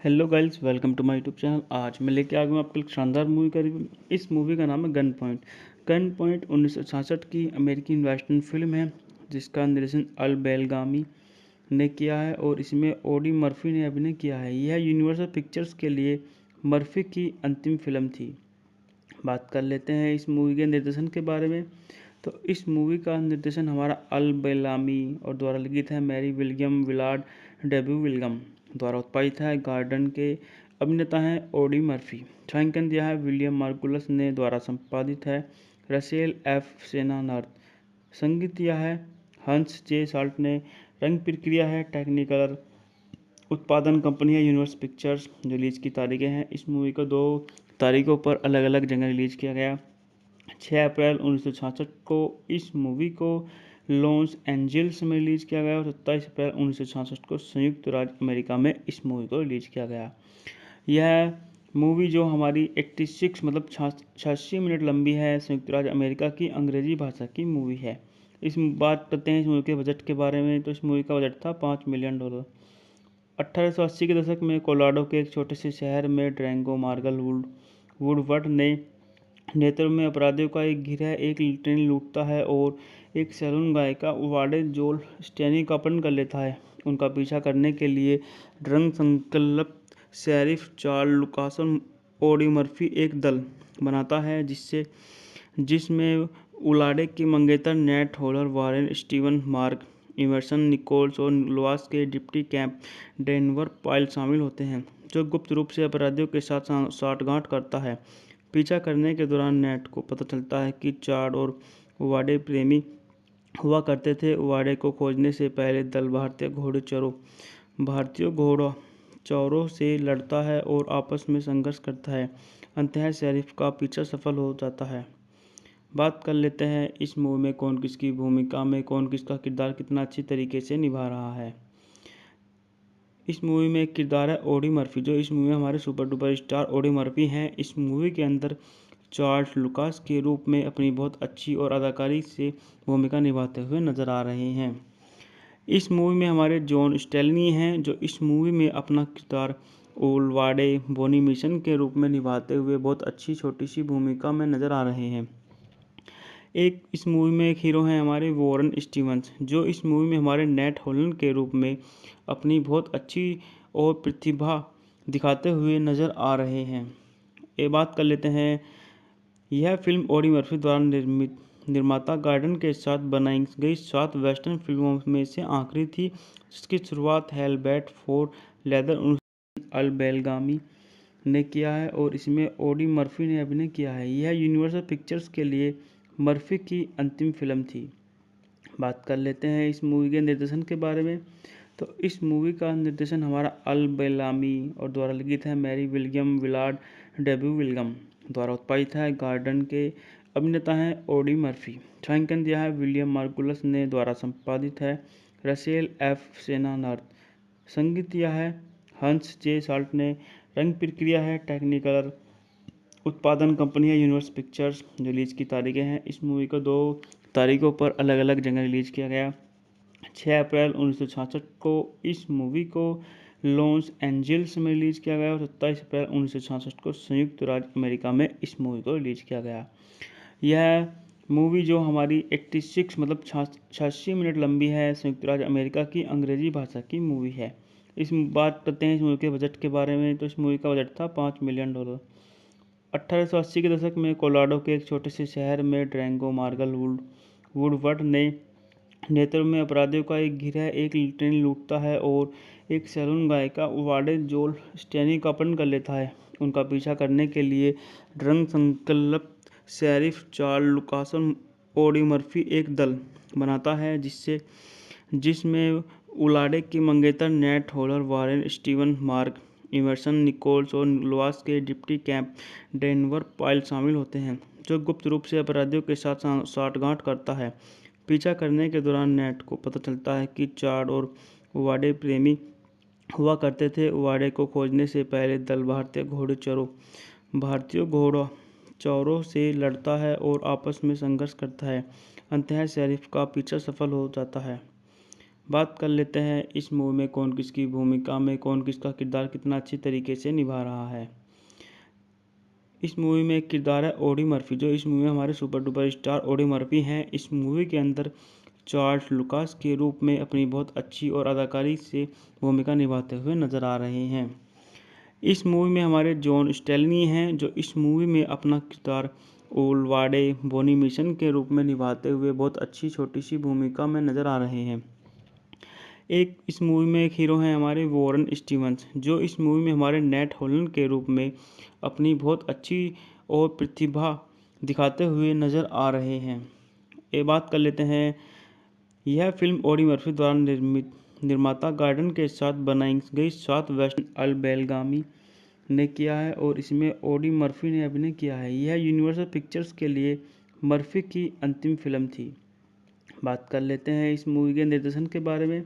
Hello guys, welcome to my YouTube channel. आज मैं लेके आ गया हूँ आपके लिए शानदार मूवी का रिव्यू। इस मूवी का नाम है गन पॉइंट। गन पॉइंट 1966 की अमेरिकी वेस्टर्न फिल्म है जिसका निर्देशन अल बेलगामी ने किया है और इसमें ऑडी मर्फी ने अभिनय किया है। यह यूनिवर्सल पिक्चर्स के लिए मर्फी की अंतिम फिल्म थी। बात कर लेते हैं इस मूवी के निर्देशन के बारे में। तो इस मूवी का निर्देशन हमारा अल बेलामी और द्वारा लिखित है Mary William Willard debut William द्वारा उत्पादित है। गार्डन के अभिनेता हैं ऑडी मर्फी। छायांकन दिया है विलियम मार्कुलस ने द्वारा संपादित है रसेल एफ सेनानर्थ। संगीत दिया है हंस जे साल्ट ने। रंग प्रक्रिया है टेक्निकलर। उत्पादन कंपनी है यूनिवर्स पिक्चर्स। जो रिलीज की तारीखें हैं, इस मूवी को 2 तारीखों पर अलग अलग जगह रिलीज किया गया। 6 अप्रैल 1966 को इस मूवी को लॉस एंजल्स में रिलीज किया गया और 27 अप्रैल 1966 को संयुक्त राज्य अमेरिका में इस मूवी को रिलीज किया गया। यह मूवी जो हमारी 86 मतलब 86 मिनट लंबी है, संयुक्त राज्य अमेरिका की अंग्रेजी भाषा की मूवी है। इस बात करते हैं इस मूवी के बजट के बारे में। तो इस मूवी का बजट था $5 मिलियन। 1880 के दशक में कोलोराडो के एक छोटे से शहर में ड्रैंगो मार्गल वुडवर्ड ने नेतृत्व में अपराधियों का एक गिरोह एक ट्रेन लूटता है और एक सैलून गायिका वाडे जोल स्टेनी का अपहरण कर लेता है। उनका पीछा करने के लिए ड्रंक संकल्प शेरिफ चार्ल्स लुकासन ऑडी मर्फी एक दल बनाता है जिसमें उलाडे के मंगेतर Nate Holler Warren Steven Mark Emerson Nichols और लोआस के डिप्टी कैंप डेनवर पाइल शामिल होते हैं, जो गुप्त रूप से अपराधियों के साथ साठगांठ करता है। पीछा करने के दौरान नेट को पता चलता है कि चार्ड और वाडे प्रेमी हुआ करते थे। वाडे को खोजने से पहले दल भारतीय घोड़चौरों से लड़ता है और आपस में संघर्ष करता है। अंततः शेरिफ का पीछा सफल हो जाता है। बात कर लेते हैं इस मूवी में कौन किसकी भूमिका में कौन किसका किरदार कितना अच्छी तरीके से निभा रहा है। इस मूवी में एक किरदार है ऑडी मर्फी, जो इस मूवी में हमारे super duper star Audi Murphy हैं। इस मूवी के अंदर चार्ल्स लुकास के रूप में अपनी बहुत अच्छी और अदाकारी से भूमिका निभाते हुए नजर आ रहे हैं। इस मूवी में हमारे जॉन स्टेलनी हैं, जो इस मूवी में अपना किरदार ओलवाडे बोनी मिशन के रूप में निभाते हुए बहुत अच्छी छोटी सी भूमिका में नजर आ रहे हैं। एक इस मूवी में एक हीरो हैं हमारे वॉरेन स्टीवंस, जो इस मूवी में हमारे नेट होलन के रूप में अपनी बहुत अच्छी और प्रतिभा दिखाते हुए नज़र आ रहे हैं। ये बात कर लेते हैं, यह फिल्म ऑडी मर्फी द्वारा निर्माता गार्डन के साथ बनाई गई 7 वेस्टर्न फिल्मों में से आखिरी थी, जिसकी शुरुआत हेलबैट फॉर लेदर अल बेलगामी ने किया है और इसमें ऑडी मर्फी ने अभिनय किया है। यह यूनिवर्सल पिक्चर्स के लिए मर्फी की अंतिम फिल्म थी। बात कर लेते हैं इस मूवी के निर्देशन के बारे में। तो इस मूवी का निर्देशन हमारा अल बेलामी और द्वारा लिखित है Mary William Willard debut William द्वारा उत्पादित है। गार्डन के अभिनेता हैं ऑडी मर्फी। छायांकन दिया है विलियम मार्कुलस ने। द्वारा संपादित है रसेल एफ सेनानर्थ। संगीत दिया है हंस जे साल्ट ने। रंग प्रक्रिया है टेक्निकलर। उत्पादन कंपनी है यूनिवर्स पिक्चर्स। जो रिलीज की तारीखें हैं, इस मूवी को 2 तारीखों पर अलग अलग जगह रिलीज किया गया। 6 अप्रैल 1966 को इस मूवी को लॉस एंजल्स में रिलीज किया गया और 27 अप्रैल 1966 को संयुक्त राज्य अमेरिका में इस मूवी को रिलीज किया गया। यह मूवी जो हमारी 86 मतलब 86 मिनट लंबी है, संयुक्त राज्य अमेरिका की अंग्रेजी भाषा की मूवी है। इस बात करते हैं इस मूवी के बजट के बारे में। तो इस मूवी का बजट था $5 मिलियन। 1880 के दशक में कोलोराडो के एक छोटे से शहर में ड्रैंगो मार्गल वुडवर्ड ने नेतृत्व में अपराधियों का एक गिरोह एक ट्रेन लूटता है और एक सैलून गायिका वाडे जोल स्टेनी का अपहरण कर लेता है। उनका पीछा करने के लिए ड्रंक संकल्प शेरिफ चार्ल्स लुकासन ऑडी मर्फी एक दल बनाता है जिसमें उलाडे के मंगेतर Nate Holler Warren Steven Mark Emerson Nichols और लोआस के डिप्टी कैंप डेनवर पाइल शामिल होते हैं, जो गुप्त रूप से अपराधियों के साथ साठगांठ करता है। पीछा करने के दौरान नेट को पता चलता है कि चार्ड और वाडे प्रेमी हुआ करते थे। वाडे को खोजने से पहले दल भारतीय घोड़चौरों से लड़ता है और आपस में संघर्ष करता है। अंततः शेरिफ का पीछा सफल हो जाता है। बात कर लेते हैं इस मूवी में कौन किसकी भूमिका में कौन किसका किरदार कितना अच्छी तरीके से निभा रहा है। इस मूवी में एक किरदार है ऑडी मर्फी, जो इस मूवी में हमारे super duper star Audi Murphy हैं। इस मूवी के अंदर चार्ल्स लुकास के रूप में अपनी बहुत अच्छी और अदाकारी से भूमिका निभाते हुए नजर आ रहे हैं। इस मूवी में हमारे जॉन स्टेलनी हैं, जो इस मूवी में अपना किरदार ओलवाडे बोनी मिशन के रूप में निभाते हुए बहुत अच्छी छोटी सी भूमिका में नजर आ रहे हैं। एक इस मूवी में एक हीरो हैं हमारे वॉरेन स्टीवंस, जो इस मूवी में हमारे नेट हॉलन के रूप में अपनी बहुत अच्छी और प्रतिभा दिखाते हुए नजर आ रहे हैं। ये बात कर लेते हैं, यह फिल्म ऑडी मर्फी द्वारा निर्माता गार्डन के साथ बनाई गई साउथ वेस्ट अल बेलगामी ने किया है और इसमें ऑडी मर्फी ने अभिनय किया है। यह यूनिवर्सल पिक्चर्स के लिए मर्फी की अंतिम फिल्म थी। बात कर लेते हैं इस मूवी के निर्देशन के बारे में।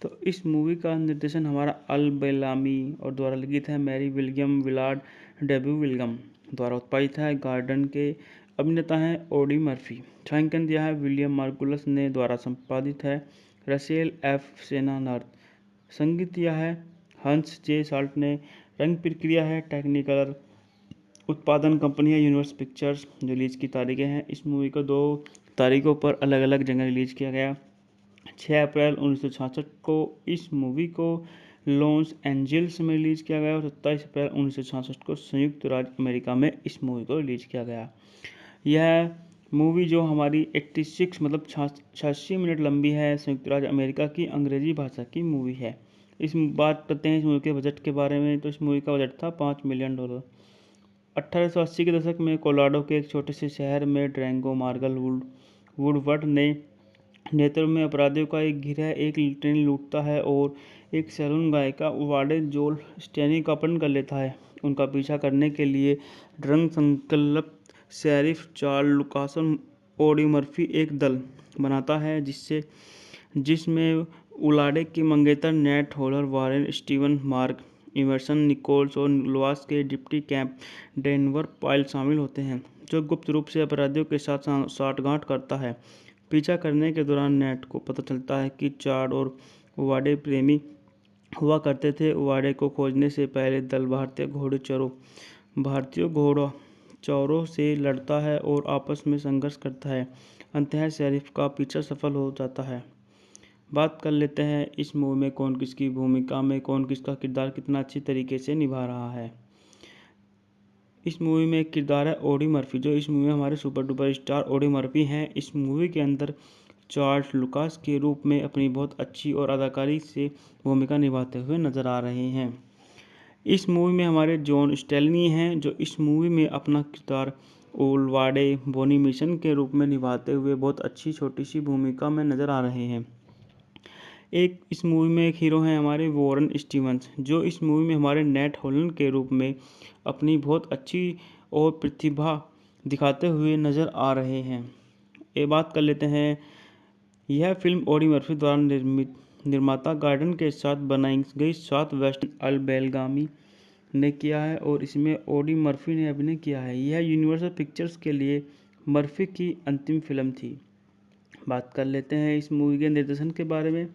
तो इस मूवी का निर्देशन हमारा अल बेलामी और द्वारा लिखित है Mary William Willard debut William द्वारा उत्पादित है। गार्डन के अभिनेता हैं ऑडी मर्फी। छायांकन दिया है विलियम मार्गुलस ने द्वारा संपादित है रसेल एफ सेनानार्थ। संगीत दिया है हंस जे साल्ट ने। रंग प्रक्रिया है टेक्निकलर। उत्पादन कंपनी है यूनिवर्स पिक्चर्स। जो रिलीज की तारीखें हैं, इस मूवी को 2 तारीखों पर अलग अलग जगह रिलीज किया गया। 6 अप्रैल 1966 को इस मूवी को लॉस एंजल्स में रिलीज किया गया और 27 अप्रैल 1966 को संयुक्त राज्य अमेरिका में इस मूवी को रिलीज किया गया। यह मूवी जो हमारी 86 मतलब 86 मिनट लंबी है, संयुक्त राज्य अमेरिका की अंग्रेजी भाषा की मूवी है। इस बात करते हैं इस मूवी के बजट के बारे में। तो इस मूवी का बजट था $5 मिलियन। 1880 के दशक में कोलोराडो के एक छोटे से शहर में ड्रैंगो मार्गल वुडवर्ड ने नेतृत्व में अपराधियों का एक गिरोह एक ट्रेन लूटता है और एक सैलून गायिका वाडे जोल स्टेनी का अपहरण कर लेता है। उनका पीछा करने के लिए ड्रंक संकल्प शेरिफ चार्ल्स लुकासन ऑडी मर्फी एक दल बनाता है जिसमें उलाडे के मंगेतर Nat Hollar Warren Steven Mark Emerson Nichols और लुआस के डिप्टी कैंप डेनवर पाइल शामिल होते हैं, जो गुप्त रूप से अपराधियों के साथ साठगांठ करता है। पीछा करने के दौरान नेट को पता चलता है कि चार्ड और वाडे प्रेमी हुआ करते थे। वाडे को खोजने से पहले दल भारतीय घोड़चौरों से लड़ता है और आपस में संघर्ष करता है। अंततः शेरिफ का पीछा सफल हो जाता है। बात कर लेते हैं इस मूवी में कौन किसकी भूमिका में कौन किसका किरदार कितना अच्छी तरीके से निभा रहा है। इस मूवी में एक किरदार है ऑडी मर्फी, जो इस मूवी में हमारे super duper star Audi Murphy हैं। इस मूवी के अंदर चार्ल्स लुकास के रूप में अपनी बहुत अच्छी और अदाकारी से भूमिका निभाते हुए नजर आ रहे हैं। इस मूवी में हमारे जॉन स्टेलनी हैं, जो इस मूवी में अपना किरदार ओलवाडे बोनी मिशन के रूप में निभाते हुए बहुत अच्छी छोटी सी भूमिका में नजर आ रहे हैं। एक इस मूवी में एक हीरो हैं हमारे वॉरेन स्टीवंस, जो इस मूवी में हमारे नेट हॉलन के रूप में अपनी बहुत अच्छी और प्रतिभा दिखाते हुए नजर आ रहे हैं। ये बात कर लेते हैं, यह फिल्म ऑडी मर्फी द्वारा निर्माता गार्डन के साथ बनाई गई साउथ वेस्ट अल बेलगामी ने किया है और इसमें ऑडी मर्फी ने अभिनय किया है। यह यूनिवर्सल पिक्चर्स के लिए मर्फी की अंतिम फिल्म थी। बात कर लेते हैं इस मूवी के निर्देशन के बारे में।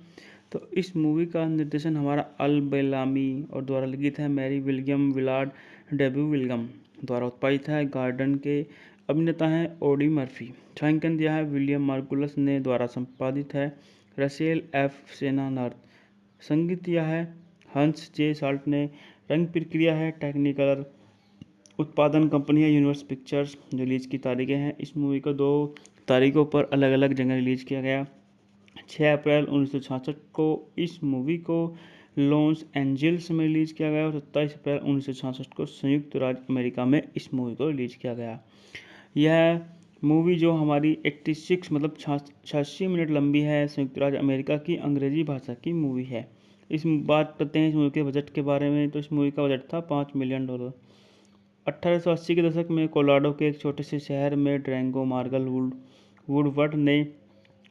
तो इस मूवी का निर्देशन हमारा अल बेलामी और द्वारा लिखित है Mary William Willard debut William द्वारा उत्पादित है। गार्डन के अभिनेता हैं ऑडी मर्फी। छायांकन दिया है विलियम मार्गुलस ने द्वारा संपादित है रसेल एफ सेनानार्थ। संगीत दिया है हंस जे साल्ट ने। रंग प्रक्रिया है टेक्निकलर। उत्पादन कंपनी है यूनिवर्स पिक्चर्स। जो रिलीज की तारीखें हैं, इस मूवी को 2 तारीखों पर अलग अलग जगह रिलीज किया गया। 6 अप्रैल 1966 को इस मूवी को लॉस एंजल्स में रिलीज किया गया और 27 अप्रैल 1966 को संयुक्त राज्य अमेरिका में इस मूवी को रिलीज किया गया। यह मूवी जो हमारी 86 मतलब 86 मिनट लंबी है, संयुक्त राज्य अमेरिका की अंग्रेजी भाषा की मूवी है। इस बात करते हैं इस मूवी के बजट के बारे में। तो इस मूवी का बजट था $5 मिलियन। 1880 के दशक में कोलोराडो के एक छोटे से शहर में ड्रैंगो मार्गल वुडवर्ड ने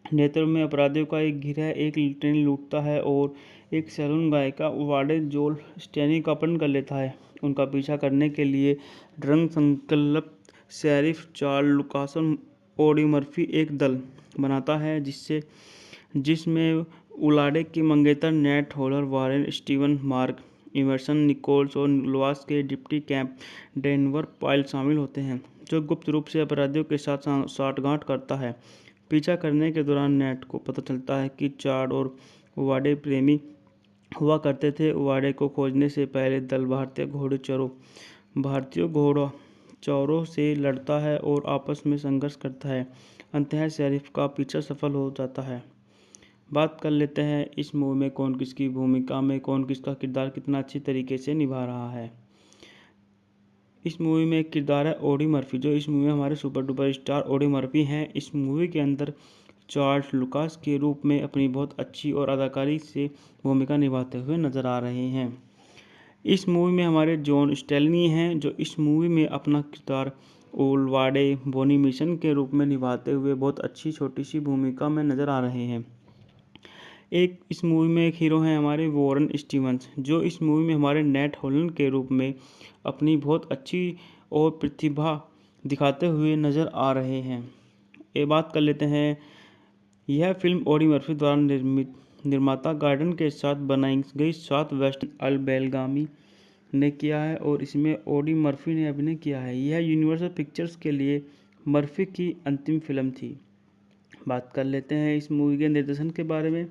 नेतृत्व में अपराधियों का एक गिरोह एक ट्रेन लूटता है और एक सैलून गायिका वाडे जोल स्टेनी का अपहरण कर लेता है। उनका पीछा करने के लिए ड्रंक संकल्प शेरिफ चार्ल्स लुकासन ऑडी मर्फी एक दल बनाता है जिसमें उलाडे की मंगेतर Nate Holler, Warren Steven, Mark Emerson, Nichols और लुआस के डिप्टी कैंप डेनवर पाइल शामिल होते हैं, जो गुप्त रूप से अपराधियों के साथ साठगांठ करता है। पीछा करने के दौरान नेट को पता चलता है कि चार्ड और उवाडे प्रेमी हुआ करते थे। उवाडे को खोजने से पहले दल भारतीय घोड़ा चौरों से लड़ता है और आपस में संघर्ष करता है। अंततः शेरिफ का पीछा सफल हो जाता है। बात कर लेते हैं इस मूवी में कौन किसकी भूमिका में कौन किसका किरदार कितना अच्छी तरीके से निभा रहा है। इस मूवी में एक किरदार है ऑडी मर्फी, जो इस मूवी में हमारे super duper star Audi Murphy हैं। इस मूवी के अंदर चार्ल्स लुकास के रूप में अपनी बहुत अच्छी और अदाकारी से भूमिका निभाते हुए नजर आ रहे हैं। इस मूवी में हमारे जॉन स्टेलनी हैं, जो इस मूवी में अपना किरदार ओलवाडे बोनी मिशन के रूप में निभाते हुए बहुत अच्छी छोटी सी भूमिका में नजर आ रहे हैं। एक इस मूवी में एक हीरो हैं हमारे वॉरेन स्टीवंस, जो इस मूवी में हमारे नेट होलन के रूप में अपनी बहुत अच्छी और प्रतिभा दिखाते हुए नजर आ रहे हैं। ये बात कर लेते हैं, यह फिल्म ऑडी मर्फी द्वारा निर्माता गार्डन के साथ बनाई गई साउथ वेस्टर्न अल बेलगामी ने किया है और इसमें ऑडी मर्फी ने अभिनय किया है। यह यूनिवर्सल पिक्चर्स के लिए मर्फी की अंतिम फिल्म थी। बात कर लेते हैं इस मूवी के निर्देशन के बारे में।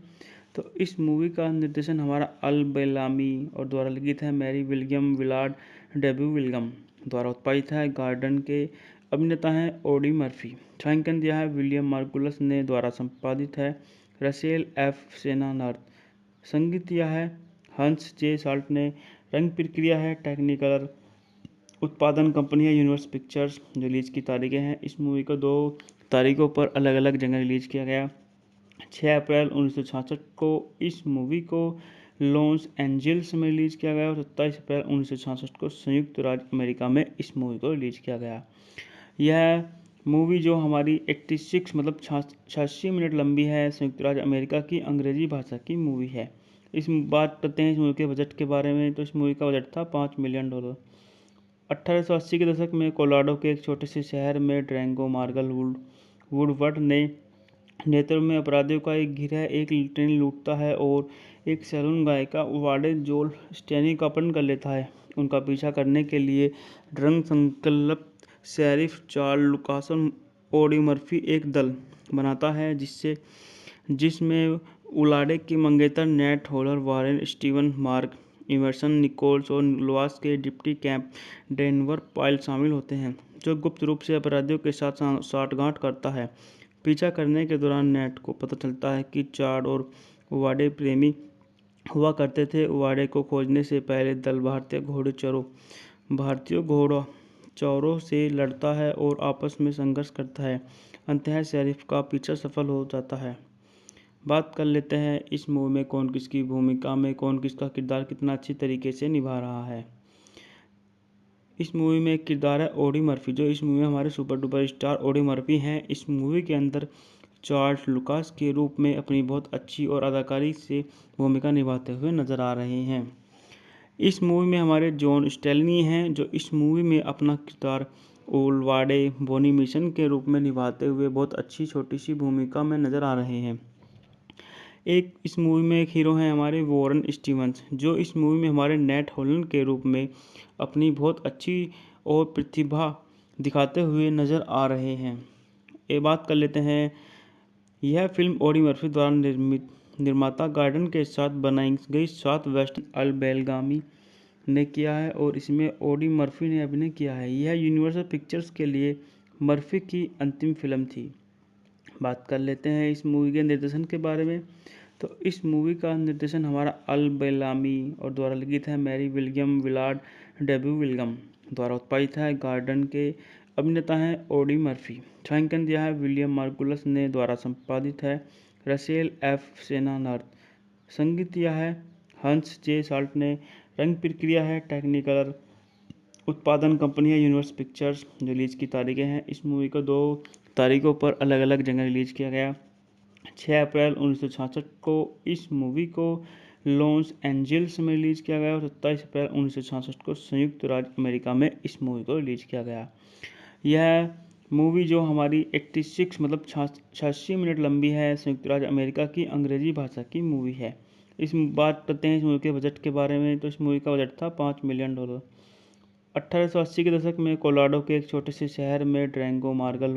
तो इस मूवी का निर्देशन हमारा अल बेलामी और द्वारा लिखित है। Mary William Willard debut William द्वारा उत्पादित है। गार्डन के अभिनेता हैं ऑडी मर्फी। छायांकन दिया है विलियम मार्गुलस ने द्वारा संपादित है रसेल एफ सेनानार्थ। संगीत दिया है हंस जे साल्ट ने। रंग प्रक्रिया है टेक्निकलर। उत्पादन कंपनी है यूनिवर्सल पिक्चर्स। रिलीज की तारीखें हैं, इस मूवी को 2 तारीखों पर अलग अलग जगह रिलीज किया गया। 6 अप्रैल 1966 को इस मूवी को लॉस एंजल्स में रिलीज किया गया और 27 अप्रैल 1966 को संयुक्त राज्य अमेरिका में इस मूवी को रिलीज किया गया। यह मूवी जो हमारी 86 मतलब 86 मिनट लंबी है, संयुक्त राज्य अमेरिका की अंग्रेजी भाषा की मूवी है। इस बात करते हैं इस मूवी के बजट के बारे में। तो इस मूवी का बजट था $5 मिलियन। 1880 के दशक में कोलोराडो के एक छोटे से शहर में ड्रैंगो मार्गल वुडवर्ड ने नेतृत्व में अपराधियों का एक गिरोह एक ट्रेन लूटता है और एक सैलून गायिका वाडे जोल स्टेनी का अपहरण कर लेता है। उनका पीछा करने के लिए ड्रंक संकल्प शेरिफ चार्ल्स लुकासन ऑडी मर्फी एक दल बनाता है जिसमें उलाडे की मंगेतर Nate Holler, Warren Steven, Mark Emerson, Nichols और लुआस के डिप्टी कैंप डेनवर पाइल शामिल होते हैं, जो गुप्त रूप से अपराधियों के साथ साठगांठ करता है। पीछा करने के दौरान नेट को पता चलता है कि चार्ड और उवाडे प्रेमी हुआ करते थे। उवाडे को खोजने से पहले दल भारतीय घोड़ा चौरों से लड़ता है और आपस में संघर्ष करता है। अंततः शेरिफ का पीछा सफल हो जाता है। बात कर लेते हैं इस मूवी में कौन किसकी भूमिका में कौन किसका किरदार कितना अच्छी तरीके से निभा रहा है। इस मूवी में एक किरदार है ऑडी मर्फी, जो इस मूवी में हमारे super duper star Audi Murphy हैं। इस मूवी के अंदर चार्ल्स लुकास के रूप में अपनी बहुत अच्छी और अदाकारी से भूमिका निभाते हुए नजर आ रहे हैं। इस मूवी में हमारे जॉन स्टेलनी हैं, जो इस मूवी में अपना किरदार ओलवाडे बोनी मिशन के रूप में निभाते हुए बहुत अच्छी छोटी सी भूमिका में नजर आ रहे हैं। एक इस मूवी में एक हीरो हैं हमारे वॉरेन स्टीवंस, जो इस मूवी में हमारे नेट होलन के रूप में अपनी बहुत अच्छी और प्रतिभा दिखाते हुए नजर आ रहे हैं। ये बात कर लेते हैं, यह फिल्म ऑडी मर्फी द्वारा निर्माता गार्डन के साथ बनाई गई साउथ वेस्टर्न अल बेलगामी ने किया है और इसमें ऑडी मर्फी ने अभिनय किया है। यह यूनिवर्सल पिक्चर्स के लिए मर्फी की अंतिम फिल्म थी। बात कर लेते हैं इस मूवी के निर्देशन के बारे में। तो इस मूवी का निर्देशन हमारा अल बेलामी और द्वारा लिखित है। Mary William Willard debut William द्वारा उत्पादित है। गार्डन के अभिनेता हैं ऑडी मर्फी। छायांकन दिया है विलियम मार्गुलस ने। द्वारा संपादित है रसेल एफ सेनानार्थ। संगीत दिया है हंस जे साल्ट ने। रंग प्रक्रिया है टेक्निकलर। उत्पादन कंपनी है यूनिवर्सल पिक्चर्स। रिलीज की तारीखें हैं, इस मूवी को 2 तारीखों पर अलग अलग जगह रिलीज किया गया। 6 अप्रैल 1966 को इस मूवी को लॉस एंजल्स में रिलीज किया गया और 27 अप्रैल 1966 को संयुक्त राज्य अमेरिका में इस मूवी को रिलीज किया गया। यह मूवी जो हमारी 86 मतलब 86 मिनट लंबी है, संयुक्त राज्य अमेरिका की अंग्रेजी भाषा की मूवी है। इस बात करते हैं इस मूवी के बजट के बारे में। तो इस मूवी का बजट था $5 मिलियन। 1880 के दशक में कोलोराडो के एक छोटे से शहर में ड्रैंगो मार्गल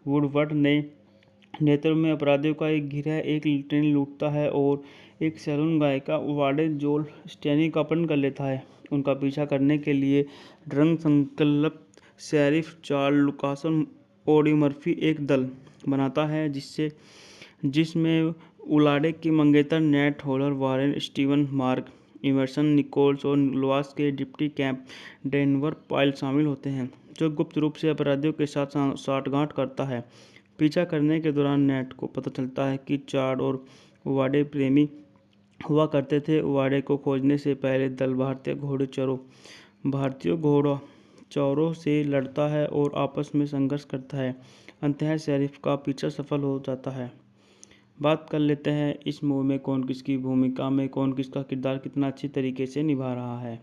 वुडवर्ड ने नेतृत्व में अपराधियों का एक गिरोह एक ट्रेन लूटता है और एक सैलून गायिका वाडे जोल स्टेनी का अपहरण कर लेता है। उनका पीछा करने के लिए ड्रग संकल्प शेरिफ चार्ल्स लुकासन ओडी मर्फी एक दल बनाता है जिसमें उलाडे की मंगेतर Nate Holler, Warren Steven, Mark Emerson, Nichols और लुआस के डिप्टी कैंप डेनवर पाइल शामिल होते हैं, जो गुप्त रूप से अपराधियों के साथ साठगांठ करता है। पीछा करने के दौरान नेट को पता चलता है कि चार्ड और वाडे प्रेमी हुआ करते थे। वाडे को खोजने से पहले दल भारतीय घोड़चौरों से लड़ता है और आपस में संघर्ष करता है। अंततः शेरिफ का पीछा सफल हो जाता है। बात कर लेते हैं इस मूवी में कौन किसकी भूमिका में कौन किसका किरदार कितना अच्छी तरीके से निभा रहा है।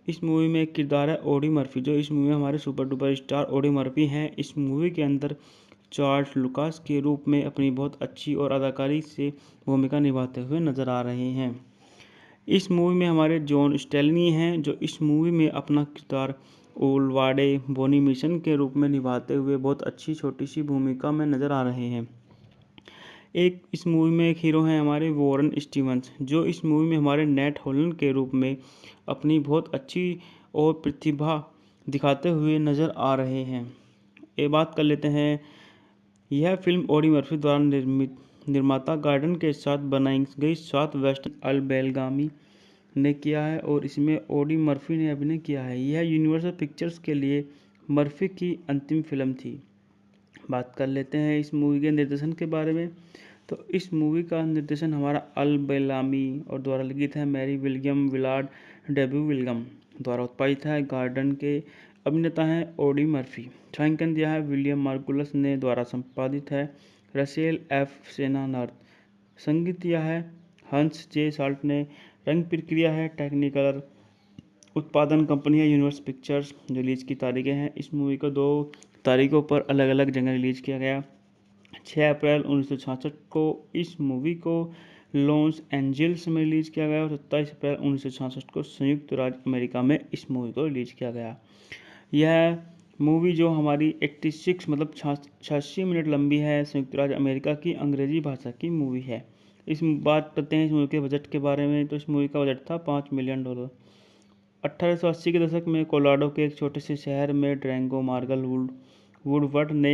इस मूवी में एक किरदार है ओडी मर्फी, जो इस मूवी में हमारे super duper star Audie Murphy हैं। इस मूवी के अंदर चार्ल्स लुकास के रूप में अपनी बहुत अच्छी और अदाकारी से भूमिका निभाते हुए नजर आ रहे हैं। इस मूवी में हमारे जॉन स्टेलनी हैं, जो इस मूवी में अपना किरदार ओलवाडे बोनी मिशन के रूप में निभाते हुए बहुत अच्छी छोटी सी भूमिका में नजर आ रहे हैं। एक इस मूवी में एक हीरो हैं हमारे वॉरेन स्टीवंस, जो इस मूवी में हमारे नेट होलन के रूप में अपनी बहुत अच्छी और प्रतिभा दिखाते हुए नज़र आ रहे हैं। ये बात कर लेते हैं, यह फिल्म ओडी मर्फी द्वारा निर्माता गार्डन के साथ बनाई गई साउथ वेस्टर्न अल बेलगामी ने किया है और इसमें ओडी मर्फी ने अभिनय किया है। यह यूनिवर्सल पिक्चर्स के लिए मर्फी की अंतिम फिल्म थी। बात कर लेते हैं इस मूवी के निर्देशन के बारे में। तो इस मूवी का निर्देशन हमारा अल बेलामी और द्वारा लिखित है। Mary William Willard debut William द्वारा उत्पादित है। गार्डन के अभिनेता हैं ओडी मर्फी। छायांकन दिया है विलियम मार्गुलस ने द्वारा संपादित है रसेल एफ सेनानर्थ। संगीत दिया है हंस जे साल्ट ने। रंग प्रक्रिया है टेक्निकलर। उत्पादन कंपनी है यूनिवर्सल पिक्चर्स। जो रिलीज की तारीखें हैं, इस मूवी को 2 तारीखों पर अलग अलग जगह रिलीज किया गया। 6 अप्रैल 1966 को इस मूवी को लॉस एंजल्स में रिलीज किया गया और 27 अप्रैल 1966 को संयुक्त राज्य अमेरिका में इस मूवी को रिलीज किया गया। यह मूवी जो हमारी 86 मतलब 86 मिनट लंबी है, संयुक्त राज्य अमेरिका की अंग्रेजी भाषा की मूवी है। इस बात करते हैं इस मूवी के बजट के बारे में। तो इस मूवी का बजट था $5 मिलियन। 1880 के दशक में कोलोराडो के एक छोटे से शहर में ड्रैंगो मार्गल वुडवर्ड ने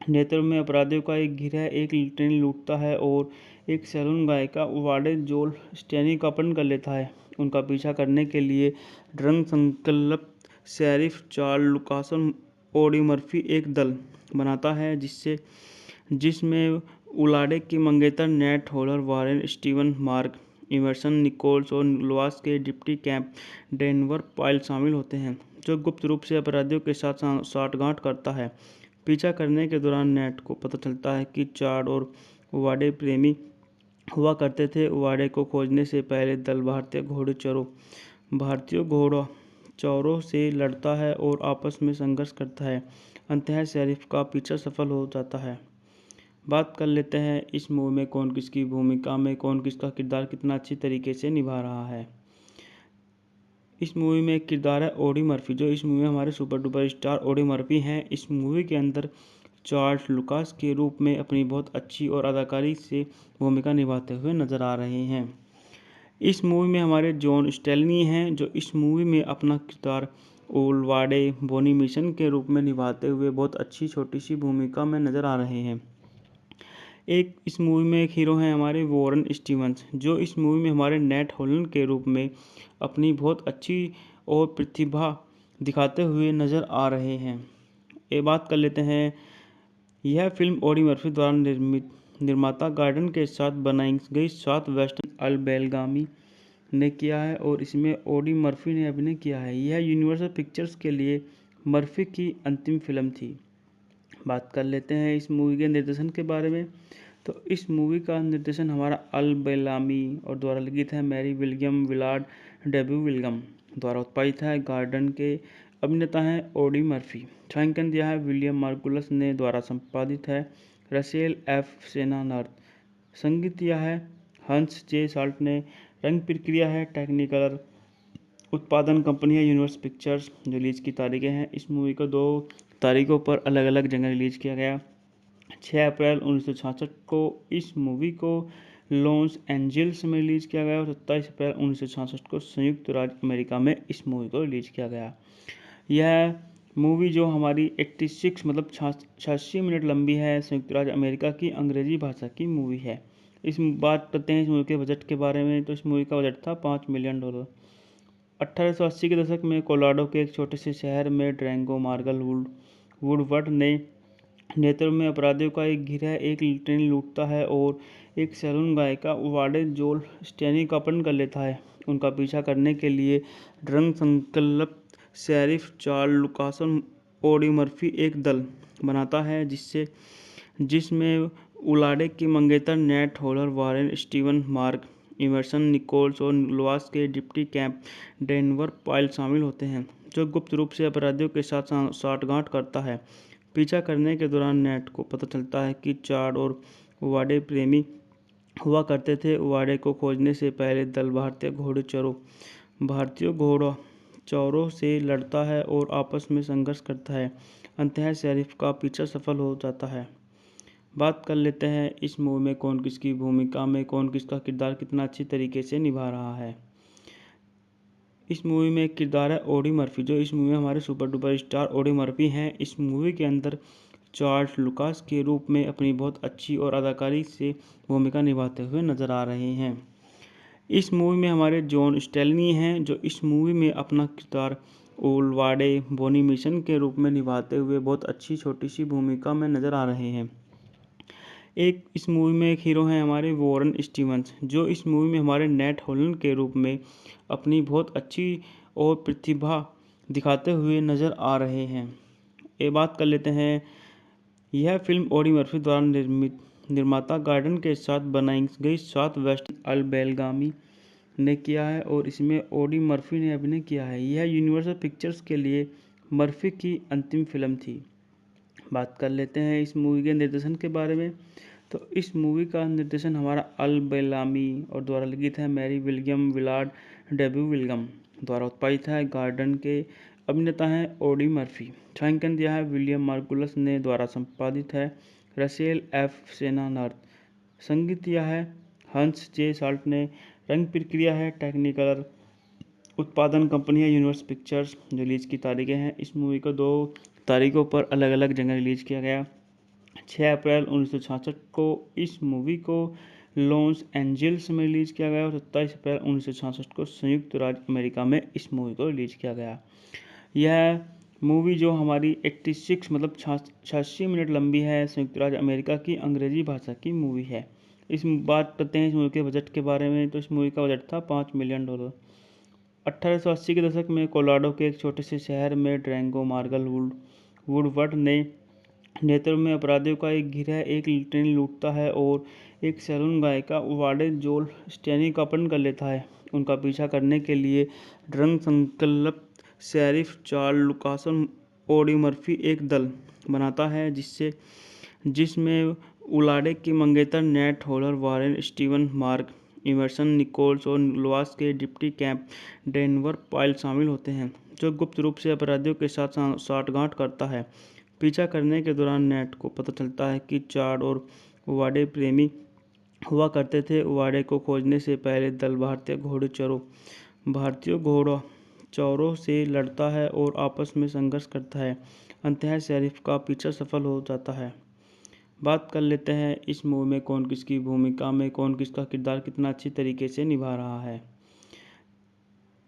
नेतृत्व में अपराधियों का एक गिरोह एक ट्रेन लूटता है और एक सैलून गायिका वाडे जोल स्टेनी का अपहरण कर लेता है। उनका पीछा करने के लिए ड्रग संकल्प शेरिफ चार्ल्स लुकासन ओडी मर्फी एक दल बनाता है जिसमें उलाडे की मंगेतर Nate Holler, Warren Steven, Mark Emerson, Nichols और लुआस के डिप्टी कैंप डेनवर पाइल शामिल होते हैं, जो गुप्त रूप से अपराधियों के साथ साठगांठ करता है। पीछा करने के दौरान नेट को पता चलता है कि चार्ड और वाडे प्रेमी हुआ करते थे। वाडे को खोजने से पहले दल भारतीय घोड़चौरों से लड़ता है और आपस में संघर्ष करता है। अंततः शेरिफ का पीछा सफल हो जाता है। बात कर लेते हैं इस मूवी में कौन किसकी भूमिका में कौन किसका किरदार कितना अच्छी तरीके से निभा रहा है। इस मूवी में एक किरदार है ओडी मर्फी, जो इस मूवी में हमारे super duper star Audie Murphy हैं। इस मूवी के अंदर चार्ल्स लुकास के रूप में अपनी बहुत अच्छी और अदाकारी से भूमिका निभाते हुए नजर आ रहे हैं। इस मूवी में हमारे जॉन स्टेलनी हैं, जो इस मूवी में अपना किरदार ओलवाडे बोनी मिशन के रूप में निभाते हुए बहुत अच्छी छोटी सी भूमिका में नजर आ रहे हैं। एक इस मूवी में एक हीरो हैं हमारे वॉरेन स्टीवंस, जो इस मूवी में हमारे नेट होलन के रूप में अपनी बहुत अच्छी और प्रतिभा दिखाते हुए नज़र आ रहे हैं। ये बात कर लेते हैं, यह फिल्म ओडी मर्फी द्वारा निर्माता गार्डन के साथ बनाई गई साउथ वेस्टर्न अल बेलगामी ने किया है और इसमें ओडी मर्फी ने अभिनय किया है। यह यूनिवर्सल पिक्चर्स के लिए मर्फी की अंतिम फिल्म थी। बात कर लेते हैं इस मूवी के निर्देशन के बारे में। तो इस मूवी का निर्देशन हमारा अल बेलामी और द्वारा लिखित है। Mary William Willard debut William द्वारा उत्पादित है। गार्डन के अभिनेता हैं ओडी मर्फी। छायांकन दिया है विलियम मार्गुलस ने, द्वारा संपादित है रसेल एफ सेनानार्थ। संगीत दिया है हंस जे साल्ट ने। रंग प्रक्रिया है टेक्निकलर। उत्पादन कंपनी है यूनिवर्स पिक्चर्स। जो रिलीज की तारीखें हैं, इस मूवी को 2 तारीखों पर अलग अलग जगह रिलीज किया गया। 6 अप्रैल 1966 को इस मूवी को लॉस एंजल्स में रिलीज किया गया और 27 अप्रैल 1966 को संयुक्त राज्य अमेरिका में इस मूवी को रिलीज किया गया। यह मूवी जो हमारी 86 मतलब 86 मिनट लंबी है, संयुक्त राज्य अमेरिका की अंग्रेजी भाषा की मूवी है। इस बात करते हैं इस मूवी के बजट के बारे में, तो इस मूवी का बजट था $5 मिलियन। 1880 के दशक में कोलोराडो के एक छोटे से शहर में ड्रैंगो मार्गल वुडवर्ड ने नेतृत्व में अपराधियों का एक गिरोह एक ट्रेन लूटता है और एक सैलून गायिका वाडे जोल स्टेनी का अपहरण कर लेता है। उनका पीछा करने के लिए ड्रग संकल्प शेरिफ चार्ल्स लुकासन ओडी मर्फी एक दल बनाता है जिसमें उलाडे के मंगेतर Nate Holler, Warren Steven, Mark Emerson, Nichols और लोआस के डिप्टी कैंप डेनवर पाइल शामिल होते हैं, जो गुप्त रूप से अपराधियों के साथ साठगांठ करता है। पीछा करने के दौरान नेट को पता चलता है कि चार्ड और वाडे प्रेमी हुआ करते थे। वाडे को खोजने से पहले दल भारतीय घोड़चौरों से लड़ता है और आपस में संघर्ष करता है। अंततः शेरिफ का पीछा सफल हो जाता है। बात कर लेते हैं इस मूवी में कौन किसकी भूमिका में कौन किसका किरदार कितना अच्छी तरीके से निभा रहा है। इस मूवी में एक किरदार है ओडी मर्फी, जो इस मूवी में हमारे super duper star Audie Murphy हैं। इस मूवी के अंदर चार्ल्स लुकास के रूप में अपनी बहुत अच्छी और अदाकारी से भूमिका निभाते हुए नजर आ रहे हैं। इस मूवी में हमारे जॉन स्टेलनी हैं, जो इस मूवी में अपना किरदार ओलवाडे बोनी मिशन के रूप में निभाते हुए बहुत अच्छी छोटी सी भूमिका में नजर आ रहे हैं। एक इस मूवी में एक हीरो हैं हमारे वॉरेन स्टीवंस, जो इस मूवी में हमारे नेट होलन के रूप में अपनी बहुत अच्छी और प्रतिभा दिखाते हुए नज़र आ रहे हैं। ये बात कर लेते हैं, यह फिल्म ओडी मर्फी द्वारा निर्माता गार्डन के साथ बनाई गई साउथ वेस्ट अल्बेलगामी ने किया है और इसमें ओडी मर्फी ने अभिनय किया है। यह यूनिवर्सल पिक्चर्स के लिए मर्फी की अंतिम फिल्म थी। बात कर लेते हैं इस मूवी के निर्देशन के बारे में, तो इस मूवी का निर्देशन हमारा अल बेलामी और द्वारा लिखित है Mary William Willard debut William, द्वारा उत्पादित है गार्डन के। अभिनेता हैं ओडी मर्फी। छायांकन दिया है विलियम मार्गुलस ने, द्वारा संपादित है रसेल एफ सेनानार्थ। संगीत दिया है हंस जे साल्ट ने। रंग प्रक्रिया है टेक्निकलर। उत्पादन कंपनी है यूनिवर्स पिक्चर्स। जो रिलीज की तारीखें हैं, इस मूवी को 2 तारीखों पर अलग अलग जगह रिलीज किया गया। 6 अप्रैल 1966 को इस मूवी को लॉस एंजल्स में रिलीज किया गया और 27 अप्रैल 1966 को संयुक्त राज्य अमेरिका में इस मूवी को रिलीज किया गया। यह मूवी जो हमारी 86 मतलब 86 मिनट लंबी है, संयुक्त राज्य अमेरिका की अंग्रेजी भाषा की मूवी है। इस बात करते हैं इस मूवी के बजट के बारे में, तो इस मूवी का बजट था $5 मिलियन। 1880 के दशक में कोलोराडो के एक छोटे से शहर में ड्रैंगो मार्गल वुडवर्ड ने नेतृत्व में अपराधियों का एक गिरोह एक ट्रेन लूटता है और एक सैलून गायिका वाडे जोल स्टेनी का अपहरण कर लेता है। उनका पीछा करने के लिए ड्रग संकल्प शेरिफ चार्ल्स लुकासन ओडी मर्फी एक दल बनाता है जिसमें उलाडे के मंगेतर Nate Holler, Warren Steven, Mark Emerson, Nichols और लोआस के डिप्टी कैंप डेनवर पाइल शामिल होते हैं, जो गुप्त रूप से अपराधियों के साथ साठगांठ करता है। पीछा करने के दौरान नेट को पता चलता है कि चार्ड और वाडे प्रेमी हुआ करते थे। वाडे को खोजने से पहले दल भारतीय घोड़चौरों से लड़ता है और आपस में संघर्ष करता है। अंततः शेरिफ का पीछा सफल हो जाता है। बात कर लेते हैं इस मूवी में कौन किसकी भूमिका में कौन किसका किरदार कितना अच्छी तरीके से निभा रहा है।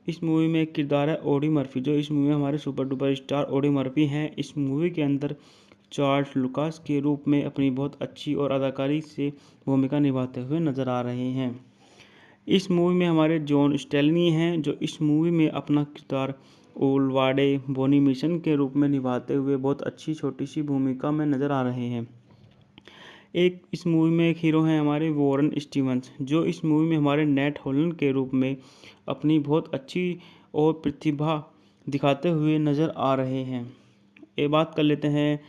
इस मूवी में एक किरदार है ओडी मर्फी, जो इस मूवी में हमारे super duper star Audie Murphy हैं। इस मूवी के अंदर चार्ल्स लुकास के रूप में अपनी बहुत अच्छी और अदाकारी से भूमिका निभाते हुए नजर आ रहे हैं। इस मूवी में हमारे जॉन स्टेलनी हैं, जो इस मूवी में अपना किरदार ओलवाडे बोनी मिशन के रूप में निभाते हुए बहुत अच्छी छोटी सी भूमिका में नजर आ रहे हैं। एक इस मूवी में एक हीरो हैं हमारे वॉरेन स्टीवंस, जो इस मूवी में हमारे नेट होलन के रूप में अपनी बहुत अच्छी और प्रतिभा दिखाते हुए नजर आ रहे हैं। ये बात कर लेते हैं,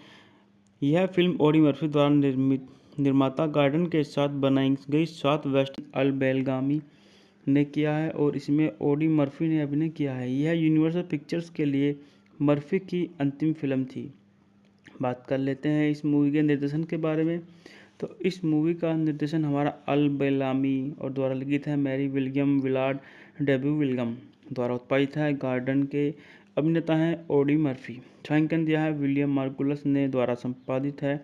यह फिल्म ऑडी मर्फी द्वारा निर्माता गार्डन के साथ बनाई गई 7 वेस्ट अल बेलगामी ने किया है और इसमें ऑडी मर्फी ने अभिनय किया है। यह यूनिवर्सल पिक्चर्स के लिए मर्फी की अंतिम फिल्म थी। बात कर लेते हैं इस मूवी के निर्देशन के बारे में। तो इस मूवी का निर्देशन हमारा अल बेलामी और द्वारा लिखित है Mary William Willard debut William द्वारा उत्पादित है। गार्डन के अभिनेता हैं ऑडी मर्फी। छायांकन दिया है विलियम मार्कुलस ने द्वारा संपादित है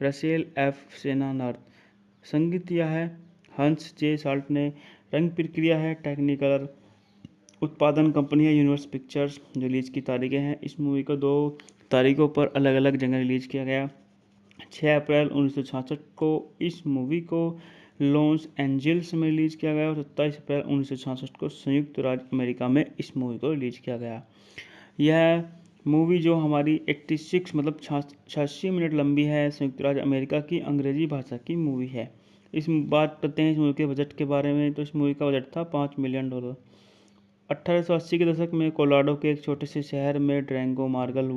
रसेल एफ सेनानर्थ। संगीत दिया है हंस जे साल्ट ने। रंग प्रक्रिया है टेक्निकलर। उत्पादन कंपनी है यूनिवर्स पिक्चर्स। जो रिलीज की तारीखें हैं, इस मूवी को 2 तारीखों पर अलग अलग जगह रिलीज किया गया। 6 अप्रैल 1966 को इस मूवी को लॉस एंजल्स में रिलीज किया गया और 27 अप्रैल 1966 को संयुक्त राज्य अमेरिका में इस मूवी को रिलीज किया गया। यह मूवी जो हमारी 86 मतलब 86 मिनट लंबी है, संयुक्त राज्य अमेरिका की अंग्रेजी भाषा की मूवी है। इस बात करते हैं इस मूवी के बजट के बारे में। तो इस मूवी का बजट था $5 मिलियन। 1880 के दशक में कोलोराडो के एक छोटे से शहर में ड्रैंगो मार्गल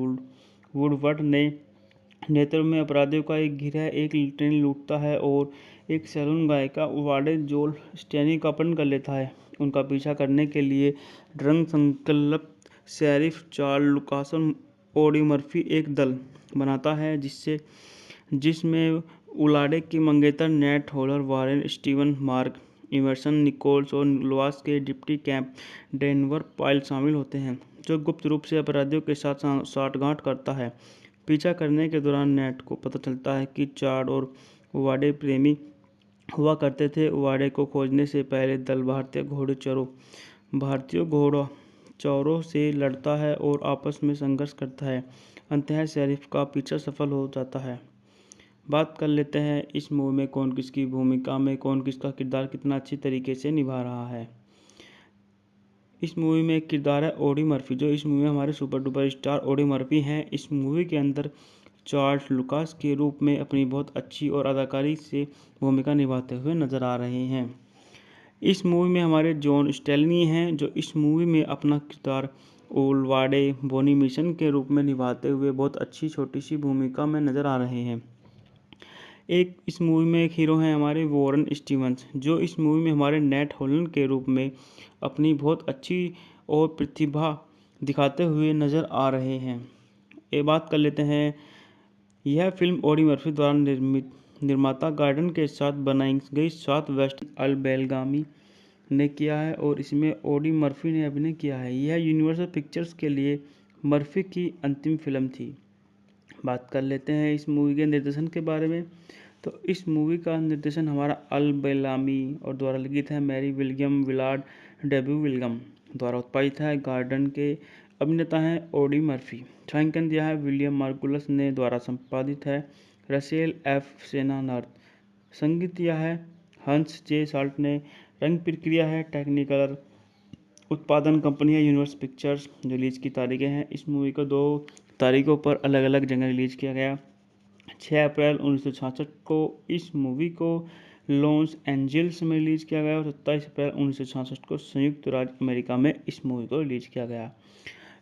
वुडवर्ड ने नेतृत्व में अपराधियों का एक गिरोह एक ट्रेन लूटता है और एक सैलून गायिका वाडे जोल स्टेनी का अपहरण कर लेता है। उनका पीछा करने के लिए ड्रंक संकल्प शेरिफ चार्ल्स लुकासन ऑडी मर्फी एक दल बनाता है जिसमें उलाडे की मंगेतर Nat Hollar Warren Steven Mark Emerson Nichols और लोआस के डिप्टी कैंप डेनवर पाइल शामिल होते हैं, जो गुप्त रूप से अपराधियों के साथ साठगांठ करता है। पीछा करने के दौरान नेट को पता चलता है कि चार्ड और वाडे प्रेमी हुआ करते थे। वाडे को खोजने से पहले दल भारतीय घोड़चौरों से लड़ता है और आपस में संघर्ष करता है। अंततः शेरिफ का पीछा सफल हो जाता है। बात कर लेते हैं इस मूवी में कौन किसकी भूमिका में कौन किसका किरदार कितना अच्छी तरीके से निभा रहा है। इस मूवी में एक किरदार है ऑडी मर्फी, जो इस मूवी में हमारे super duper star Audi Murphy हैं। इस मूवी के अंदर चार्ल्स लुकास के रूप में अपनी बहुत अच्छी और अदाकारी से भूमिका निभाते हुए नजर आ रहे हैं। इस मूवी में हमारे जॉन स्टेलनी हैं, जो इस मूवी में अपना किरदार ओलवाडे बोनी मिशन के रूप में निभाते हुए बहुत अच्छी छोटी सी भूमिका में नजर आ रहे हैं। एक इस मूवी में एक हीरो हैं हमारे वॉरेन स्टीवंस, जो इस मूवी में हमारे नेट हॉलन के रूप में अपनी बहुत अच्छी और प्रतिभा दिखाते हुए नजर आ रहे हैं। ये बात कर लेते हैं, यह फिल्म ऑडी मर्फी द्वारा निर्माता गार्डन के साथ बनाई गई 7 वेस्ट अल बेलगामी ने किया है और इसमें ऑडी मर्फी ने अभिनय किया है। यह यूनिवर्सल पिक्चर्स के लिए मर्फी की अंतिम फिल्म थी। बात कर लेते हैं इस मूवी के निर्देशन के बारे में। तो इस मूवी का निर्देशन हमारा अल बेलामी और द्वारा लिखित है Mary William Willard debut William द्वारा उत्पादित है। गार्डन के अभिनेता हैं ऑडी मर्फी। छायांकन दिया है विलियम मार्कुलस ने। द्वारा संपादित है रसेल एफ सेनानर्थ। संगीत दिया है हंस जे साल्ट ने। रंग प्रक्रिया है टेक्निकलर। उत्पादन कंपनी है यूनिवर्स पिक्चर्स। जो रिलीज की तारीखें हैं, इस मूवी को 2 तारीखों पर अलग अलग जगह रिलीज किया गया। 6 अप्रैल 1966 को इस मूवी को लॉस एंजल्स में रिलीज किया गया और 27 अप्रैल 1966 को संयुक्त राज्य अमेरिका में इस मूवी को रिलीज किया गया।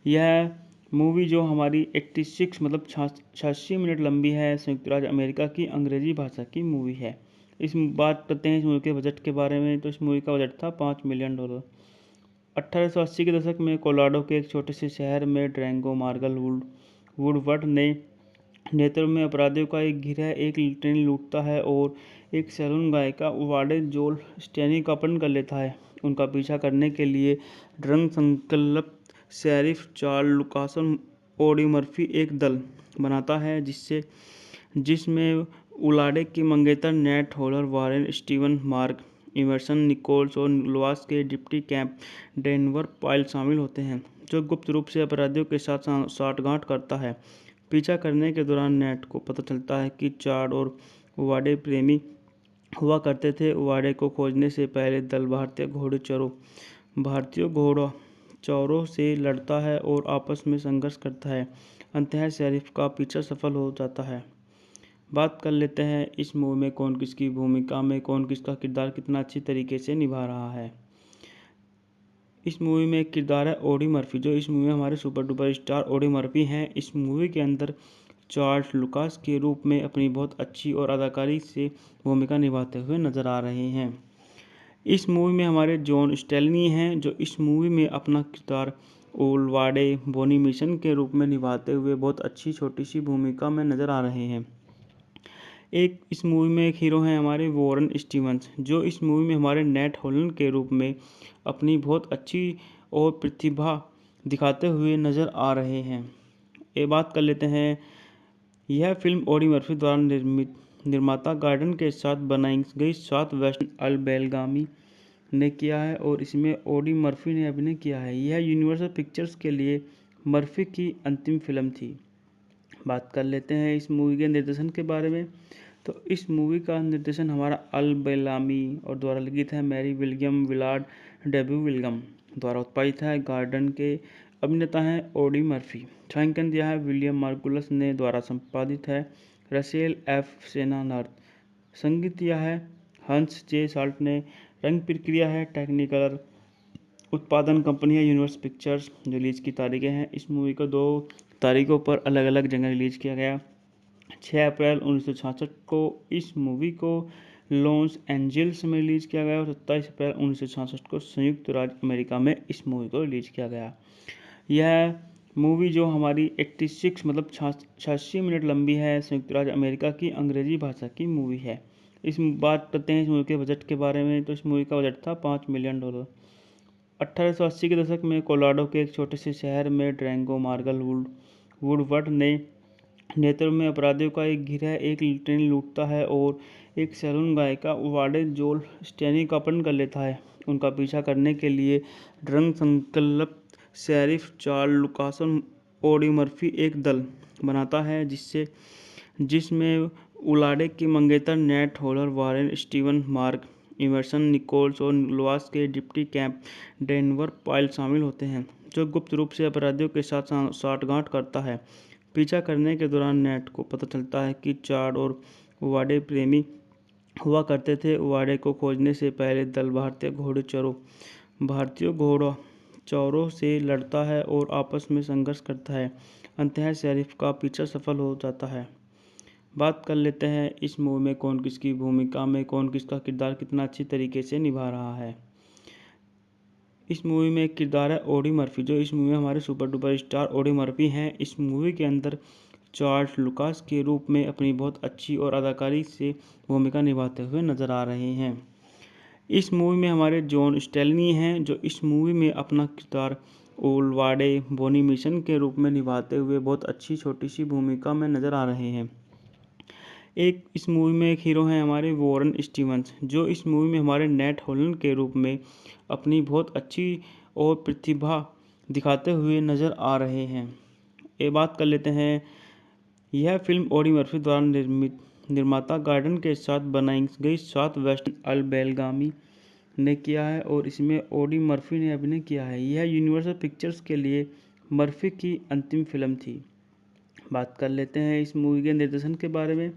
यह मूवी जो हमारी 86 मतलब 86 मिनट लंबी है, संयुक्त राज्य अमेरिका की अंग्रेजी भाषा की मूवी है। इस बात करते हैं इस मूवी के बजट के बारे में। तो इस मूवी का बजट था $5 मिलियन। 1880 के दशक में कोलोराडो के एक छोटे से शहर में ड्रैंगो मार्गल वुडवर्ड ने नेतृत्व में अपराधियों का एक गिरोह एक ट्रेन लूटता है और एक सैलून गायिका वाडे जोल स्टेनी का अपहरण कर लेता है। उनका पीछा करने के लिए ड्रंक संकल्प शेरिफ चार्ल्स लुकासन ऑडी मर्फी एक दल बनाता है जिसमें उलाडे की मंगेतर Nat Hollar Warren Steven Mark Emerson Nichols और लोआस के डिप्टी कैंप डेनवर पाइल शामिल होते हैं, जो गुप्त रूप से अपराधियों के साथ साठगांठ करता है। पीछा करने के दौरान नेट को पता चलता है कि चार्ड और वाडे प्रेमी हुआ करते थे। वाडे को खोजने से पहले दल भारतीय घोड़चौरों से लड़ता है और आपस में संघर्ष करता है। अंततः शेरिफ का पीछा सफल हो जाता है। बात कर लेते हैं इस मूवी में कौन किसकी भूमिका में कौन किसका किरदार कितना अच्छी तरीके से निभा रहा है। इस मूवी में एक किरदार है ऑडी मर्फी, जो इस मूवी में हमारे super duper star Audi Murphy हैं। इस मूवी के अंदर जॉर्ज लुकास के रूप में अपनी बहुत अच्छी और अदाकारी से भूमिका निभाते हुए नजर आ रहे हैं। इस मूवी में हमारे जॉन स्टेलनी हैं, जो इस मूवी में अपना किरदार ओलवाडे बोनी मिशन के रूप में निभाते हुए बहुत अच्छी छोटी सी भूमिका में नजर आ रहे हैं। एक इस मूवी में एक हीरो हैं हमारे वॉरेन स्टीवंस, जो इस मूवी में हमारे नेट हॉलन के रूप में अपनी बहुत अच्छी और प्रतिभा दिखाते हुए नजर आ रहे हैं। ये बात कर लेते हैं, यह फिल्म ऑडी मर्फी द्वारा निर्माता गार्डन के साथ बनाई गई साउथ वेस्टर्न अल बेलगामी ने किया है और इसमें ऑडी मर्फी ने अभिनय किया है। यह यूनिवर्सल पिक्चर्स के लिए मर्फी की अंतिम फिल्म थी। बात कर लेते हैं इस मूवी के निर्देशन के बारे में। तो इस मूवी का निर्देशन हमारा अल बेलामी और द्वारा लिखित है Mary William Willard debut William द्वारा उत्पादित है। गार्डन के अभिनेता हैं ऑडी मर्फी। छायांकन दिया है विलियम मार्गुलस ने द्वारा संपादित है रसेल एफ सेनानर्थ। संगीत दिया है हंस जे साल्ट ने। रंग प्रक्रिया है टेक्निकलर। उत्पादन कंपनी है यूनिवर्स पिक्चर्स। जो रिलीज की तारीखें हैं, इस मूवी को 2 तारीखों पर अलग अलग जगह रिलीज किया गया। 6 अप्रैल 1966 को इस मूवी को लॉस एंजल्स में रिलीज किया गया और 27 अप्रैल 1966 को संयुक्त राज्य अमेरिका में इस मूवी को रिलीज किया गया। यह मूवी जो हमारी 86 मतलब 86 मिनट लंबी है, संयुक्त राज्य अमेरिका की अंग्रेजी भाषा की मूवी है। इस बात करते हैं इस मूवी के बजट के बारे में। तो इस मूवी का बजट था $5 मिलियन। 1880 के दशक में कोलोराडो के एक छोटे से शहर में ड्रैंगो मार्गल वुडवर्ड ने नेतृत्व में अपराधियों का एक गिरोह एक ट्रेन लूटता है और एक सैलून गायिका वाडे जोल स्टेनी का अपहरण कर लेता है। उनका पीछा करने के लिए ड्रंक संकल्प शेरिफ चार्ल्स लुकासन ऑडी मर्फी एक दल बनाता है जिसमें उलाडे के मंगेतर Nat Hollar Warren Steven Mark Emerson Nichols और लुआस के डिप्टी कैंप डेनवर पाइल शामिल होते हैं, जो गुप्त रूप से अपराधियों के साथ साठगांठ करता है। पीछा करने के दौरान नेट को पता चलता है कि चार्ड और वाडे प्रेमी हुआ करते थे। वाडे को खोजने से पहले दल भारतीय घोड़चौरों से लड़ता है और आपस में संघर्ष करता है। अंततः शेरिफ का पीछा सफल हो जाता है। बात कर लेते हैं इस मूवी में कौन किसकी भूमिका में कौन किसका किरदार कितना अच्छी तरीके से निभा रहा है। इस मूवी में एक किरदार है ऑडी मर्फी, जो इस मूवी में हमारे super duper star Audi Murphy हैं। इस मूवी के अंदर जॉर्ज लुकास के रूप में अपनी बहुत अच्छी और अदाकारी से भूमिका निभाते हुए नजर आ रहे हैं। इस मूवी में हमारे जॉन स्टेलनी हैं, जो इस मूवी में अपना किरदार ओलवाडे बोनी मिशन के रूप में निभाते हुए बहुत अच्छी छोटी सी भूमिका में नजर आ रहे हैं। एक इस मूवी में एक हीरो हैं हमारे वॉरेन स्टीवंस, जो इस मूवी में हमारे नेट हॉलन के रूप में अपनी बहुत अच्छी और प्रतिभा दिखाते हुए नजर आ रहे हैं। ये बात कर लेते हैं, यह फिल्म ऑडी मर्फी द्वारा निर्माता गार्डन के साथ बनाई गई साउथ वेस्टर्न अल बेलगामी ने किया है और इसमें ऑडी मर्फी ने अभिनय किया है। यह यूनिवर्सल पिक्चर्स के लिए मर्फी की अंतिम फिल्म थी। बात कर लेते हैं इस मूवी के निर्देशन के बारे में।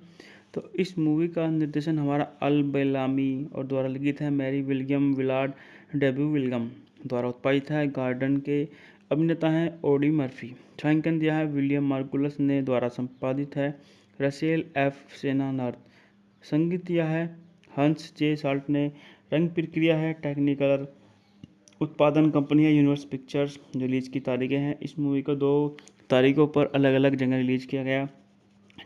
तो इस मूवी का निर्देशन हमारा अल बेलामी और द्वारा लिखित है Mary William Willard debut William द्वारा उत्पादित है। गार्डन के अभिनेता हैं ऑडी मर्फी। छायांकन दिया है विलियम मार्गुलस ने द्वारा संपादित है रसेल एफ सेनानर्थ। संगीत दिया है हंस जे साल्ट ने। रंग प्रक्रिया है टेक्निकलर। उत्पादन कंपनी है यूनिवर्स पिक्चर्स। जो रिलीज की तारीखें हैं, इस मूवी को 2 तारीखों पर अलग अलग जगह रिलीज किया गया।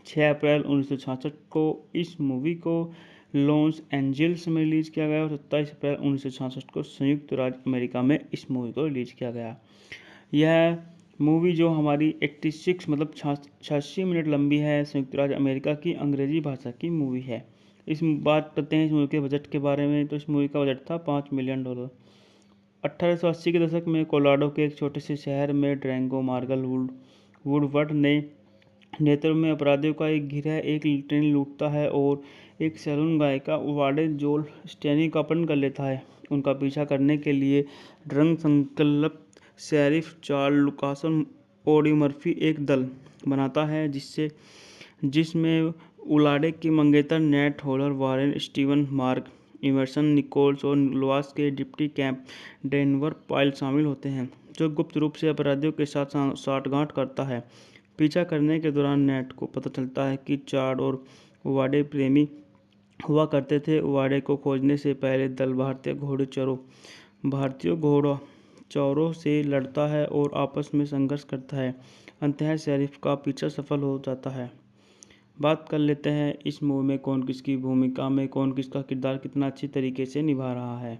6 अप्रैल 1966 को इस मूवी को लॉस एंजल्स में रिलीज किया गया और 27 अप्रैल 1966 को संयुक्त राज्य अमेरिका में इस मूवी को रिलीज किया गया। यह मूवी जो हमारी 86 मतलब 86 मिनट लंबी है, संयुक्त राज्य अमेरिका की अंग्रेजी भाषा की मूवी है। इस बात करते हैं इस मूवी के बजट के बारे में। तो इस मूवी का बजट था $5 मिलियन। 1880 के दशक में कोलोराडो के एक छोटे से शहर में ड्रैंगो मार्गल वुडवर्ड ने नेतृत्व में अपराधियों का एक गिरोह एक ट्रेन लूटता है और एक सैलून गायिका वाडे जोल स्टेनी का अपहरण कर लेता है। उनका पीछा करने के लिए ड्रंक संकल्प शेरिफ चार्ल्स लुकासन ऑडी मर्फी एक दल बनाता है जिसमें उलाडे के मंगेतर Nat Hollar Warren Steven Mark Emerson Nichols और लुआस के डिप्टी कैंप डेनवर पाइल शामिल होते हैं, जो गुप्त रूप से अपराधियों के साथ साठगांठ करता है। पीछा करने के दौरान नेट को पता चलता है कि चार्ड और उवाडे प्रेमी हुआ करते थे। उवाडे को खोजने से पहले दल भारतीय घोड़चौरों से लड़ता है और आपस में संघर्ष करता है। अंततः शेरिफ का पीछा सफल हो जाता है। बात कर लेते हैं इस मूवी में कौन किसकी भूमिका में कौन किसका किरदार कितना अच्छी तरीके से निभा रहा है।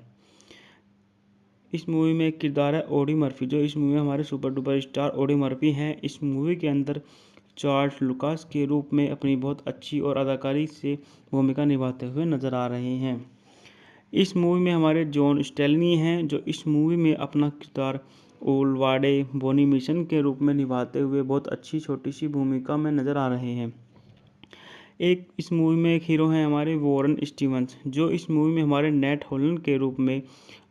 इस मूवी में एक किरदार है ऑडी मर्फी, जो इस मूवी में हमारे super duper star Audi Murphy हैं। इस मूवी के अंदर चार्ल्स लुकास के रूप में अपनी बहुत अच्छी और अदाकारी से भूमिका निभाते हुए नजर आ रहे हैं। इस मूवी में हमारे जॉन स्टेलनी हैं, जो इस मूवी में अपना किरदार ओलवाडे बोनी मिशन के रूप में निभाते हुए बहुत अच्छी छोटी सी भूमिका में नजर आ रहे हैं। एक इस मूवी में एक हीरो हैं हमारे वॉरेन स्टीवंस, जो इस मूवी में हमारे नेट हॉलैंड के रूप में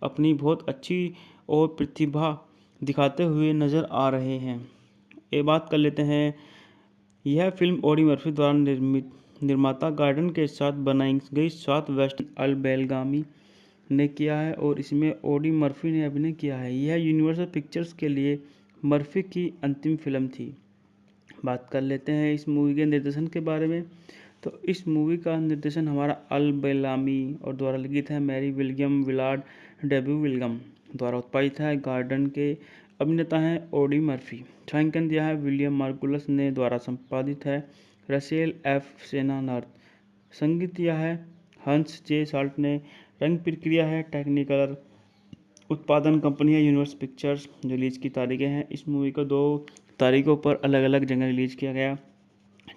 अपनी बहुत अच्छी और प्रतिभा दिखाते हुए नज़र आ रहे हैं। ये बात कर लेते हैं, यह फिल्म ऑडी मर्फी द्वारा निर्माता गार्डन के साथ बनाई गई साउथ वेस्टर्न अल बेलगामी ने किया है और इसमें ऑडी मर्फी ने अभिनय किया है। यह यूनिवर्सल पिक्चर्स के लिए मर्फी की अंतिम फिल्म थी। बात कर लेते हैं इस मूवी के निर्देशन के बारे में। तो इस मूवी का निर्देशन हमारा अल बेलामी और द्वारा लिखित है Mary William Willard debut William द्वारा उत्पादित है। गार्डन के अभिनेता हैं ऑडी मर्फी। छायांकन दिया है विलियम मार्कुलस ने द्वारा संपादित है रसेल एफ सेनानर्थ। संगीत दिया है हंस जे साल्ट ने। रंग प्रक्रिया है टेक्निकलर। उत्पादन कंपनी है यूनिवर्सल पिक्चर्स। जो रिलीज की तारीखें हैं, इस मूवी को 2 तारीखों पर अलग अलग जगह रिलीज किया गया।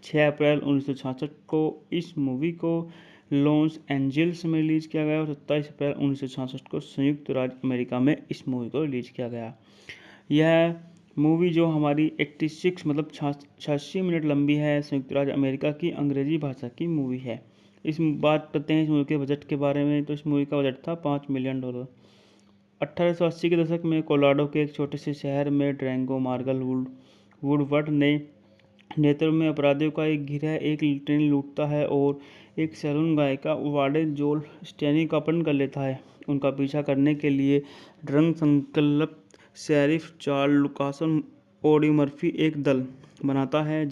6 अप्रैल 1966 को इस मूवी को लॉस एंजल्स में रिलीज किया गया और 27 अप्रैल 1966 को संयुक्त राज्य अमेरिका में इस मूवी को रिलीज किया गया। यह मूवी जो हमारी 86 मतलब 86 मिनट लंबी है, संयुक्त राज्य अमेरिका की अंग्रेजी भाषा की मूवी है। इस बात करते हैं इस मूवी के बजट के बारे में। तो इस मूवी का बजट था $5 मिलियन। 1880 के दशक में कोलोराडो के एक छोटे से शहर में ड्रैंगो मार्गल वुडवर्ड ने नेतृत्व में अपराधियों का एक गिरोह एक ट्रेन लूटता है और एक सैलून गायिका उवाडे जोल स्टेनी का अपहरण कर लेता है। उनका पीछा करने के लिए ड्रंक संकल्प शेरिफ चार्ल्स लुकासन ऑडी मर्फी एक दल बनाता है,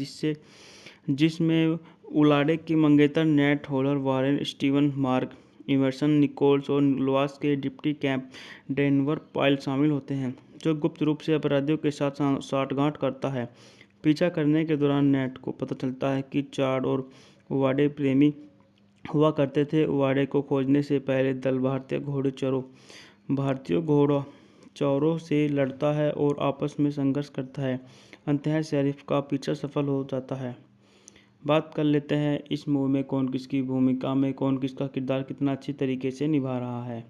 जिसमें उलाडे के मंगेतर Nat Hollar Warren Steven Mark Emerson Nichols और लुआस के डिप्टी कैंप डेनवर पाइल शामिल होते हैं, जो गुप्त रूप से अपराधियों के साथ साठगांठ करता है। पीछा करने के दौरान नेट को पता चलता है कि चार्ड और उवाडे प्रेमी हुआ करते थे। उवाडे को खोजने से पहले दल भारतीय घोड़चौरों से लड़ता है और आपस में संघर्ष करता है। अंततः शेरिफ का पीछा सफल हो जाता है। बात कर लेते हैं इस मूवी में कौन किसकी भूमिका में कौन किसका किरदार कितना अच्छी तरीके से निभा रहा है।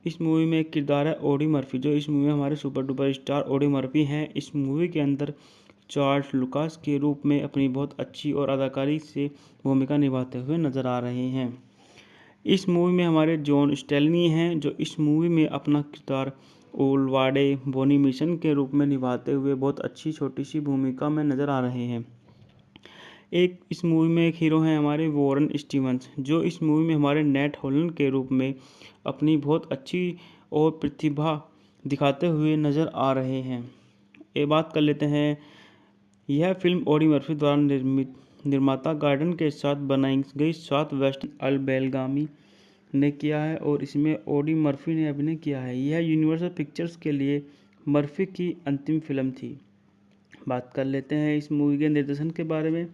इस मूवी में एक किरदार है ऑडी मर्फी, जो इस मूवी में हमारे super duper star Audi Murphy हैं। इस मूवी के अंदर चार्ल्स लुकास के रूप में अपनी बहुत अच्छी और अदाकारी से भूमिका निभाते हुए नजर आ रहे हैं। इस मूवी में हमारे जॉन स्टेलनी हैं, जो इस मूवी में अपना किरदार ओलवाडे बोनी मिशन के रूप में निभाते हुए बहुत अच्छी छोटी सी भूमिका में नजर आ रहे हैं। एक इस मूवी में एक हीरो हैं हमारे वॉरेन स्टीवंस, जो इस मूवी में हमारे नेट हॉलैंड के रूप में अपनी बहुत अच्छी और प्रतिभा दिखाते हुए नज़र आ रहे हैं। ये बात कर लेते हैं, यह फिल्म ऑडी मर्फी द्वारा निर्माता गार्डन के साथ बनाई गई साउथ वेस्टर्न अल बेलगामी ने किया है और इसमें ऑडी मर्फी ने अभिनय किया है। यह यूनिवर्सल पिक्चर्स के लिए मर्फी की अंतिम फिल्म थी। बात कर लेते हैं इस मूवी के निर्देशन के बारे में।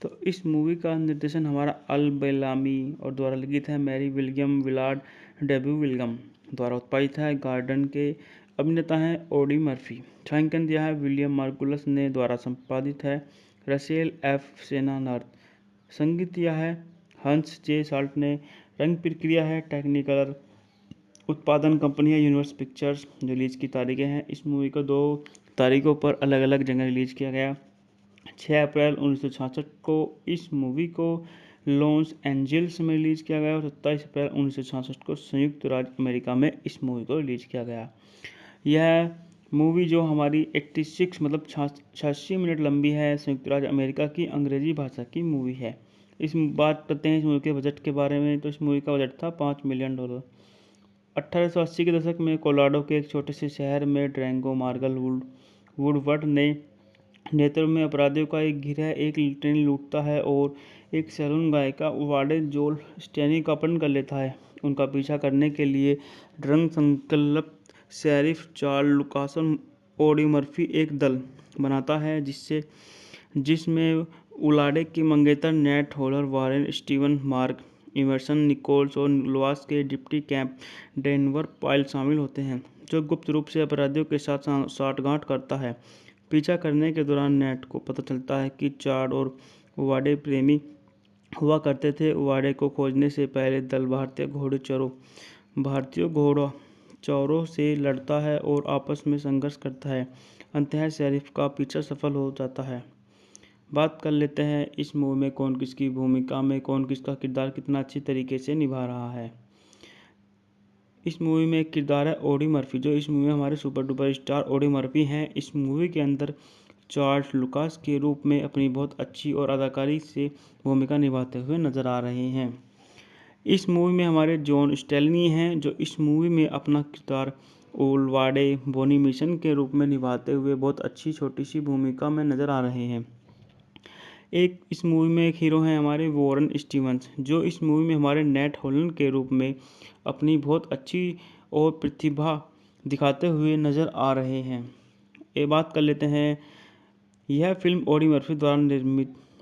तो इस मूवी का निर्देशन हमारा अल बेलामी और द्वारा लिखित है Mary William Willard debut William द्वारा उत्पादित है। गार्डन के अभिनेता हैं ऑडी मर्फी। छायांकन दिया है विलियम मार्कुलस ने। द्वारा संपादित है रसेल एफ सेनानर्थ। संगीत दिया है हंस जे साल्ट ने। रंग प्रक्रिया है टेक्निकलर। उत्पादन कंपनी है यूनिवर्सल पिक्चर्स। जो रिलीज की तारीखें हैं, इस मूवी को 2 तारीखों पर अलग अलग जगह रिलीज किया गया। 6 अप्रैल 1966 को इस मूवी को लॉस एंजल्स में रिलीज किया गया और 27 अप्रैल 1966 को संयुक्त राज्य अमेरिका में इस मूवी को रिलीज किया गया। यह मूवी जो हमारी 86 मतलब 86 मिनट लंबी है, संयुक्त राज्य अमेरिका की अंग्रेजी भाषा की मूवी है। इस बात करते हैं इस मूवी के बजट के बारे में। तो इस मूवी का बजट था $5 मिलियन। 1880 के दशक में कोलोराडो के एक छोटे से शहर में ड्रैंगो मार्गल वुडवर्ड ने नेतृत्व में अपराधियों का एक गिरोह एक ट्रेन लूटता है और एक सैलून गायिका वाडे जोल स्टेनी का अपहरण कर लेता है। उनका पीछा करने के लिए ड्रंक संकल्प शेरिफ चार्ल्स लुकासन ऑडी मर्फी एक दल बनाता है जिसमें उलाडे की मंगेतर Nate Holler Warren Steven Mark Emerson Nichols और लुआस के डिप्टी कैंप डेनवर पाइल शामिल होते हैं, जो गुप्त रूप से अपराधियों के साथ साठगांठ करता है। पीछा करने के दौरान नेट को पता चलता है कि चार्ड और वाडे प्रेमी हुआ करते थे। वाडे को खोजने से पहले दल भारतीय घोड़चौरों से लड़ता है और आपस में संघर्ष करता है। अंततः शेरिफ का पीछा सफल हो जाता है। बात कर लेते हैं इस मूवी में कौन किसकी भूमिका में कौन किसका किरदार कितना अच्छी तरीके से निभा रहा है। इस मूवी में एक किरदार है ऑडी मर्फी, जो इस मूवी में हमारे super duper star Audi Murphy हैं। इस मूवी के अंदर चार्ल्स लुकास के रूप में अपनी बहुत अच्छी और अदाकारी से भूमिका निभाते हुए नजर आ रहे हैं। इस मूवी में हमारे जॉन स्टेलनी हैं, जो इस मूवी में अपना किरदार ओलवाडे बोनी मिशन के रूप में निभाते हुए बहुत अच्छी छोटी सी भूमिका में नजर आ रहे हैं। इस मूवी में एक हीरो हैं हमारे वॉरेन स्टीवंस, जो इस मूवी में हमारे नेट होलन के रूप में अपनी बहुत अच्छी और प्रतिभा दिखाते हुए नज़र आ रहे हैं। ये बात कर लेते हैं, यह फिल्म ऑडी मर्फी द्वारा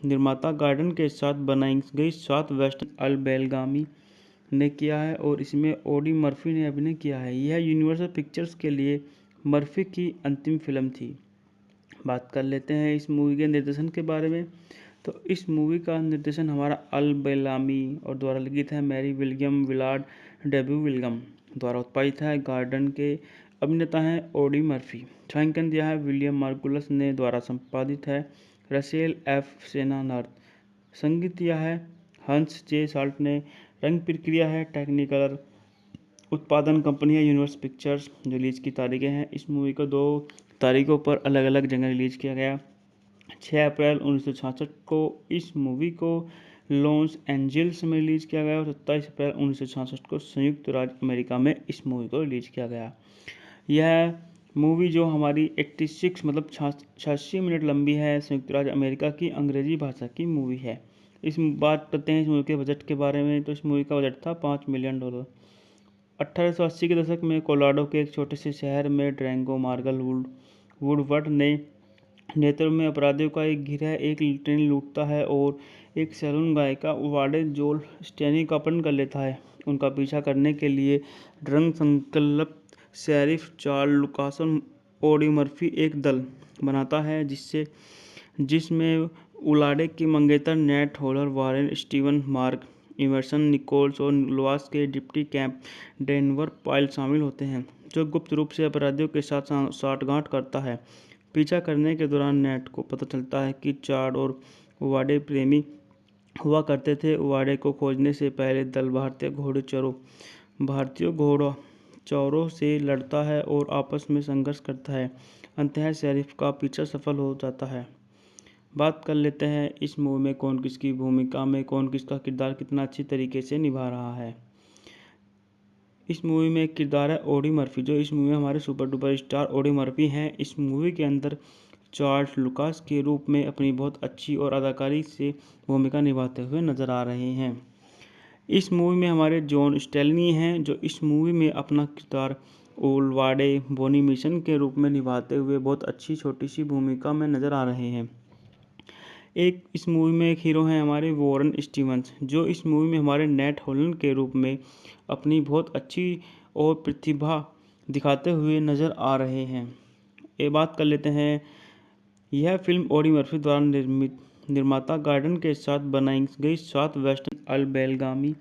निर्माता गार्डन के साथ बनाई गई साउथ वेस्टर्न अल बेलगामी ने किया है और इसमें ऑडी मर्फी ने अभिनय किया है। यह यूनिवर्सल पिक्चर्स के लिए मर्फी की अंतिम फिल्म थी। बात कर लेते हैं इस मूवी के निर्देशन के बारे में। तो इस मूवी का निर्देशन हमारा अल बेलामी और द्वारा लिखित है Mary William Willard debut William द्वारा उत्पादित है। गार्डन के अभिनेता हैं ऑडी मर्फी। छायांकन दिया है विलियम मार्गुलस ने द्वारा संपादित है रसेल एफ सेनानार्थ। संगीत दिया है हंस जे साल्ट ने। रंग प्रक्रिया है टेक्निकलर। उत्पादन कंपनी है यूनिवर्सल पिक्चर्स। रिलीज की तारीखें हैं, इस मूवी को 2 तारीखों पर अलग अलग जगह रिलीज किया गया। 6 अप्रैल 1966 को इस मूवी को लॉस एंजल्स में रिलीज किया गया और 27 अप्रैल 1966 को संयुक्त राज्य अमेरिका में इस मूवी को रिलीज किया गया। यह मूवी जो हमारी 86 मतलब 86 मिनट लंबी है, संयुक्त राज्य अमेरिका की अंग्रेजी भाषा की मूवी है। इस बात करते हैं इस मूवी के बजट के बारे में। तो इस मूवी का बजट था $5 मिलियन। 1880 के दशक में कोलोराडो के एक छोटे से शहर में ड्रैंगो मार्गल वुडवर्ड ने नेतृत्व में अपराधियों का एक गिरोह एक ट्रेन लूटता है और एक सैलून गायिका वाडे जोल स्टेनी का अपहरण कर लेता है। उनका पीछा करने के लिए ड्रंक संकल्प शेरिफ चार्ल्स लुकासन ऑडी मर्फी एक दल बनाता है जिसमें उलाडे की मंगेतर Nate Holler Warren Steven Mark Emerson Nichols और लुआस के डिप्टी कैंप डेनवर पाइल शामिल होते हैं, जो गुप्त रूप से अपराधियों के साथ साठगांठ करता है। पीछा करने के दौरान नेट को पता चलता है कि चार्ड और वाडे प्रेमी हुआ करते थे। वाडे को खोजने से पहले दल भारतीय घोड़चौरों से लड़ता है और आपस में संघर्ष करता है। अंततः शेरिफ का पीछा सफल हो जाता है। बात कर लेते हैं इस मूवी में कौन किसकी भूमिका में कौन किसका किरदार कितना अच्छी तरीके से निभा रहा है। इस मूवी में एक किरदार है ऑडी मर्फी, जो इस मूवी में हमारे super duper star Audi Murphy हैं। इस मूवी के अंदर चार्ल्स लुकास के रूप में अपनी बहुत अच्छी और अदाकारी से भूमिका निभाते हुए नजर आ रहे हैं। इस मूवी में हमारे जॉन स्टेलनी हैं, जो इस मूवी में अपना किरदार ओलवाडे बोनी मिशन के रूप में निभाते हुए बहुत अच्छी छोटी सी भूमिका में नजर आ रहे हैं। इस मूवी में एक हीरो हैं हमारे वॉरेन स्टीवंस, जो इस मूवी में हमारे नेट होलन के रूप में अपनी बहुत अच्छी और प्रतिभा दिखाते हुए नज़र आ रहे हैं। ये बात कर लेते हैं, यह फिल्म ऑडी मर्फी द्वारा निर्माता गार्डन के साथ बनाई गई साउथ वेस्टर्न अल बेलगामी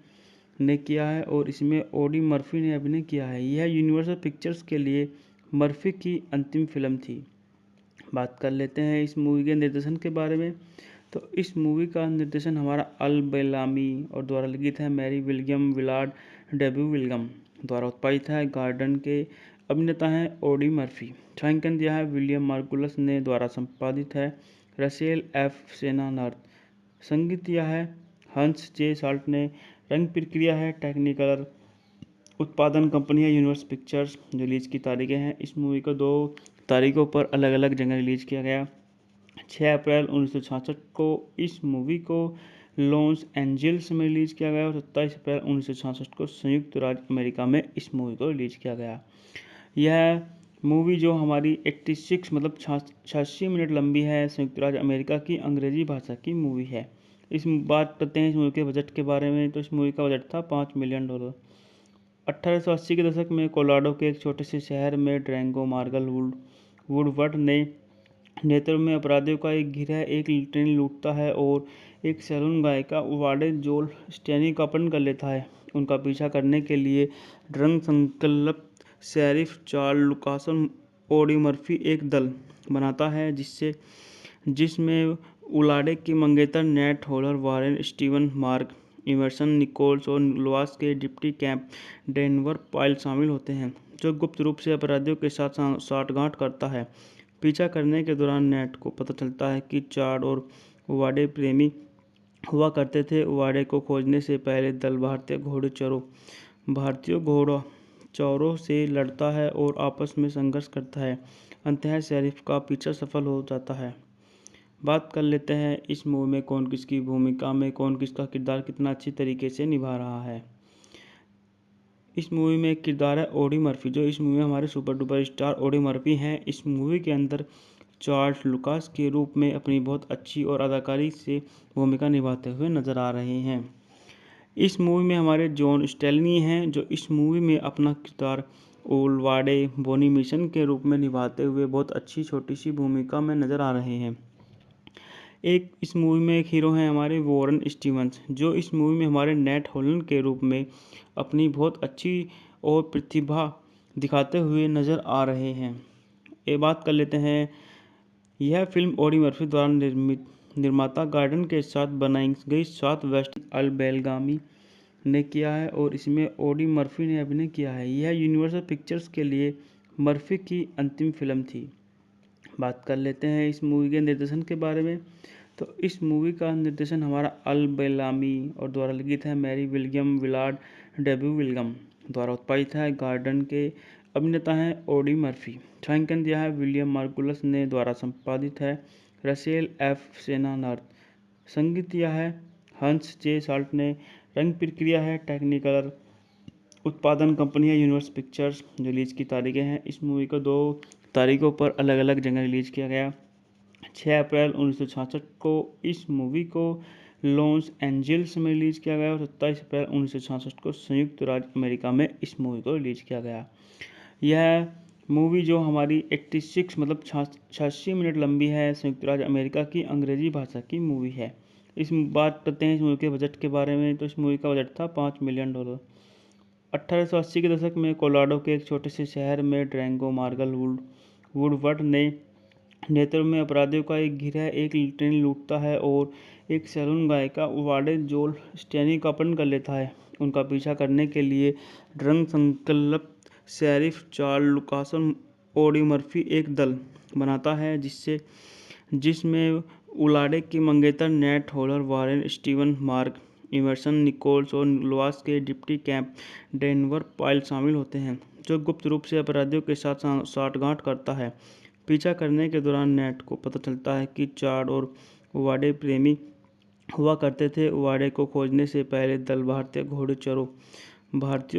ने किया है और इसमें ऑडी मर्फी ने अभिनय किया है। यह यूनिवर्सल पिक्चर्स के लिए मर्फी की अंतिम फिल्म थी। बात कर लेते हैं इस मूवी के निर्देशन के बारे में। तो इस मूवी का निर्देशन हमारा अल बेलामी और द्वारा लिखित है Mary William Willard debut William द्वारा उत्पादित है। गार्डन के अभिनेता हैं ऑडी मर्फी। छायांकन दिया है विलियम मार्गुलस ने द्वारा संपादित है रसेल एफ सेनानार्थ। संगीत दिया है हंस जे साल्ट ने। रंग प्रक्रिया है टेक्निकलर। उत्पादन कंपनी है यूनिवर्स पिक्चर्स। रिलीज की तारीखें हैं, इस मूवी को 2 तारीखों पर अलग अलग जगह रिलीज किया गया। 6 अप्रैल 1966 को इस मूवी को लॉस एंजल्स में रिलीज किया गया और 27 अप्रैल 1966 को संयुक्त राज्य अमेरिका में इस मूवी को रिलीज किया गया। यह मूवी जो हमारी 86 मतलब 86 मिनट लंबी है, संयुक्त राज्य अमेरिका की अंग्रेजी भाषा की मूवी है। इस बात करते हैं इस मूवी के बजट के बारे में, तो इस मूवी का बजट था $5 मिलियन। 1880 के दशक में कोलोराडो के एक छोटे से शहर में ड्रैंगो मार्गल वुडवर्ड ने नेतृत्व में अपराधियों का एक गिरोह एक ट्रेन लूटता है और एक सैलून गायिका वाडे जोल स्टेनी का अपहरण कर लेता है। उनका पीछा करने के लिए ड्रग संकल्प शेरिफ चार्ल्स लुकासन ऑडी मर्फी एक दल बनाता है जिसमें उलाडे के मंगेतर Nat Hollar, Warren Steven, Mark Emerson, Nichols और लोआस के डिप्टी कैंप डेनवर पाइल शामिल होते हैं, जो गुप्त रूप से अपराधियों के साथ साठगांठ करता है। पीछा करने के दौरान नेट को पता चलता है कि चार्ड और वाडे प्रेमी हुआ करते थे। वाडे को खोजने से पहले दल भारतीय घोड़चौरों से लड़ता है और आपस में संघर्ष करता है। अंततः शेरिफ का पीछा सफल हो जाता है। बात कर लेते हैं इस मूवी में कौन किसकी भूमिका में कौन किसका किरदार कितना अच्छी तरीके से निभा रहा है। इस मूवी में एक किरदार है ऑडी मर्फी, जो इस मूवी में हमारे super duper star Audi Murphy हैं। इस मूवी के अंदर चार्ल्स लुकास के रूप में अपनी बहुत अच्छी और अदाकारी से भूमिका निभाते हुए नजर आ रहे हैं। इस मूवी में हमारे जॉन स्टेलनी हैं, जो इस मूवी में अपना किरदार ओलवाडे बोनी मिशन के रूप में निभाते हुए बहुत अच्छी छोटी सी भूमिका में नजर आ रहे हैं। इस मूवी में एक हीरो हैं हमारे वॉरेन स्टीवंस, जो इस मूवी में हमारे नेट हॉलन के रूप में अपनी बहुत अच्छी और प्रतिभा दिखाते हुए नज़र आ रहे हैं। ये बात कर लेते हैं, यह फिल्म ऑडी मर्फी द्वारा निर्माता गार्डन के साथ बनाई गई साउथ वेस्ट अल्बेलगामी ने किया है और इसमें ऑडी मर्फी ने अभिनय किया है। यह यूनिवर्सल पिक्चर्स के लिए मर्फी की अंतिम फिल्म थी। बात कर लेते हैं इस मूवी के निर्देशन के बारे में, तो इस मूवी का निर्देशन हमारा अल बेलामी और द्वारा लिखित है Mary William Willard debut William द्वारा उत्पादित है। गार्डन के अभिनेता हैं ऑडी मर्फी। छायांकन दिया है विलियम मार्गुलस ने द्वारा संपादित है रसेल एफ सेनानार्थ। संगीत दिया है हंस जे साल्ट ने। रंग प्रक्रिया है टेक्निकलर। उत्पादन कंपनी है यूनिवर्स पिक्चर्स। रिलीज की तारीखें हैं, इस मूवी को 2 तारीखों पर अलग अलग जगह रिलीज किया गया। 6 अप्रैल 1966 को इस मूवी को लॉस एंजल्स में रिलीज किया गया और 27 अप्रैल 1966 को संयुक्त राज्य अमेरिका में इस मूवी को रिलीज किया गया। यह मूवी जो हमारी 86 मतलब 86 मिनट लंबी है, संयुक्त राज्य अमेरिका की अंग्रेजी भाषा की मूवी है। इस बात करते हैं इस मूवी के बजट के बारे में, तो इस मूवी का बजट था $5 मिलियन। 1880 के दशक में कोलोराडो के एक छोटे से शहर में ड्रैंगो मार्गल वुडवर्ड ने नेतृत्व में अपराधियों का एक गिरोह एक ट्रेन लूटता है और एक सैलून गायिका वाडे जोल स्टेनी का अपहरण कर लेता है। उनका पीछा करने के लिए ड्रग संकल्प शेरिफ चार्ल्स लुकासन ऑडी मर्फी एक दल बनाता है जिसमें उलाडे के मंगेतर Nat Hollar, Warren Steven, Mark Emerson, Nichols और लोआस के डिप्टी कैंप डेनवर पाइल शामिल होते हैं, जो गुप्त रूप से अपराधियों के साथ साठगांठ करता है। पीछा करने के दौरान नेट को पता चलता है कि चार्ड और वाडे प्रेमी हुआ करते थे। वाडे को खोजने से पहले दल भारतीय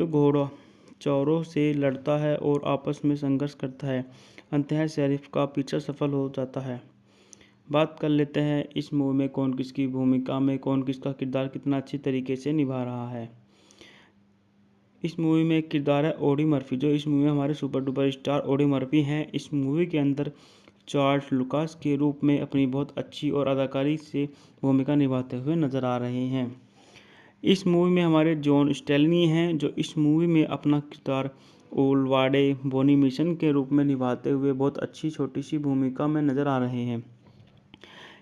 घोड़चौरों से लड़ता है और आपस में संघर्ष करता है। अंततः शेरिफ का पीछा सफल हो जाता है। बात कर लेते हैं इस मूवी में कौन किसकी भूमिका में कौन किसका किरदार कितना अच्छी तरीके से निभा रहा है। इस मूवी में एक किरदार है ऑडी मर्फी, जो इस मूवी में हमारे super duper star Audi Murphy हैं। इस मूवी के अंदर चार्ल्स लुकास के रूप में अपनी बहुत अच्छी और अदाकारी से भूमिका निभाते हुए नजर आ रहे हैं। इस मूवी में हमारे जॉन स्टेलनी हैं, जो इस मूवी में अपना किरदार ओलवाडे बोनी मिशन के रूप में निभाते हुए बहुत अच्छी छोटी सी भूमिका में नजर आ रहे हैं।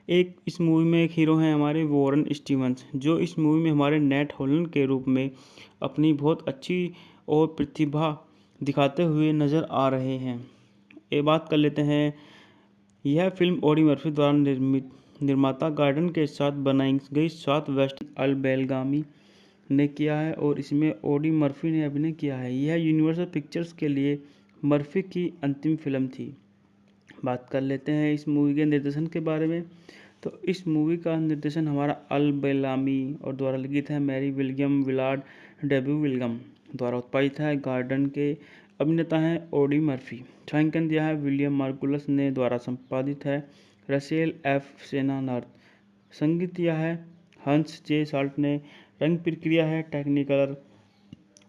इस मूवी में एक हीरो हैं हमारे वॉरेन स्टीवंस, जो इस मूवी में हमारे नेट हॉलन के रूप में अपनी बहुत अच्छी और प्रतिभा दिखाते हुए नज़र आ रहे हैं। ये बात कर लेते हैं, यह फिल्म ऑडी मर्फी द्वारा निर्माता गार्डन के साथ बनाई गई साउथ वेस्ट अल बेलगामी ने किया है और इसमें ऑडी मर्फी ने अभिनय किया है। यह यूनिवर्सल पिक्चर्स के लिए मर्फी की अंतिम फिल्म थी। बात कर लेते हैं इस मूवी के निर्देशन के बारे में। तो इस मूवी का निर्देशन हमारा अल बेलामी और द्वारा लिखित है Mary William Willard debut William द्वारा उत्पादित है। गार्डन के अभिनेता हैं ऑडी मर्फी। छायांकन दिया है विलियम मार्गुलस ने द्वारा संपादित है रसेल एफ सेनानर्थ। संगीत दिया है हंस जे साल्ट ने। रंग प्रक्रिया है टेक्निकलर।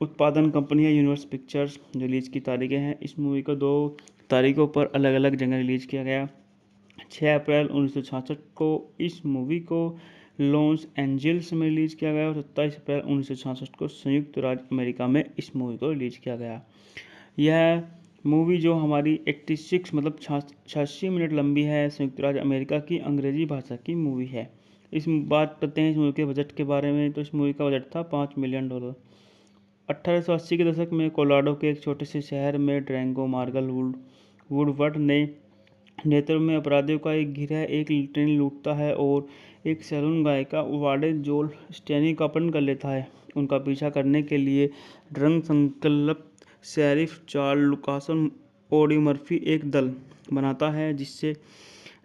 उत्पादन कंपनी है यूनिवर्सल पिक्चर्स। रिलीज की तारीखें हैं, इस मूवी को 2 तारीखों पर अलग अलग जगह रिलीज किया गया। 6 अप्रैल 1966 को इस मूवी को लॉस एंजल्स में रिलीज किया गया और 27 अप्रैल 1966 को संयुक्त राज्य अमेरिका में इस मूवी को रिलीज किया गया। यह मूवी जो हमारी 86 मतलब 86 मिनट लंबी है, संयुक्त राज्य अमेरिका की अंग्रेजी भाषा की मूवी है। इस बात करते हैं इस मूवी के बजट के बारे में। तो इस मूवी का बजट था $5 मिलियन। 1880 के दशक में कोलोराडो के एक छोटे से शहर में ड्रैंगो मार्गल वुडवर्ड ने नेतृत्व में अपराधियों का एक गिरोह एक ट्रेन लूटता है और एक सैलून गायिका वाडे जोल स्टेनी का अपहरण कर लेता है। उनका पीछा करने के लिए रंग संकल्प शेरिफ चार्ल्स लुकासन ऑडी मर्फी एक दल बनाता है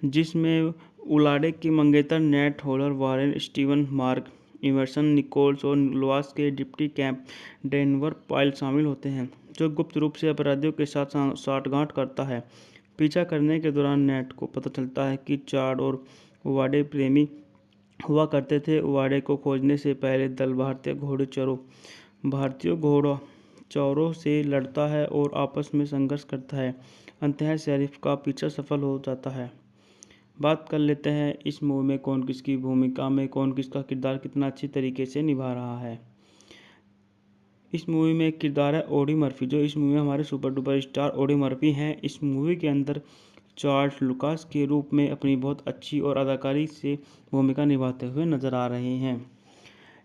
जिसमें उलाडे के मंगेतर Nate Holler Warren Steven Mark Emerson Nichols और लोआस के डिप्टी कैंप डेनवर पाइल शामिल होते हैं, जो गुप्त रूप से अपराधियों के साथ साठगांठ करता है। पीछा करने के दौरान नेट को पता चलता है कि चार्ड और वाडे प्रेमी हुआ करते थे। वाडे को खोजने से पहले दल भारतीय घोड़चौरों से लड़ता है और आपस में संघर्ष करता है। अंततः शेरिफ का पीछा सफल हो जाता है। बात कर लेते हैं इस मूवी में कौन किसकी भूमिका में कौन किसका किरदार कितना अच्छी तरीके से निभा रहा है। इस मूवी में एक किरदार है ऑडी मर्फी, जो इस मूवी में हमारे super duper star Audi Murphy हैं। इस मूवी के अंदर चार्ल्स लुकास के रूप में अपनी बहुत अच्छी और अदाकारी से भूमिका निभाते हुए नजर आ रहे हैं।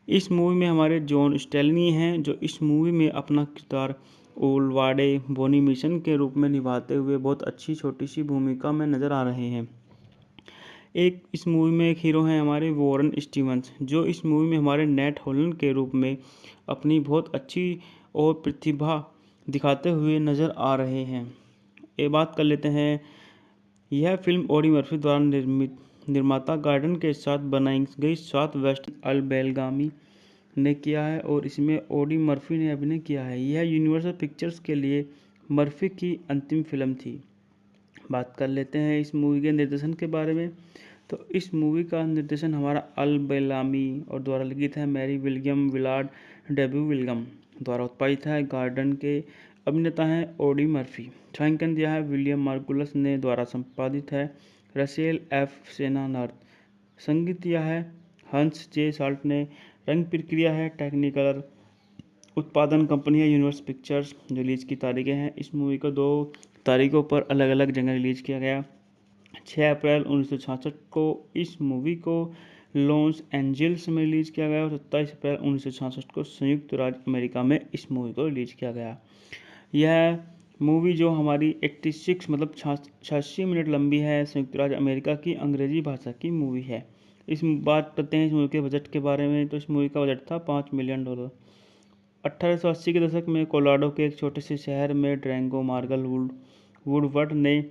इस मूवी में हमारे जॉन स्टेलनी हैं, जो इस मूवी में अपना किरदार ओलवाडे बोनी मिशन के रूप में निभाते हुए बहुत अच्छी छोटी सी भूमिका में नजर आ रहे हैं। एक इस मूवी में एक हीरो हैं हमारे वॉरेन स्टीवंस, जो इस मूवी में हमारे नेट होलैंड के रूप में अपनी बहुत अच्छी और प्रतिभा दिखाते हुए नज़र आ रहे हैं। ये बात कर लेते हैं, यह फिल्म ऑडी मर्फी द्वारा निर्माता गार्डन के साथ बनाई गई साउथ वेस्ट अल बेलगामी ने किया है और इसमें ऑडी मर्फी ने अभिनय किया है। यह यूनिवर्सल पिक्चर्स के लिए मर्फी की अंतिम फिल्म थी। बात कर लेते हैं इस मूवी के निर्देशन के बारे में। तो इस मूवी का निर्देशन हमारा अल बेलामी और द्वारा लिखित है Mary William Willard debut William द्वारा उत्पादित है। गार्डन के अभिनेता हैं ऑडी मर्फी। छायांकन दिया है विलियम मार्गुलस ने द्वारा संपादित है रसेल एफ सेनानर्थ। संगीत दिया है हंस जे साल्ट ने। रंग प्रक्रिया है टेक्निकलर। उत्पादन कंपनी है यूनिवर्सल पिक्चर्स। रिलीज की तारीखें हैं, इस मूवी को 2 तारीखों पर अलग अलग जगह रिलीज किया गया। 6 अप्रैल 1966 को इस मूवी को लॉस एंजल्स में रिलीज किया गया और 27 अप्रैल 1966 को संयुक्त राज्य अमेरिका में इस मूवी को रिलीज किया गया। यह मूवी जो हमारी 86 मतलब 86 मिनट लंबी है, संयुक्त राज्य अमेरिका की अंग्रेजी भाषा की मूवी है। इस बात करते हैं इस मूवी के बजट के बारे में। तो इस मूवी का बजट था $5 मिलियन। 1880 के दशक में कोलोराडो के एक छोटे से शहर में ड्रैंगो मार्गल वुडवर्ड ने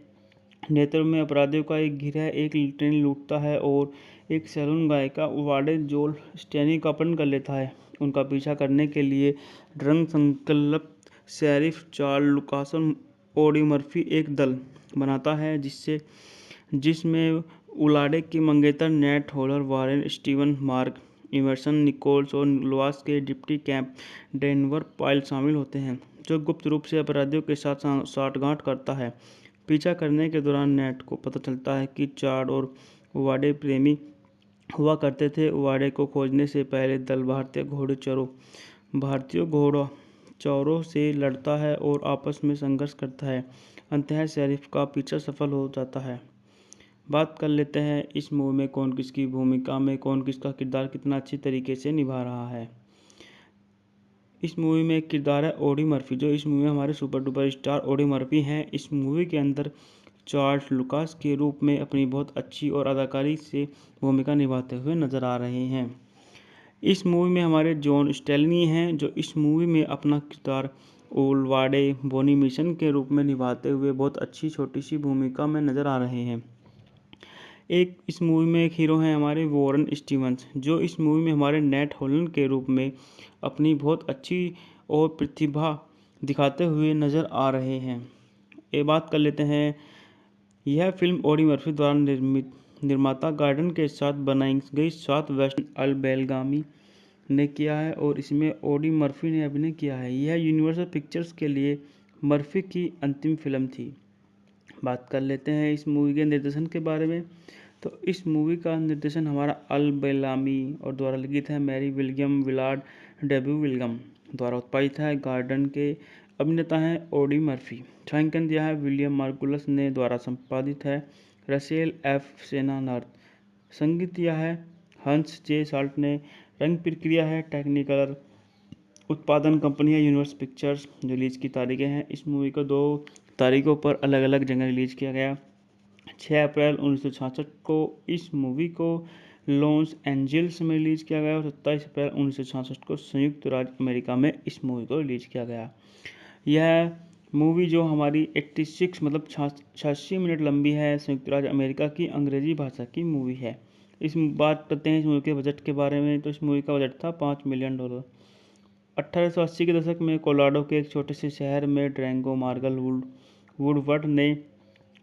नेतृत्व में अपराधियों का एक गिरोह एक ट्रेन लूटता है और एक सैलून गायिका वाडे जोल स्टेनी का अपहरण कर लेता है। उनका पीछा करने के लिए रंग संकल्प शेरिफ चार्ल्स लुकासन ऑडी मर्फी एक दल बनाता है जिसमें उलाडे के मंगेतर Nate Holler Warren Steven Mark Emerson Nichols और लोआस के डिप्टी कैंप डेनवर पाइल शामिल होते हैं, जो गुप्त रूप से अपराधियों के साथ साठगांठ करता है। पीछा करने के दौरान नेट को पता चलता है कि चार्ड और वाडे प्रेमी हुआ करते थे। वाडे को खोजने से पहले दल भारतीय घोड़चौरों से लड़ता है और आपस में संघर्ष करता है। अंततः शेरिफ का पीछा सफल हो जाता है। बात कर लेते हैं इस मूवी में कौन किसकी भूमिका में कौन किसका किरदार कितना अच्छी तरीके से निभा रहा है। इस मूवी में एक किरदार है ऑडी मर्फी, जो इस मूवी में हमारे super duper star Audi Murphy हैं। इस मूवी के अंदर जॉर्ज लुकास के रूप में अपनी बहुत अच्छी और अदाकारी से भूमिका निभाते हुए नजर आ रहे हैं। इस मूवी में हमारे जॉन स्टेलनी हैं, जो इस मूवी में अपना किरदार ओलवाडे बोनी मिशन के रूप में निभाते हुए बहुत अच्छी छोटी सी भूमिका में नजर आ रहे हैं। एक इस मूवी में एक हीरो हैं हमारे वॉरेन स्टीवंस, जो इस मूवी में हमारे नेट हॉलैंड के रूप में अपनी बहुत अच्छी और प्रतिभा दिखाते हुए नजर आ रहे हैं। ये बात कर लेते हैं, यह फिल्म ऑडी मर्फी द्वारा निर्माता गार्डन के साथ बनाई गई सात वेस्टर्न अल बेलगामी ने किया है और इसमें ऑडी मर्फी ने अभिनय किया है। यह यूनिवर्सल पिक्चर्स के लिए मर्फी की अंतिम फिल्म थी। बात कर लेते हैं इस मूवी के निर्देशन के बारे में। तो इस मूवी का निर्देशन हमारा अल बेलामी और द्वारा लिखित है Mary William Willard debut William द्वारा उत्पादित है। गार्डन के अभिनेता हैं ऑडी मर्फी। छायांकन दिया है विलियम मार्गुलस ने द्वारा संपादित है रसेल एफ सेनानार्थ। संगीत दिया है हंस जे साल्ट ने। रंग प्रक्रिया है टेक्निकलर। उत्पादन कंपनी है यूनिवर्सल पिक्चर्स। रिलीज की तारीखें हैं, इस मूवी को 2 तारीखों पर अलग अलग जगह रिलीज किया गया। 6 अप्रैल 1966 को इस मूवी को लॉस एंजल्स में रिलीज किया गया और 27 अप्रैल 1966 को संयुक्त राज्य अमेरिका में इस मूवी को रिलीज किया गया। यह मूवी जो हमारी 86 मतलब 86 मिनट लंबी है, संयुक्त राज्य अमेरिका की अंग्रेजी भाषा की मूवी है। इस बात करते हैं इस मूवी के बजट के बारे में। तो इस मूवी का बजट था $5 मिलियन। 1880 के दशक में कोलोराडो के एक छोटे से शहर में ड्रैंगो मार्गल वुडवर्ड ने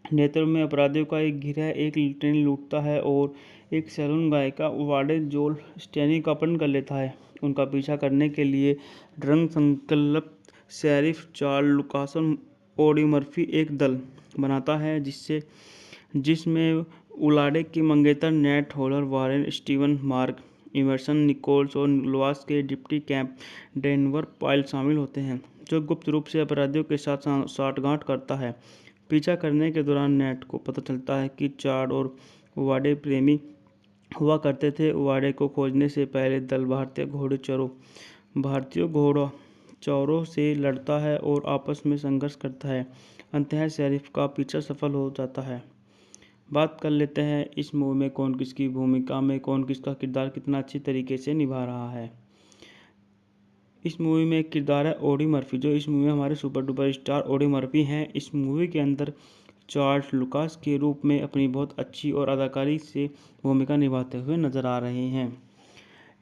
नेतृत्व में अपराधियों का एक गिरोह एक ट्रेन लूटता है और एक सैलून गायिका ओलवाडे जोल स्टेनी का अपहरण कर लेता है। उनका पीछा करने के लिए ड्रग संकल्प शेरिफ चार्ल्स लुकासन ऑडी मर्फी एक दल बनाता है जिसमें ओलाडे के मंगेतर Nat Hollar Warren Steven Mark Emerson Nichols और लुआस के डिप्टी कैंप डेनवर पाइल शामिल होते हैं, जो गुप्त रूप से अपराधियों के साथ साठगांठ करता है। पीछा करने के दौरान नेट को पता चलता है कि चार्ड और ओवाडे प्रेमी हुआ करते थे। ओवाडे को खोजने से पहले दल भारतीय घोड़चौरों से लड़ता है और आपस में संघर्ष करता है। अंततः शेरिफ का पीछा सफल हो जाता है। बात कर लेते हैं इस मूवी में कौन किसकी भूमिका में कौन किसका किरदार कितना अच्छी तरीके से निभा रहा है। इस मूवी में एक किरदार है ऑडी मर्फी, जो इस मूवी में हमारे super duper star Audi Murphy हैं। इस मूवी के अंदर जॉर्ज लुकास के रूप में अपनी बहुत अच्छी और अदाकारी से भूमिका निभाते हुए नजर आ रहे हैं।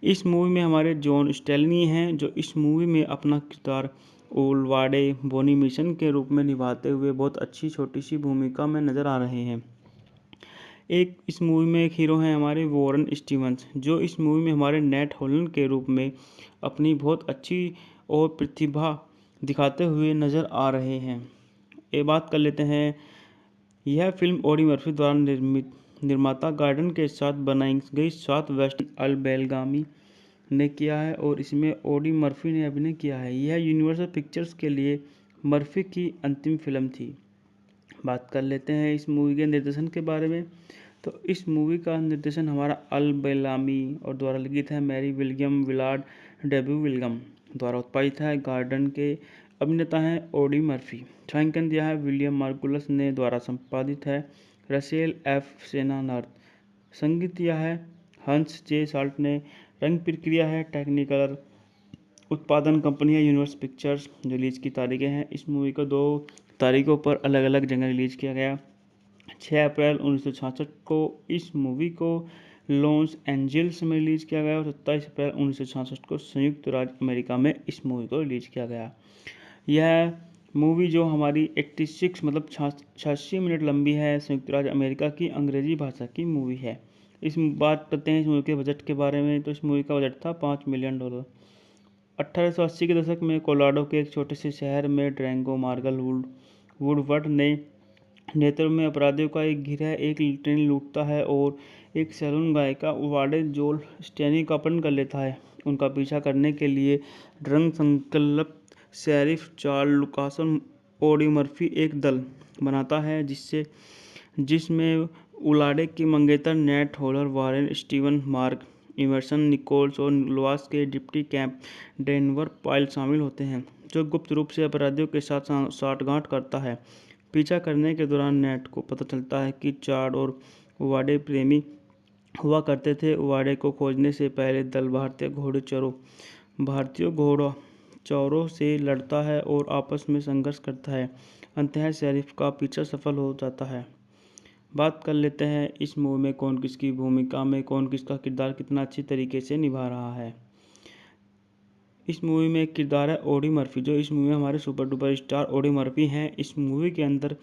इस मूवी में हमारे जॉन स्टेलनी हैं, जो इस मूवी में अपना किरदार ओलवाडे बोनी मिशन के रूप में निभाते हुए बहुत अच्छी छोटी सी भूमिका में नजर आ रहे हैं। एक इस मूवी में एक हीरो हैं हमारे वॉरेन स्टीवंस, जो इस मूवी में हमारे नेट हॉलैंड के रूप में अपनी बहुत अच्छी और प्रतिभा दिखाते हुए नजर आ रहे हैं। ये बात कर लेते हैं, यह फिल्म ऑडी मर्फी द्वारा निर्माता गार्डन के साथ बनाई गई सात वेस्टर्न अल बेलगामी ने किया है और इसमें ऑडी मर्फी ने अभिनय किया है। यह यूनिवर्सल पिक्चर्स के लिए मर्फी की अंतिम फिल्म थी। बात कर लेते हैं इस मूवी के निर्देशन के बारे में। तो इस मूवी का निर्देशन हमारा अल बेलामी और द्वारा लिखित है Mary William Willard debut William द्वारा उत्पादित है। गार्डन के अभिनेता हैं ऑडी मर्फी। छायांकन दिया है विलियम मार्गुलस ने द्वारा संपादित है रसेल एफ सेनानार्थ। संगीत दिया है हंस जे साल्ट ने। रंग प्रक्रिया है टेक्निकलर। उत्पादन कंपनी है यूनिवर्सल पिक्चर्स। रिलीज की तारीखें हैं, इस मूवी को 2 तारीखों पर अलग अलग जगह रिलीज किया गया। 6 अप्रैल 1966 को इस मूवी को लॉस एंजल्स में रिलीज किया गया और 27 अप्रैल 1966 को संयुक्त राज्य अमेरिका में इस मूवी को रिलीज किया गया। यह मूवी जो हमारी 86 मतलब 86 मिनट लंबी है, संयुक्त राज्य अमेरिका की अंग्रेजी भाषा की मूवी है। इस बात करते हैं इस मूवी के बजट के बारे में। तो इस मूवी का बजट था $5 मिलियन। 1880 के दशक में कोलोराडो के एक छोटे से शहर में ड्रैंगो मार्गल वुडवर्ड ने नेतृत्व में अपराधियों का एक गिरोह एक ट्रेन लूटता है और एक सैलून गायिका ओलवाडे जोल स्टेनी का अपहरण कर लेता है। उनका पीछा करने के लिए ड्रग संकल्प शेरिफ चार्ल्स लुकासन ऑडी मर्फी एक दल बनाता है जिसमें ओलाडे के मंगेतर Nat Hollar Warren Steven Mark Emerson Nichols और लुआस के डिप्टी कैंप डेनवर पाइल शामिल होते हैं, जो गुप्त रूप से अपराधियों के साथ साठगांठ करता है। पीछा करने के दौरान नेट को पता चलता है कि चार्ड और उवाडे प्रेमी हुआ करते थे। उवाडे को खोजने से पहले दल भारतीय घोड़ा चौरों से लड़ता है और आपस में संघर्ष करता है। अंततः शेरिफ का पीछा सफल हो जाता है। बात कर लेते हैं इस मूवी में कौन किसकी भूमिका में कौन किसका किरदार कितना अच्छी तरीके से निभा रहा है। इस मूवी में एक किरदार है ऑडी मर्फी, जो इस मूवी में हमारे super duper star Audi Murphy हैं। इस मूवी के अंदर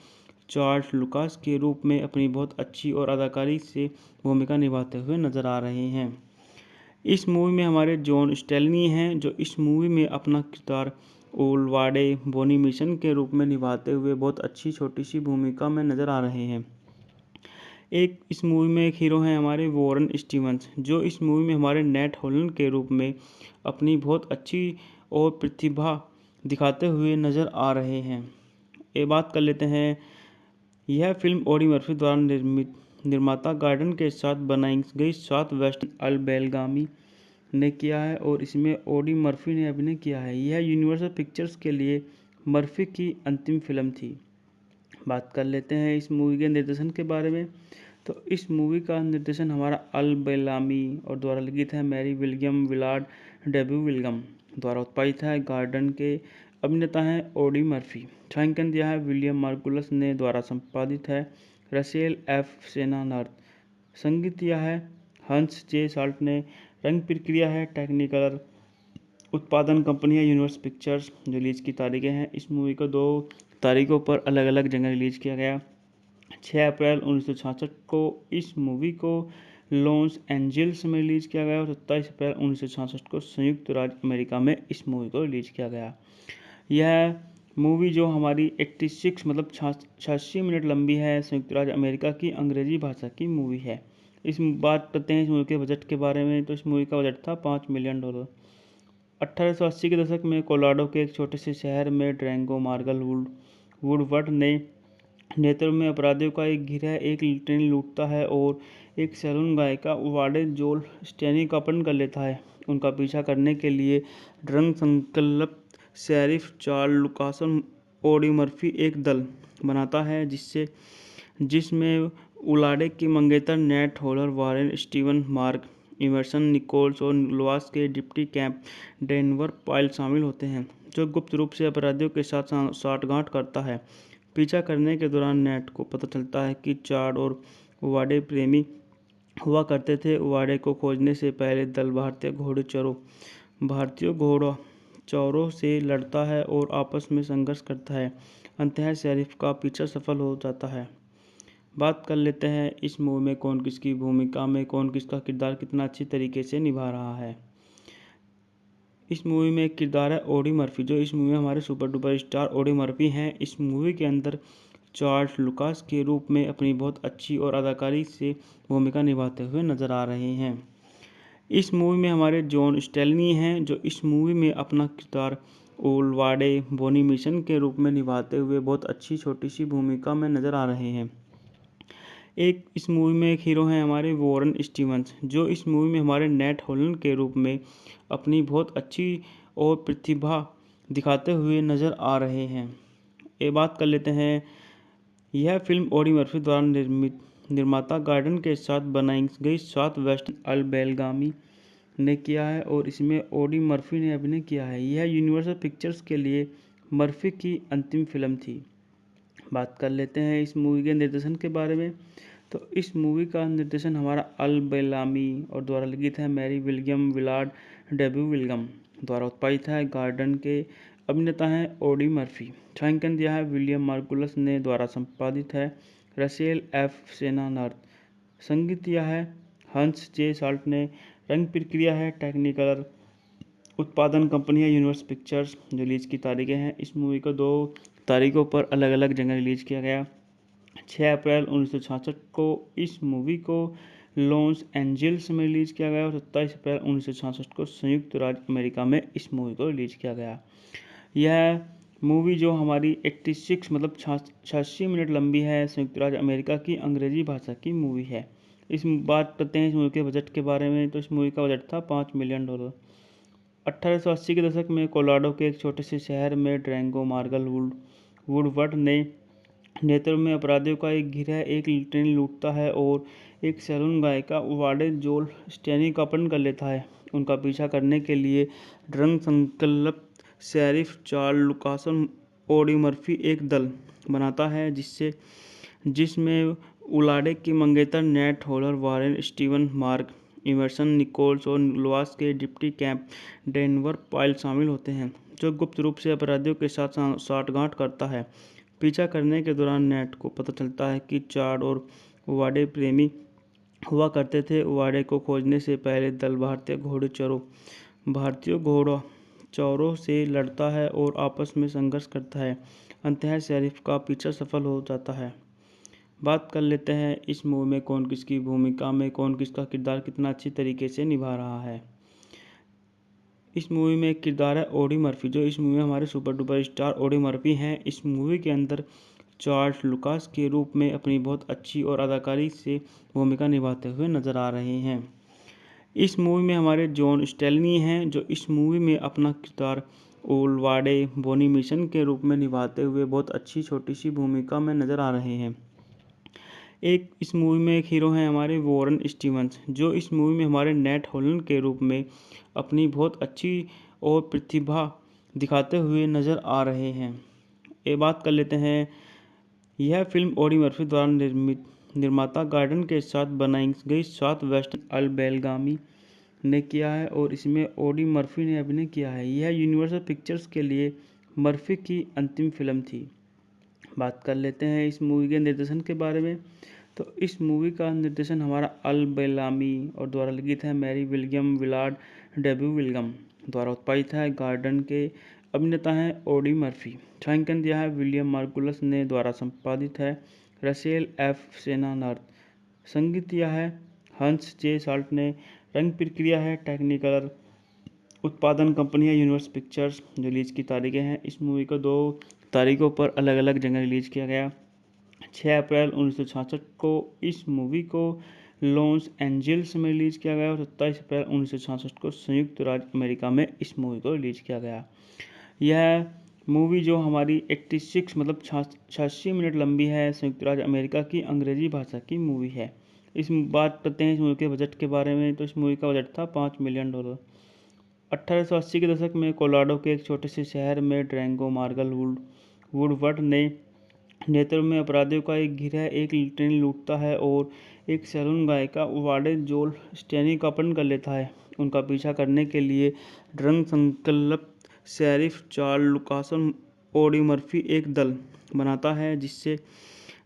चार्ल्स लुकास के रूप में अपनी बहुत अच्छी और अदाकारी से भूमिका निभाते हुए नजर आ रहे हैं। इस मूवी में हमारे जॉन स्टेलनी हैं, जो इस मूवी में अपना किरदार ओलवाडे बोनी मिशन के रूप में निभाते हुए बहुत अच्छी छोटी सी भूमिका में नजर आ रहे हैं। एक इस मूवी में एक हीरो हैं हमारे वॉरेन स्टीवंस, जो इस मूवी में हमारे नेट हॉलैंड के रूप में अपनी बहुत अच्छी और प्रतिभा दिखाते हुए नजर आ रहे हैं। ये बात कर लेते हैं, यह फिल्म ऑडी मर्फी द्वारा निर्माता गार्डन के साथ बनाई गई साउथ वेस्टर्न अल्बेलगामी ने किया है और इसमें ऑडी मर्फी ने अभिनय किया है। यह यूनिवर्सल पिक्चर्स के लिए मर्फी की अंतिम फिल्म थी। बात कर लेते हैं इस मूवी के निर्देशन के बारे में। तो इस मूवी का निर्देशन हमारा अल बेलामी और द्वारा लिखित है Mary William Willard debut William द्वारा उत्पादित है। गार्डन के अभिनेता हैं ऑडी मर्फी। छायांकन दिया है विलियम मार्गुलस ने द्वारा संपादित है रसेल एफ सेनानार्थ। संगीत दिया है हंस जे साल्ट ने। रंग प्रक्रिया है टेक्निकलर। उत्पादन कंपनी है यूनिवर्सल पिक्चर्स। जो रिलीज की तारीखें हैं, इस मूवी को 2 तारीखों पर अलग अलग जगह रिलीज किया गया। 6 अप्रैल 1966 को इस मूवी को लॉस एंजल्स में रिलीज किया गया और 27 अप्रैल 1966 को संयुक्त राज्य अमेरिका में इस मूवी को रिलीज किया गया। यह मूवी जो हमारी 86 मतलब 86 मिनट लंबी है, संयुक्त राज्य अमेरिका की अंग्रेजी भाषा की मूवी है। इस बात करते हैं इस मूवी के बजट के बारे में। तो इस मूवी का बजट था $5 मिलियन। 1880 के दशक में कोलोराडो के एक छोटे से शहर में ड्रैंगो मार्गल वुडवर्ड ने नेतृत्व में अपराधियों का एक गिरोह एक ट्रेन लूटता है और एक सैलून गायिका उवाडे जोल स्टेनी का अपहरण कर लेता है। उनका पीछा करने के लिए रंग संकल्प शेरिफ चार्ल्स लुकासन ऑडी मर्फी एक दल बनाता है जिसमें उलाडे के मंगेतर Nat Hollar Warren Steven Mark Emerson Nichols और लुआस के डिप्टी कैंप डेनवर पाइल शामिल होते हैं, जो गुप्त रूप से अपराधियों के साथ साठगांठ करता है। पीछा करने के दौरान नेट को पता चलता है कि चार्ड और उवाडे प्रेमी हुआ करते थे। उवाडे को खोजने से पहले दल भारतीय घोड़ा चौरों से लड़ता है और आपस में संघर्ष करता है। अंततः शेरिफ का पीछा सफल हो जाता है। बात कर लेते हैं इस मूवी में कौन किसकी भूमिका में कौन किसका किरदार कितना अच्छी तरीके से निभा रहा है। इस मूवी में एक किरदार है ऑडी मर्फी, जो इस मूवी में हमारे super duper star Audi Murphy हैं। इस मूवी के अंदर चार्ल्स लुकास के रूप में अपनी बहुत अच्छी और अदाकारी से भूमिका निभाते हुए नजर आ रहे हैं। इस मूवी में हमारे जॉन स्टेलनी हैं, जो इस मूवी में अपना किरदार ओलवाडे बोनी मिशन के रूप में निभाते हुए बहुत अच्छी छोटी सी भूमिका में नजर आ रहे हैं। एक इस मूवी में एक हीरो हैं हमारे वॉरेन स्टीवंस, जो इस मूवी में हमारे नेट हॉलैंड के रूप में अपनी बहुत अच्छी और प्रतिभा दिखाते हुए नजर आ रहे हैं। ये बात कर लेते हैं, यह फिल्म ऑडी मर्फी द्वारा निर्माता गार्डन के साथ बनाई गई साउथ वेस्टर्न अल्बेलगामी ने किया है और इसमें ऑडी मर्फी ने अभिनय किया है। यह यूनिवर्सल पिक्चर्स के लिए मर्फी की अंतिम फिल्म थी। बात कर लेते हैं इस मूवी के निर्देशन के बारे में। तो इस मूवी का निर्देशन हमारा अल बेलामी और द्वारा लिखित है Mary William Willard debut William द्वारा उत्पादित है। गार्डन के अभिनेता हैं ऑडी मर्फी। छायांकन दिया है विलियम मार्गुलस ने द्वारा संपादित है रसेल एफ सेनानार्थ। संगीत दिया है हंस जे साल्ट ने। रंग प्रक्रिया है टेक्निकलर। उत्पादन कंपनी है यूनिवर्सल पिक्चर्स। जो रिलीज की तारीखें हैं, इस मूवी को 2 तारीखों पर अलग अलग जगह रिलीज किया गया। 6 अप्रैल 1966 को इस मूवी को लॉस एंजल्स में रिलीज किया गया और 27 अप्रैल 1966 को संयुक्त राज्य अमेरिका में इस मूवी को रिलीज किया गया। यह मूवी जो हमारी 86 मतलब 86 मिनट लंबी है, संयुक्त राज्य अमेरिका की अंग्रेजी भाषा की मूवी है। इस बात करते हैं इस मूवी के बजट के बारे में। तो इस मूवी का बजट था $5 मिलियन। 1880 के दशक में कोलोराडो के एक छोटे से शहर में ड्रैंगो मार्गल वुडवर्ड ने नेतृत्व में अपराधियों का एक गिरोह एक ट्रेन लूटता है और एक सैलून गायिका वाडे जोल स्टेनी का अपहरण कर लेता है। उनका पीछा करने के लिए ड्रंक संकल्प शेरिफ चार्ल्स लुकासन ऑडी मर्फी एक दल बनाता है जिसमें उलाडे की मंगेतर Nat Hollar Warren Steven Mark Emerson Nichols और लुआस के डिप्टी कैंप डेनवर पाइल शामिल होते हैं, जो गुप्त रूप से अपराधियों के साथ साठगांठ करता है। पीछा करने के दौरान नेट को पता चलता है कि चार्ड और वाडे प्रेमी हुआ करते थे। वाडे को खोजने से पहले दल भारतीय घोड़ा चौरों से लड़ता है और आपस में संघर्ष करता है। अंततः शेरिफ का पीछा सफल हो जाता है। बात कर लेते हैं इस मूवी में कौन किसकी भूमिका में कौन किसका किरदार कितना अच्छी तरीके से निभा रहा है। इस मूवी में एक किरदार है ऑडी मर्फी, जो इस मूवी में हमारे super duper star Audi Murphy हैं। इस मूवी के अंदर चार्ल्स लुकास के रूप में अपनी बहुत अच्छी और अदाकारी से भूमिका निभाते हुए नजर आ रहे हैं। इस मूवी में हमारे जॉन स्टेलनी हैं, जो इस मूवी में अपना किरदार ओलवाडे बोनी मिशन के रूप में निभाते हुए बहुत अच्छी छोटी सी भूमिका में नजर आ रहे हैं। एक इस मूवी में एक हीरो हैं हमारे वॉरेन स्टीवंस, जो इस मूवी में हमारे नेट हॉलन के रूप में अपनी बहुत अच्छी और प्रतिभा दिखाते हुए नज़र आ रहे हैं। ये बात कर लेते हैं, यह फिल्म ऑडी मर्फी द्वारा निर्माता गार्डन के साथ बनाई गई साउथ वेस्टर्न अल बेलगामी ने किया है और इसमें ऑडी मर्फी ने अभिनय किया है। यह यूनिवर्सल पिक्चर्स के लिए मर्फी की अंतिम फिल्म थी। बात कर लेते हैं इस मूवी के निर्देशन के बारे में। तो इस मूवी का निर्देशन हमारा अल बेलामी और द्वारा लिखित है Mary William Willard debut William द्वारा उत्पादित है। गार्डन के अभिनेता हैं ऑडी मर्फी। छायांकन दिया है विलियम मार्गुलस ने द्वारा संपादित है रसेल एफ सेनानार्थ। संगीत दिया है हंस जे साल्ट ने। रंग प्रक्रिया है टेक्निकलर। उत्पादन कंपनी है यूनिवर्सल पिक्चर्स। रिलीज की तारीखें हैं, इस मूवी को 2 तारीखों पर अलग अलग जगह रिलीज किया गया। 6 अप्रैल 1966 को इस मूवी को लॉस एंजल्स में रिलीज किया गया और 27 अप्रैल 1966 को संयुक्त राज्य अमेरिका में इस मूवी को रिलीज किया गया। यह मूवी जो हमारी 86 मतलब 86 मिनट लंबी है, संयुक्त राज्य अमेरिका की अंग्रेजी भाषा की मूवी है। इस बात करते हैं इस मूवी के बजट के बारे में। तो इस मूवी का बजट था $5 मिलियन। 1880 के दशक में कोलोराडो के एक छोटे से शहर में ड्रैंगो मार्गल वुडवर्ड ने नेतृत्व में अपराधियों का एक गिरोह एक ट्रेन लूटता है और एक सैलून गायिका वाडे जोल स्टेनी का अपहरण कर लेता है। उनका पीछा करने के लिए ड्रंक संकल्प शेरिफ चार्ल्स लुकासन ऑडी मर्फी एक दल बनाता है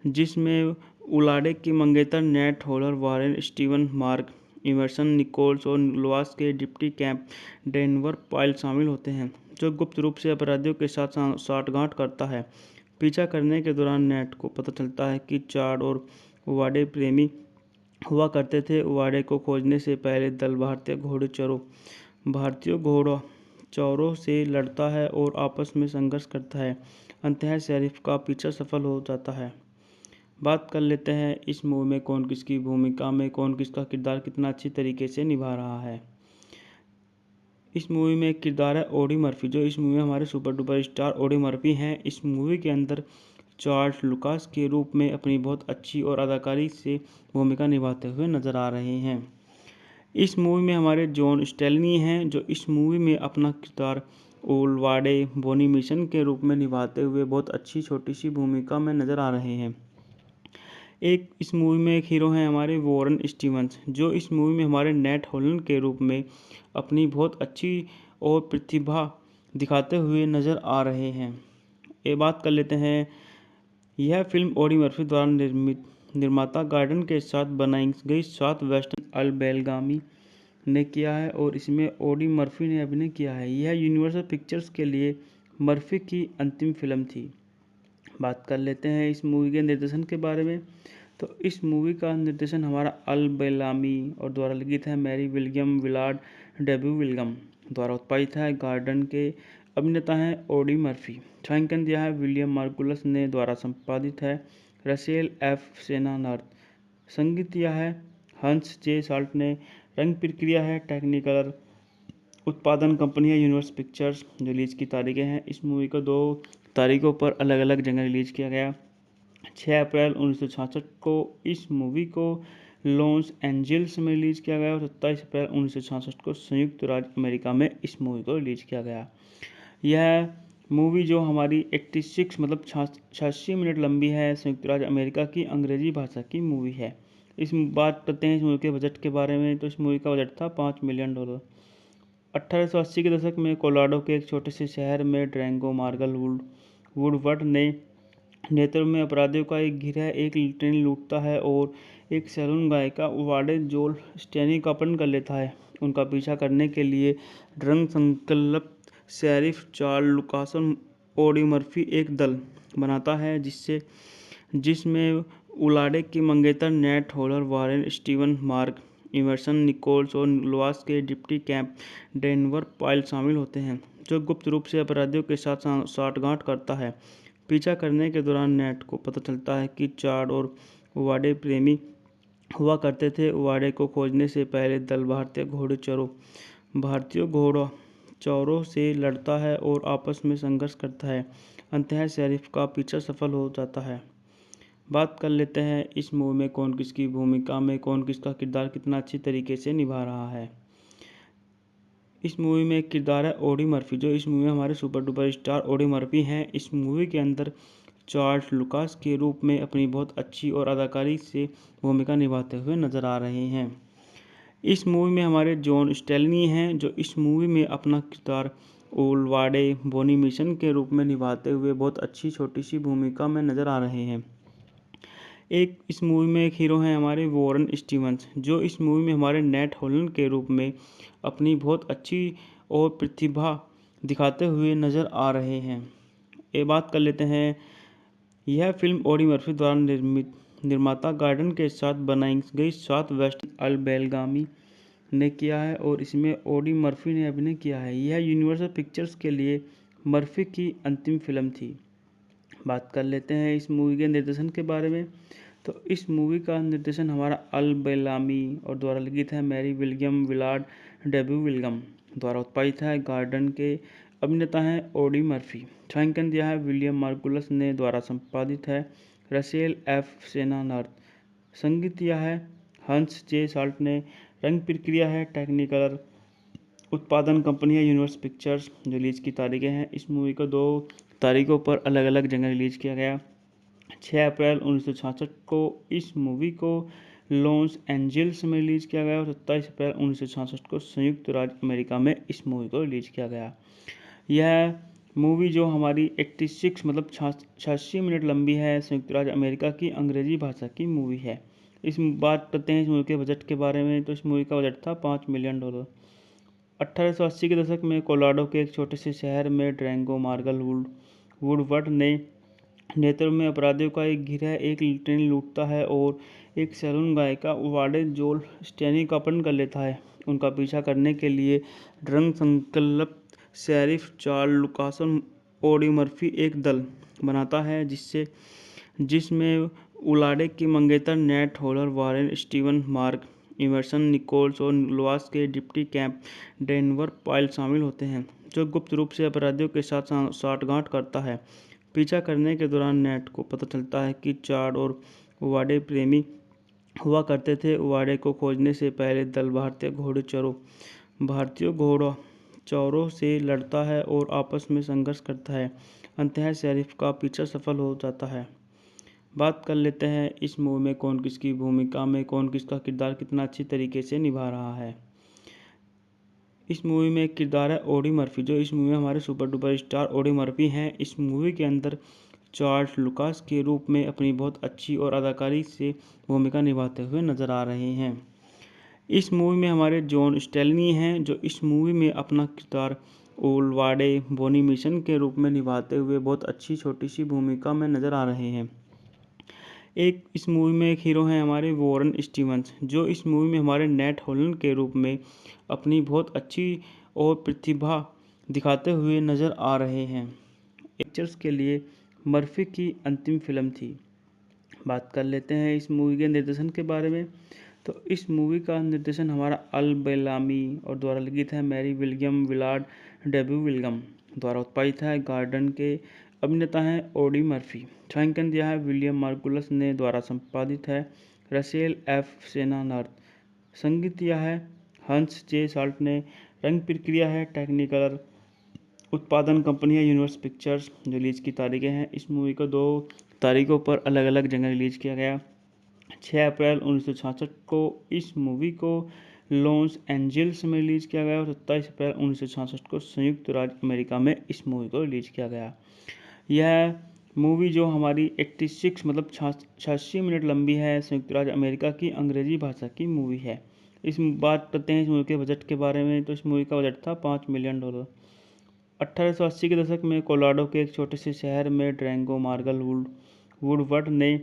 जिसमें उलाडे की मंगेतर Nat Hollar Warren Steven Mark Emerson Nichols और लुआस के डिप्टी कैंप डेनवर पाइल शामिल होते हैं, जो गुप्त रूप से अपराधियों के साथ साठगांठ करता है। पीछा करने के दौरान नेट को पता चलता है कि चार्ड और वाडे प्रेमी हुआ करते थे। वाडे को खोजने से पहले दल भारतीय घोड़ा चौरों से लड़ता है और आपस में संघर्ष करता है। अंततः शेरिफ का पीछा सफल हो जाता है। बात कर लेते हैं इस मूवी में कौन किसकी भूमिका में कौन किसका किरदार कितना अच्छी तरीके से निभा रहा है। इस मूवी में एक किरदार है ऑडी मर्फी, जो इस मूवी में हमारे super duper star Audi Murphy हैं। इस मूवी के अंदर चार्ल्स लुकास के रूप में अपनी बहुत अच्छी और अदाकारी से भूमिका निभाते हुए नजर आ रहे हैं। इस मूवी में हमारे जॉन स्टेलनी हैं, जो इस मूवी में अपना किरदार ओलवाडे बोनी मिशन के रूप में निभाते हुए बहुत अच्छी छोटी सी भूमिका में नजर आ रहे हैं। एक इस मूवी में एक हीरो हैं हमारे वॉरेन स्टीवंस, जो इस मूवी में हमारे नेट हॉलन के रूप में अपनी बहुत अच्छी और प्रतिभा दिखाते हुए नजर आ रहे हैं। ये बात कर लेते हैं, यह फिल्म ऑडी मर्फी द्वारा निर्माता गार्डन के साथ बनाई गई साउथ वेस्टर्न अल बेलगामी ने किया है और इसमें ऑडी मर्फी ने अभिनय किया है। यह यूनिवर्सल पिक्चर्स के लिए मर्फी की अंतिम फिल्म थी। बात कर लेते हैं इस मूवी के निर्देशन के बारे में। तो इस मूवी का निर्देशन हमारा अल बेलामी और द्वारा लिखित है Mary William Willard debut William द्वारा उत्पादित है। गार्डन के अभिनेता हैं ऑडी मर्फी। छायांकन दिया है विलियम मार्गुलस ने द्वारा संपादित है रसेल एफ सेनानार्थ। संगीत दिया है हंस जे साल्ट ने। रंग प्रक्रिया है टेक्निकलर। उत्पादन कंपनी है यूनिवर्सल पिक्चर्स। रिलीज की तारीखें हैं, इस मूवी को 2 तारीखों पर अलग अलग जगह रिलीज किया गया। 6 अप्रैल 1966 को इस मूवी को लॉस एंजल्स में रिलीज किया गया और 27 अप्रैल 1966 को संयुक्त राज्य अमेरिका में इस मूवी को रिलीज किया गया। यह मूवी जो हमारी 86 मतलब 86 मिनट लंबी है, संयुक्त राज्य अमेरिका की अंग्रेजी भाषा की मूवी है। इस बात करते हैं इस मूवी के बजट के बारे में, तो इस मूवी का बजट था $5 मिलियन। 1880 के दशक में कोलोराडो के एक छोटे से शहर में ड्रैंगो मार्गल वुडवर्ड ने नेतृत्व में अपराधियों का एक गिरोह एक ट्रेन लूटता है और एक सैलून गायिका वाडे जोल स्टेनी का अपहरण कर लेता है। उनका पीछा करने के लिए रंग संकल्प शेरिफ चार्ल्स लुकासन ऑडी मर्फी एक दल बनाता है जिसमें उलाडे की मंगेतर Nate Holler, Warren Steven, Mark Emerson, Nichols और लोआस के डिप्टी कैंप डेनवर पाइल शामिल होते हैं, जो गुप्त रूप से अपराधियों के साथ साठगांठ करता है। पीछा करने के दौरान नेट को पता चलता है कि चार्ड और वाडे प्रेमी हुआ करते थे। वाडे को खोजने से पहले दल भारतीय घोड़चौरों से लड़ता है और आपस में संघर्ष करता है। अंततः शेरिफ का पीछा सफल हो जाता है। बात कर लेते हैं इस मूवी में कौन किसकी भूमिका में कौन किसका किरदार कितना अच्छी तरीके से निभा रहा है। इस मूवी में एक किरदार है ऑडी मर्फी, जो इस मूवी में हमारे super duper star Audi Murphy हैं। इस मूवी के अंदर चार्ल्स लुकास के रूप में अपनी बहुत अच्छी और अदाकारी से भूमिका निभाते हुए नजर आ रहे हैं। इस मूवी में हमारे जॉन स्टेलनी हैं, जो इस मूवी में अपना किरदार ओलवाडे बोनी मिशन के रूप में निभाते हुए बहुत अच्छी छोटी सी भूमिका में नजर आ रहे हैं। एक इस मूवी में एक हीरो हैं हमारे वॉरेन स्टीवंस, जो इस मूवी में हमारे नेट होलन के रूप में अपनी बहुत अच्छी और प्रतिभा दिखाते हुए नज़र आ रहे हैं। ये बात कर लेते हैं, यह फिल्म ऑडी मर्फी द्वारा निर्माता गार्डन के साथ बनाई गई साथ वेस्ट अलबेलगामी ने किया है और इसमें ऑडी मर्फी ने अभिनय किया है। यह यूनिवर्सल पिक्चर्स के लिए मर्फी की अंतिम फिल्म थी। बात कर लेते हैं इस मूवी के निर्देशन के बारे में, तो इस मूवी का निर्देशन हमारा अल बेलामी और द्वारा लिखित है। Mary William Willard debut William द्वारा उत्पादित है। गार्डन के अभिनेता हैं ऑडी मर्फी। छायांकन दिया है विलियम मार्गुलस ने द्वारा संपादित है रसेल एफ सेनानार्थ। संगीत दिया है हंस जे साल्ट ने। रंग प्रक्रिया है टेक्निकलर। उत्पादन कंपनी है यूनिवर्सल पिक्चर्स। रिलीज की तारीखें हैं, इस मूवी को 2 तारीखों पर अलग अलग जगह रिलीज किया गया। 6 अप्रैल 1966 को इस मूवी को लॉस एंजल्स में रिलीज किया गया और 27 अप्रैल 1966 को संयुक्त राज्य अमेरिका में इस मूवी को रिलीज किया गया। यह मूवी जो हमारी 86 मतलब 86 मिनट लंबी है, संयुक्त राज्य अमेरिका की अंग्रेजी भाषा की मूवी है। इस बात करते हैं इस मूवी के बजट के बारे में, तो इस मूवी का बजट था $5 मिलियन। 1880 के दशक में कोलोराडो के एक छोटे से शहर में ड्रैंगो मार्गल वुडवर्ड ने नेतृत्व में अपराधियों का एक गिरोह एक ट्रेन लूटता है और एक सैलून गायिका वाडे जोल स्टेनी का अपहरण कर लेता है। उनका पीछा करने के लिए रंग संकल्प शेरिफ चार्ल्स लुकासन ऑडी मर्फी एक दल बनाता है जिसमें उलाडे की मंगेतर Nate Holler, Warren Steven, Mark Emerson, Nichols और लोआस के डिप्टी कैंप डेनवर पाइल शामिल होते हैं, जो गुप्त रूप से अपराधियों के साथ साठगांठ करता है। पीछा करने के दौरान नेट को पता चलता है कि चार्ड और वाडे प्रेमी हुआ करते थे। वाडे को खोजने से पहले दल भारतीय घोड़चौरों से लड़ता है और आपस में संघर्ष करता है। अंततः शेरिफ का पीछा सफल हो जाता है। बात कर लेते हैं इस मूवी में कौन किसकी भूमिका में कौन किसका किरदार कितना अच्छी तरीके से निभा रहा है। इस मूवी में एक किरदार है ऑडी मर्फी, जो इस मूवी में हमारे super duper star Audi Murphy हैं। इस मूवी के अंदर चार्ल्स लुकास के रूप में अपनी बहुत अच्छी और अदाकारी से भूमिका निभाते हुए नजर आ रहे हैं। इस मूवी में हमारे जॉन स्टेलनी हैं, जो इस मूवी में अपना किरदार ओलवाडे बोनी मिशन के रूप में निभाते हुए बहुत अच्छी छोटी सी भूमिका में नजर आ रहे हैं। एक इस मूवी में एक हीरो हैं हमारे वॉरेन स्टीवंस, जो इस मूवी में हमारे नेट होलन के रूप में अपनी बहुत अच्छी और प्रतिभा दिखाते हुए नजर आ रहे हैं। पिक्चर्स के लिए मर्फी की अंतिम फिल्म थी। बात कर लेते हैं इस मूवी के निर्देशन के बारे में, तो इस मूवी का निर्देशन हमारा अल बेलामी और द्वारा लिखित है। Mary William Willard debut William द्वारा उत्पादित है। गार्डन के अभिनेता हैं ऑडी मर्फी। छायांकन दिया है विलियम मार्गुलस ने, द्वारा संपादित है रसेल एफ सेनानार्थ। संगीत दिया है हंस जे साल्ट ने। रंग प्रक्रिया है टेक्निकलर। उत्पादन कंपनी है यूनिवर्स पिक्चर्स। रिलीज की तारीखें हैं, इस मूवी को 2 तारीखों पर अलग अलग जगह रिलीज किया गया। 6 अप्रैल 1966 को इस मूवी को लॉस एंजल्स में रिलीज किया गया और 27 अप्रैल 1966 को संयुक्त राज्य अमेरिका में इस मूवी को रिलीज किया गया। यह मूवी जो हमारी 86 मतलब 86 मिनट लंबी है, संयुक्त राज्य अमेरिका की अंग्रेजी भाषा की मूवी है। इस बात करते हैं इस मूवी के बजट के बारे में, तो इस मूवी का बजट था $5 मिलियन। 1880 के दशक में कोलोराडो के एक छोटे से शहर में ड्रैंगो मार्गल वुडवर्ड ने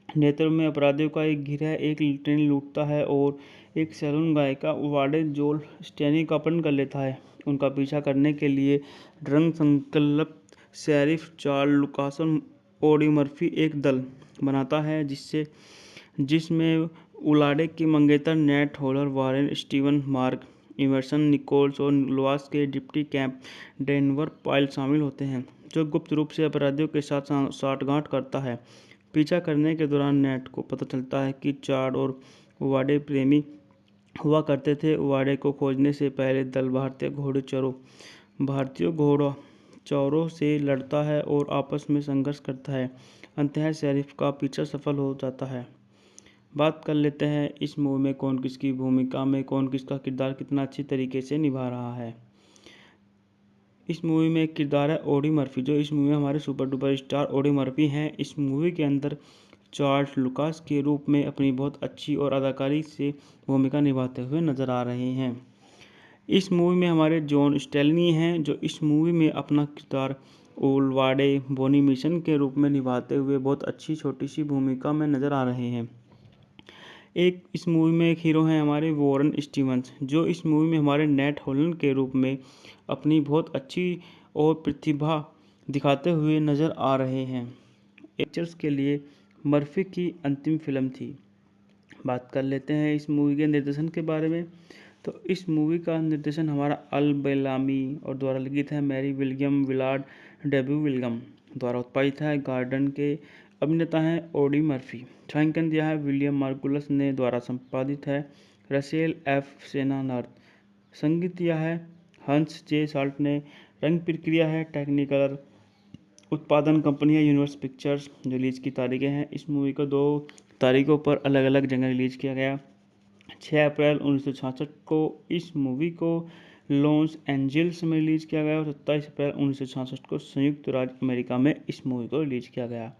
नेतृत्व में अपराधियों का एक गिरोह एक ट्रेन लूटता है और एक सैलून गायिका वाडे जोल स्टेनी का अपहरण कर लेता है। उनका पीछा करने के लिए ड्रग संकल्प शेरिफ चार्ल्स लुकासन ऑडी मर्फी एक दल बनाता है जिसमें उलाडे की मंगेतर Nate Holler, Warren Steven, Mark Emerson, Nichols और लुआस के डिप्टी कैंप डेनवर पाइल शामिल होते हैं, जो गुप्त रूप से अपराधियों के साथ साठगांठ करता है। पीछा करने के दौरान नेट को पता चलता है कि चार्ड और वाडे प्रेमी हुआ करते थे। वाडे को खोजने से पहले दल भारतीय घोड़चौरों से लड़ता है और आपस में संघर्ष करता है। अंततः शेरिफ का पीछा सफल हो जाता है। बात कर लेते हैं इस मूवी में कौन किसकी भूमिका में कौन किसका किरदार कितना अच्छी तरीके से निभा रहा है। इस मूवी में एक किरदार है ऑडी मर्फी, जो इस मूवी में हमारे super duper star Audi Murphy हैं। इस मूवी के अंदर चार्ल्स लुकास के रूप में अपनी बहुत अच्छी और अदाकारी से भूमिका निभाते हुए नजर आ रहे हैं। इस मूवी में हमारे जॉन स्टेलनी हैं, जो इस मूवी में अपना किरदार ओलवाडे बोनी मिशन के रूप में निभाते हुए बहुत अच्छी छोटी सी भूमिका में नजर आ रहे हैं। इस मूवी में एक हीरो हैं हमारे वॉरेन स्टीवंस, जो इस मूवी में हमारे नेट होलन के रूप में अपनी बहुत अच्छी और प्रतिभा दिखाते हुए नजर आ रहे हैं। पिक्चर्स के लिए मर्फी की अंतिम फिल्म थी। बात कर लेते हैं इस मूवी के निर्देशन के बारे में, तो इस मूवी का निर्देशन हमारा अल बेलामी और द्वारा लिखित है Mary William Willard debut William, द्वारा उत्पादित है गार्डन के। अभिनेता हैं ऑडी मर्फी। छायांकन दिया है विलियम मार्गुलस ने, द्वारा संपादित है रसेल एफ सेनानार्थ। संगीत दिया है हंस जे साल्ट ने। रंग प्रक्रिया है टेक्निकलर। उत्पादन कंपनी है यूनिवर्स पिक्चर्स। रिलीज की तारीखें हैं, इस मूवी को 2 तारीखों पर अलग अलग जगह रिलीज किया गया। 6 अप्रैल 1966 को इस मूवी को लॉस एंजल्स में रिलीज किया गया और 27 अप्रैल 1966 को संयुक्त राज्य अमेरिका में इस मूवी को रिलीज किया गया।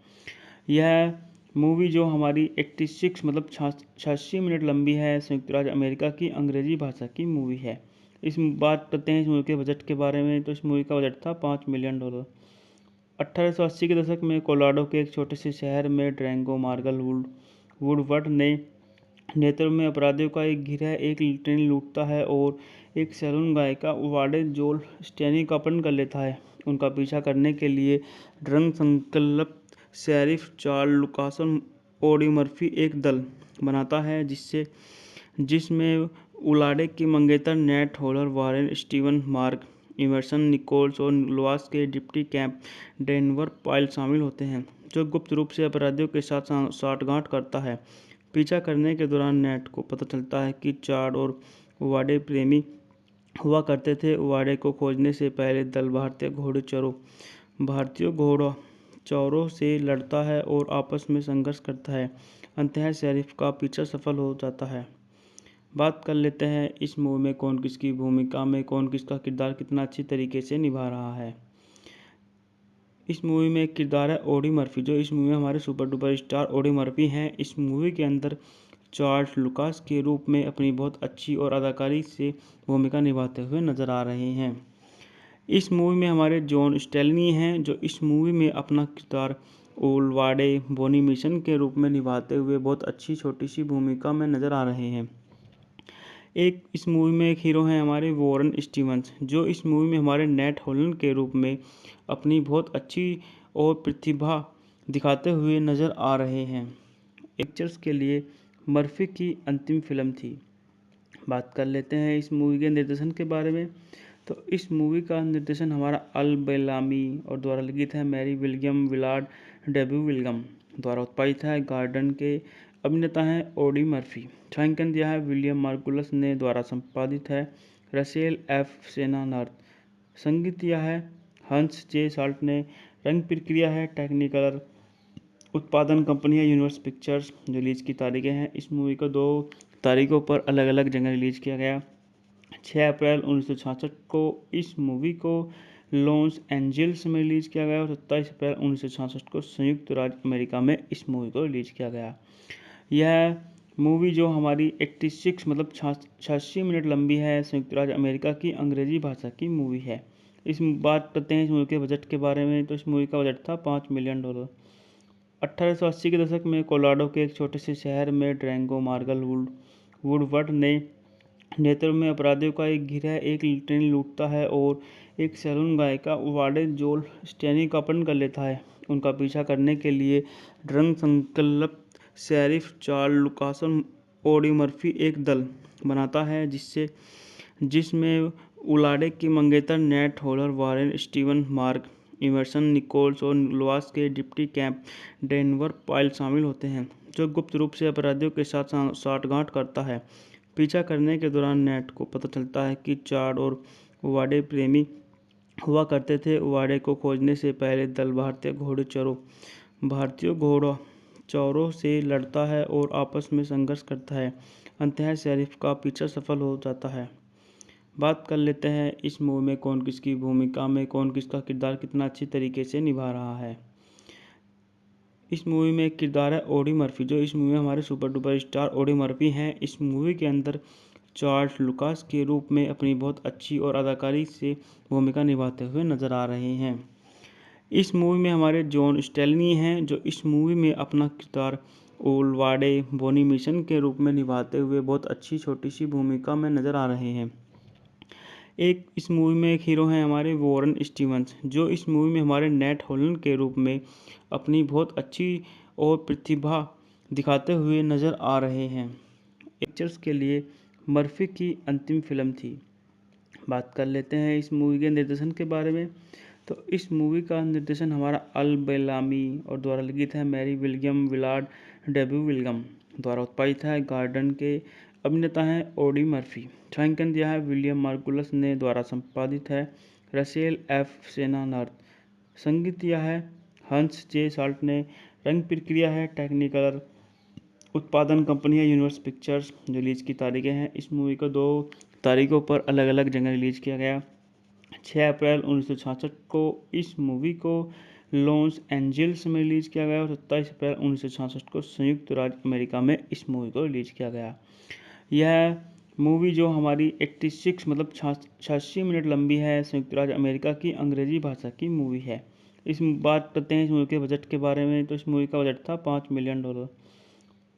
यह मूवी जो हमारी 86 मतलब 86 मिनट लंबी है, संयुक्त राज्य अमेरिका की अंग्रेजी भाषा की मूवी है। इस बात करते हैं इस मूवी के बजट के बारे में, तो इस मूवी का बजट था $5 मिलियन। 1880 के दशक में कोलोराडो के एक छोटे से शहर में ड्रैंगो मार्गल वुडवर्ड ने नेतृत्व में अपराधियों का एक गिरोह एक ट्रेन लूटता है और एक सैलून गायिका वाडे जोल स्टेनी का अपहरण कर लेता है। उनका पीछा करने के लिए ड्रग संकल्प शेरिफ चार्ल्स लुकासन ऑडी मर्फी एक दल बनाता है जिसमें उलाडे की मंगेतर Nate Holler, Warren Steven, Mark Emerson, Nichols और लुआस के डिप्टी कैंप डेनवर पाइल शामिल होते हैं, जो गुप्त रूप से अपराधियों के साथ साठगांठ करता है। पीछा करने के दौरान नेट को पता चलता है कि चार्ड और वाडे प्रेमी हुआ करते थे। वाडे को खोजने से पहले दल भारतीय घोड़चौरों से लड़ता है और आपस में संघर्ष करता है। अंततः शेरिफ का पीछा सफल हो जाता है। बात कर लेते हैं इस मूवी में कौन किसकी भूमिका में कौन किसका किरदार कितना अच्छी तरीके से निभा रहा है। इस मूवी में एक किरदार है ऑडी मर्फी, जो इस मूवी में हमारे super duper star Audi Murphy हैं। इस मूवी के अंदर चार्ल्स लुकास के रूप में अपनी बहुत अच्छी और अदाकारी से भूमिका निभाते हुए नजर आ रहे हैं। इस मूवी में हमारे जॉन स्टेलनी हैं, जो इस मूवी में अपना किरदार ओलवाडे बोनी मिशन के रूप में निभाते हुए बहुत अच्छी छोटी सी भूमिका में नजर आ रहे हैं। इस मूवी में एक हीरो हैं हमारे वॉरेन स्टीवंस, जो इस मूवी में हमारे नेट होलन के रूप में अपनी बहुत अच्छी और प्रतिभा दिखाते हुए नजर आ रहे हैं। पिक्चर्स के लिए मर्फी की अंतिम फिल्म थी। बात कर लेते हैं इस मूवी के निर्देशन के बारे में, तो इस मूवी का निर्देशन हमारा अल बेलामी और द्वारा लिखित है Mary William Willard debut William द्वारा उत्पादित है। गार्डन के अभिनेता हैं ओडी मर्फी। छायांकन दिया है विलियम मार्गुलस ने द्वारा संपादित है रसेल एफ सेनानार्थ। संगीत दिया है हंस जे साल्ट ने। रंग प्रक्रिया है टेक्निकलर। उत्पादन कंपनी है यूनिवर्स पिक्चर्स। जो रिलीज की तारीखें हैं, इस मूवी को 2 तारीखों पर अलग अलग जगह रिलीज किया गया। 6 अप्रैल 1966 को इस मूवी को लॉस एंजल्स में रिलीज किया गया और 27 अप्रैल 1966 को संयुक्त राज्य अमेरिका में इस मूवी को रिलीज किया गया। यह मूवी जो हमारी 86 मतलब 86 मिनट लंबी है, संयुक्त राज्य अमेरिका की अंग्रेजी भाषा की मूवी है। इस बात करते हैं इस मूवी के बजट के बारे में। तो इस मूवी का बजट था $5 मिलियन। 1880 के दशक में कोलोराडो के एक छोटे से शहर में ड्रैंगो मार्गल वुडवर्ड ने नेतृत्व में अपराधियों का एक गिरोह एक ट्रेन लूटता है और एक सैलून गायिका वाडे जोल स्टेनी का अपहरण कर लेता है। उनका पीछा करने के लिए ड्रग संकल्प शेरिफ चार्ल्स लुकासन ओडी मर्फी एक दल बनाता है जिसमें उलाडे के मंगेतर Nate Holler Warren Steven Mark Emerson Nichols और लुआस के डिप्टी कैंप डेनवर पाइल शामिल होते हैं, जो गुप्त रूप से अपराधियों के साथ साठगांठ करता है। पीछा करने के दौरान नेट को पता चलता है कि चार्ड और वाडे प्रेमी हुआ करते थे। वाडे को खोजने से पहले दल भारतीय घोड़चौरों से लड़ता है और आपस में संघर्ष करता है। अंततः शेरिफ का पीछा सफल हो जाता है। बात कर लेते हैं इस मूवी में कौन किसकी भूमिका में कौन किसका किरदार कितना अच्छी तरीके से निभा रहा है। इस मूवी में एक किरदार है ओडी मर्फी। जो इस मूवी में हमारे super duper star Audie Murphy हैं। इस मूवी के अंदर चार्ल्स लुकास के रूप में अपनी बहुत अच्छी और अदाकारी से भूमिका निभाते हुए नजर आ रहे हैं। इस मूवी में हमारे जॉन स्टेलनी हैं, जो इस मूवी में अपना किरदार ओलवाडे बोनी मिशन के रूप में निभाते हुए बहुत अच्छी छोटी सी भूमिका में नजर आ रहे हैं। एक इस मूवी में एक हीरो हैं हमारे वॉरेन स्टीवंस, जो इस मूवी में हमारे नेट होलन के रूप में अपनी बहुत अच्छी और प्रतिभा दिखाते हुए नज़र आ रहे हैं। पिक्चर्स के लिए मर्फी की अंतिम फिल्म थी। बात कर लेते हैं इस मूवी के निर्देशन के बारे में। तो इस मूवी का निर्देशन हमारा अल बेलामी और द्वारा लिखित है Mary William Willard debut William द्वारा उत्पादित है। गार्डन के अभिनेता हैं ओडी मर्फी। छायांकन दिया है विलियम मार्गुलस ने। द्वारा संपादित है रसेल एफ सेनानार्थ। संगीत दिया है हंस जे साल्ट ने। रंग प्रक्रिया है टेक्निकलर। उत्पादन कंपनी है यूनिवर्स पिक्चर्स। जो रिलीज की तारीखें हैं, इस मूवी को 2 तारीखों पर अलग अलग जगह रिलीज किया गया। 6 अप्रैल 1966 को इस मूवी को लॉस एंजल्स में रिलीज किया गया और 27 अप्रैल 1966 को संयुक्त राज्य अमेरिका में इस मूवी को रिलीज किया गया। यह मूवी जो हमारी 86 मतलब 86 मिनट लंबी है, संयुक्त राज्य अमेरिका की अंग्रेजी भाषा की मूवी है। इस बात करते हैं इस मूवी के बजट के बारे में। तो इस मूवी का बजट था $5 मिलियन।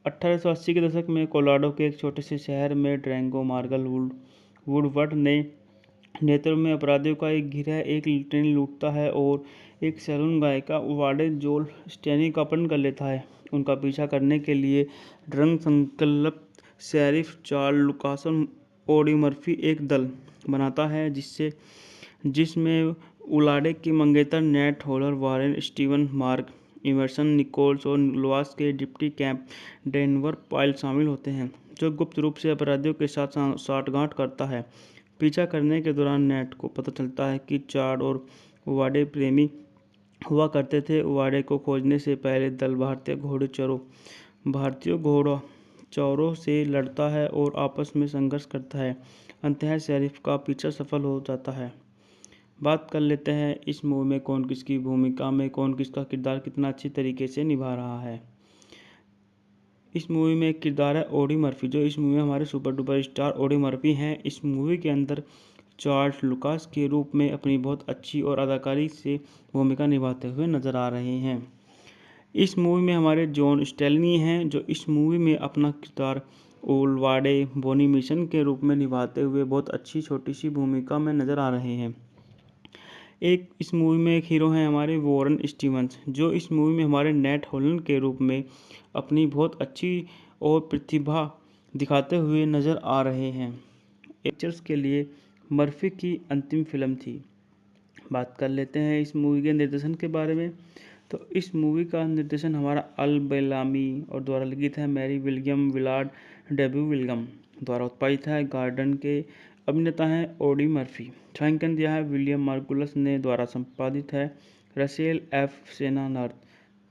1880 के दशक में कोलोराडो के एक छोटे से शहर में ड्रैंगो मार्गल वुडवर्ड ने नेतृत्व में अपराधियों का एक गिरोह एक ट्रेन लूटता है और एक सैलून गायिका वाडे जोल स्टेनी का अपहरण कर लेता है। उनका पीछा करने के लिए ड्रग संकल्प शेरिफ चार्ल्स लुकासन ओडी मर्फी एक दल बनाता है जिसमें उलाडे के मंगेतर Nate Holler Warren Steven Mark Emerson Nichols और लुआस के डिप्टी कैंप डेनवर पाइल शामिल होते हैं, जो गुप्त रूप से अपराधियों के साथ साठगांठ करता है। पीछा करने के दौरान नेट को पता चलता है कि चार्ड और वाडे प्रेमी हुआ करते थे। वाडे को खोजने से पहले दल भारतीय घोड़चौरों से लड़ता है और आपस में संघर्ष करता है। अंततः शेरिफ का पीछा सफल हो जाता है। बात कर लेते हैं इस मूवी में कौन किसकी भूमिका में कौन किसका किरदार कितना अच्छी तरीके से निभा रहा है। इस मूवी में एक किरदार है ओडी मर्फी। जो इस मूवी में हमारे super duper star Audie Murphy हैं। इस मूवी के अंदर चार्ल्स लुकास के रूप में अपनी बहुत अच्छी और अदाकारी से भूमिका निभाते हुए नजर आ रहे हैं। इस मूवी में हमारे जॉन स्टेलनी हैं, जो इस मूवी में अपना किरदार ओलवाडे बोनी मिशन के रूप में निभाते हुए बहुत अच्छी छोटी सी भूमिका में नजर आ रहे हैं। एक इस मूवी में एक हीरो हैं हमारे वॉरेन स्टीवंस, जो इस मूवी में हमारे नेट होलन के रूप में अपनी बहुत अच्छी और प्रतिभा दिखाते हुए नजर आ रहे हैं। पिक्चर्स के लिए मर्फी की अंतिम फिल्म थी। बात कर लेते हैं इस मूवी के निर्देशन के बारे में। तो इस मूवी का निर्देशन हमारा अल बेलामी और द्वारा लिखित है Mary William Willard debut William द्वारा उत्पादित है। गार्डन के अभिनेता हैं ऑडी मर्फी। छायांकन दिया है विलियम मार्गुलस ने द्वारा संपादित है रसेल एफ सेनानर्थ।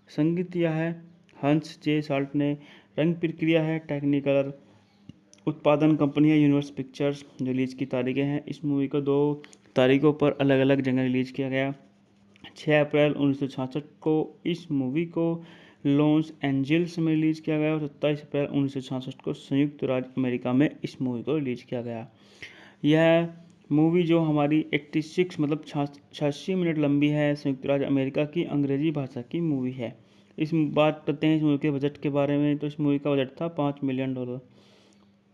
संगीत दिया है हंस जे साल्ट ने। रंग प्रक्रिया है टेक्निकलर। उत्पादन कंपनी है यूनिवर्स पिक्चर्स। जो रिलीज की तारीखें हैं, इस मूवी को 2 तारीखों पर अलग अलग जगह रिलीज किया गया। 6 अप्रैल 1966 को इस मूवी को लॉस एंजल्स में रिलीज किया गया और 27 अप्रैल 1966 को संयुक्त राज्य अमेरिका में इस मूवी को रिलीज किया गया। यह मूवी जो हमारी 86 मतलब 86 मिनट लंबी है, संयुक्त राज्य अमेरिका की अंग्रेजी भाषा की मूवी है। इस बात करते हैं इस मूवी के बजट के बारे में। तो इस मूवी का बजट था $5 मिलियन।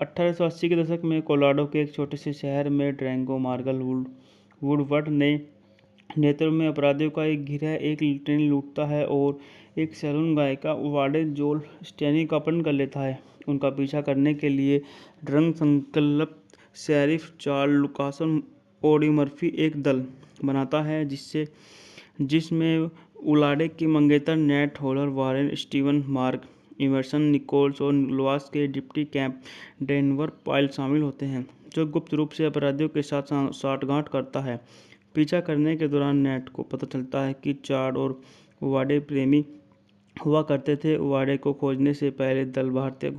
1880 के दशक में कोलोराडो के एक छोटे से शहर में ड्रैंगो मार्गल वुडवर्ड ने नेतृत्व में अपराधियों का एक गिरोह एक ट्रेन लूटता है और एक सैलून गायिका वाडे जोल स्टेनी का अपहरण कर लेता है। उनका पीछा करने के लिए ड्रग संकल्प शेरिफ चार्ल्स लुकासन ऑडी मर्फी एक दल बनाता है जिसमें उलाडे के मंगेतर Nat Hollar Warren Steven Mark Emerson Nichols और लुआस के डिप्टी कैंप डेनवर पाइल शामिल होते हैं, जो गुप्त रूप से अपराधियों के साथ साठगांठ करता है। पीछा करने के दौरान नेट को पता चलता है कि चार्ड और वाडे प्रेमी हुआ करते थे। वाडे को खोजने से पहले दल भारतीय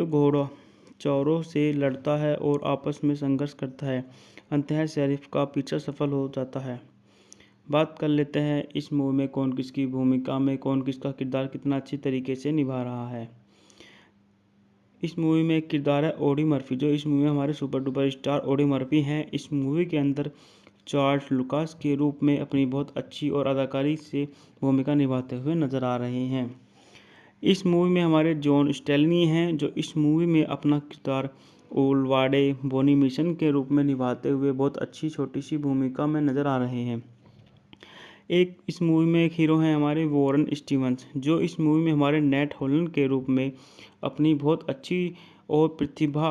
घोड़चौरों से लड़ता है और आपस में संघर्ष करता है। अंततः शेरिफ का पीछा सफल हो जाता है। बात कर लेते हैं इस मूवी में कौन किसकी भूमिका में कौन किसका किरदार कितना अच्छी तरीके से निभा रहा है। इस मूवी में एक किरदार है ऑडी मर्फी, जो इस मूवी में हमारे super duper star Audi Murphy हैं। इस मूवी के अंदर चार्ल्स लुकास के रूप में अपनी बहुत अच्छी और अदाकारी से भूमिका निभाते हुए नजर आ रहे हैं। इस मूवी में हमारे जॉन स्टेलनी हैं, जो इस मूवी में अपना किरदार ओलवाडे बोनी मिशन के रूप में निभाते हुए बहुत अच्छी छोटी सी भूमिका में नजर आ रहे हैं। एक इस मूवी में एक हीरो हैं हमारे वॉरेन स्टीवंस, जो इस मूवी में हमारे नेट हॉलन के रूप में अपनी बहुत अच्छी और प्रतिभा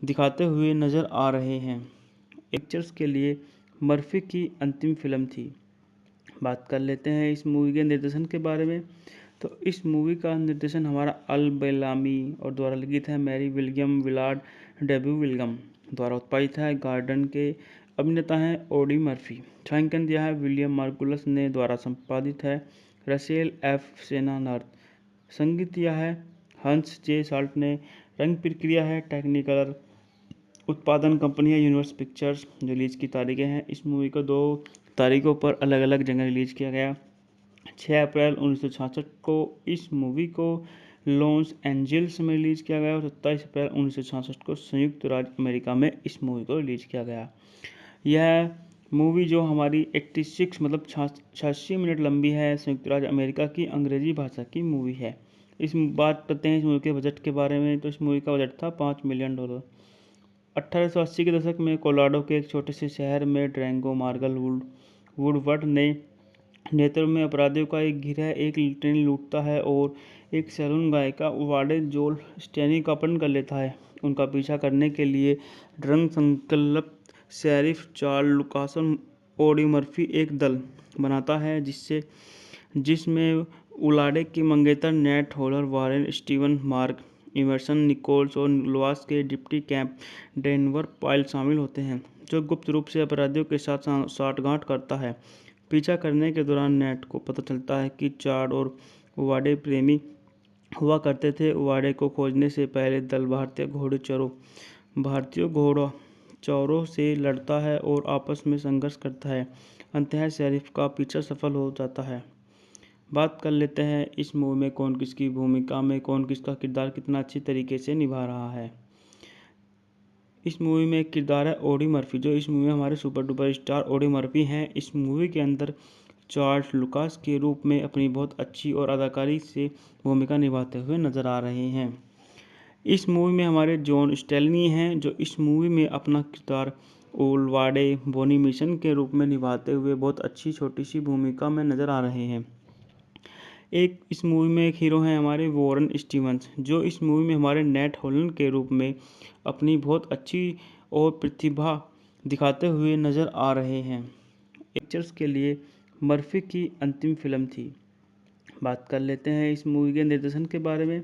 दिखाते हुए नज़र आ रहे हैं। पिक्चर्स के लिए मर्फी की अंतिम फिल्म थी। बात कर लेते हैं इस मूवी के निर्देशन के बारे में। तो इस मूवी का निर्देशन हमारा अल बेलामी और द्वारा लिखित है Mary William Willard debut William द्वारा उत्पादित है। गार्डन के अभिनेता हैं ऑडी मर्फी। छायांकन दिया है विलियम मार्गुलस ने। द्वारा संपादित है रसेल एफ सेनानर्थ। संगीत दिया है हंस जे साल्ट ने। रंग प्रक्रिया है टेक्निकलर। उत्पादन कंपनी है यूनिवर्स पिक्चर्स। जो रिलीज की तारीखें हैं, इस मूवी को 2 तारीखों पर अलग अलग जगह रिलीज किया गया। 6 अप्रैल 1966 को इस मूवी को लॉस एंजल्स में रिलीज किया गया और 27 अप्रैल 1966 को संयुक्त राज्य अमेरिका में इस मूवी को रिलीज किया गया। यह मूवी जो हमारी 86 मतलब 86 मिनट लंबी है, संयुक्त राज्य अमेरिका की अंग्रेजी भाषा की मूवी है। इस बात करते हैं इस मूवी के बजट के बारे में। तो इस मूवी का बजट था $5 मिलियन। 1880 के दशक में कोलोराडो के एक छोटे से शहर में ड्रैंगो मार्गल वुडवर्ड ने नेतृत्व में अपराधियों का एक गिरोह एक ट्रेन लूटता है और एक सैलून गायिका वाडे जोल स्टेनी का अपहरण कर लेता है। उनका पीछा करने के लिए ड्रग संकल्प शेरिफ चार्ल्स लुकासन ऑडी मर्फी एक दल बनाता है जिसमें उलाडे के मंगेतर Nat Hollar Warren Steven Mark Emerson Nichols और लुआस के डिप्टी कैंप डेनवर पाइल शामिल होते हैं, जो गुप्त रूप से अपराधियों के साथ साठगांठ करता है। पीछा करने के दौरान नेट को पता चलता है कि चार्ड और वाडे प्रेमी हुआ करते थे। वाडे को खोजने से पहले दल भारतीय घोड़चौरों से लड़ता है और आपस में संघर्ष करता है। अंततः शेरिफ का पीछा सफल हो जाता है। बात कर लेते हैं इस मूवी में कौन किसकी भूमिका में कौन किसका किरदार कितना अच्छी तरीके से निभा रहा है। इस मूवी में एक किरदार है ऑडी मर्फी, जो इस मूवी में हमारे super duper star Audi Murphy हैं। इस मूवी के अंदर चार्ल्स लुकास के रूप में अपनी बहुत अच्छी और अदाकारी से भूमिका निभाते हुए नजर आ रहे हैं। इस मूवी में हमारे जॉन स्टेलनी हैं, जो इस मूवी में अपना किरदार ओलवाडे बोनी मिशन के रूप में निभाते हुए बहुत अच्छी छोटी सी भूमिका में नजर आ रहे हैं। एक इस मूवी में एक हीरो हैं हमारे वॉरेन स्टीवंस, जो इस मूवी में हमारे नेट हॉलन के रूप में अपनी बहुत अच्छी और प्रतिभा दिखाते हुए नजर आ रहे हैं। पिक्चर्स के लिए मर्फी की अंतिम फिल्म थी। बात कर लेते हैं इस मूवी के निर्देशन के बारे में।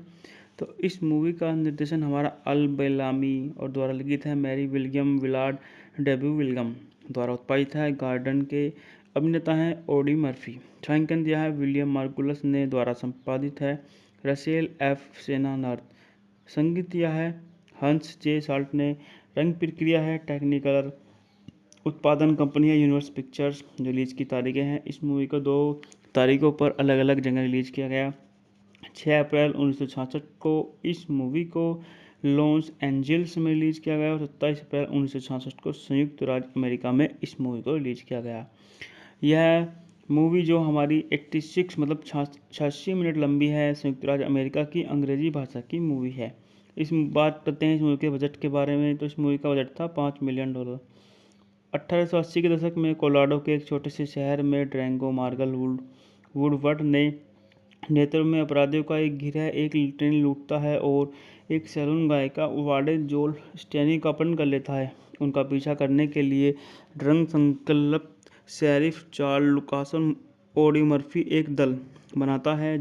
तो इस मूवी का निर्देशन हमारा अल बेलामी और द्वारा लिखित है Mary William Willard debut William द्वारा उत्पादित है। गार्डन के अभिनेता हैं ओडी मर्फी। छायांकन दिया है विलियम मार्गुलस ने। द्वारा संपादित है रसेल एफ सेनानर्थ। संगीत दिया है हंस जे साल्ट ने। रंग प्रक्रिया है टेक्निकलर। उत्पादन कंपनी है यूनिवर्स पिक्चर्स। रिलीज की तारीखें हैं, इस मूवी को 2 तारीखों पर अलग अलग जगह रिलीज किया गया। 6 अप्रैल 1966 को इस मूवी को लॉस एंजल्स में रिलीज किया गया और 27 अप्रैल 1966 को संयुक्त राज्य अमेरिका में इस मूवी को रिलीज किया गया। यह मूवी जो हमारी 86 मतलब 86 मिनट लंबी है, संयुक्त राज्य अमेरिका की अंग्रेजी भाषा की मूवी है। इस बात करते हैं इस मूवी के बजट के बारे में। तो इस मूवी का बजट था $5 मिलियन। 1880 के दशक में कोलोराडो के एक छोटे से शहर में ड्रैंगो मार्गल वुडवर्ड ने नेतृत्व में अपराधियों का एक गिरोह एक ट्रेन लूटता है और एक सैलून गायिका वाडे जोल स्टेनी का अपहरण कर लेता है। उनका पीछा करने के लिए रंग संकल्प शेरिफ चार्ल्स लुकासन ओडी मर्फी एक दल बनाता है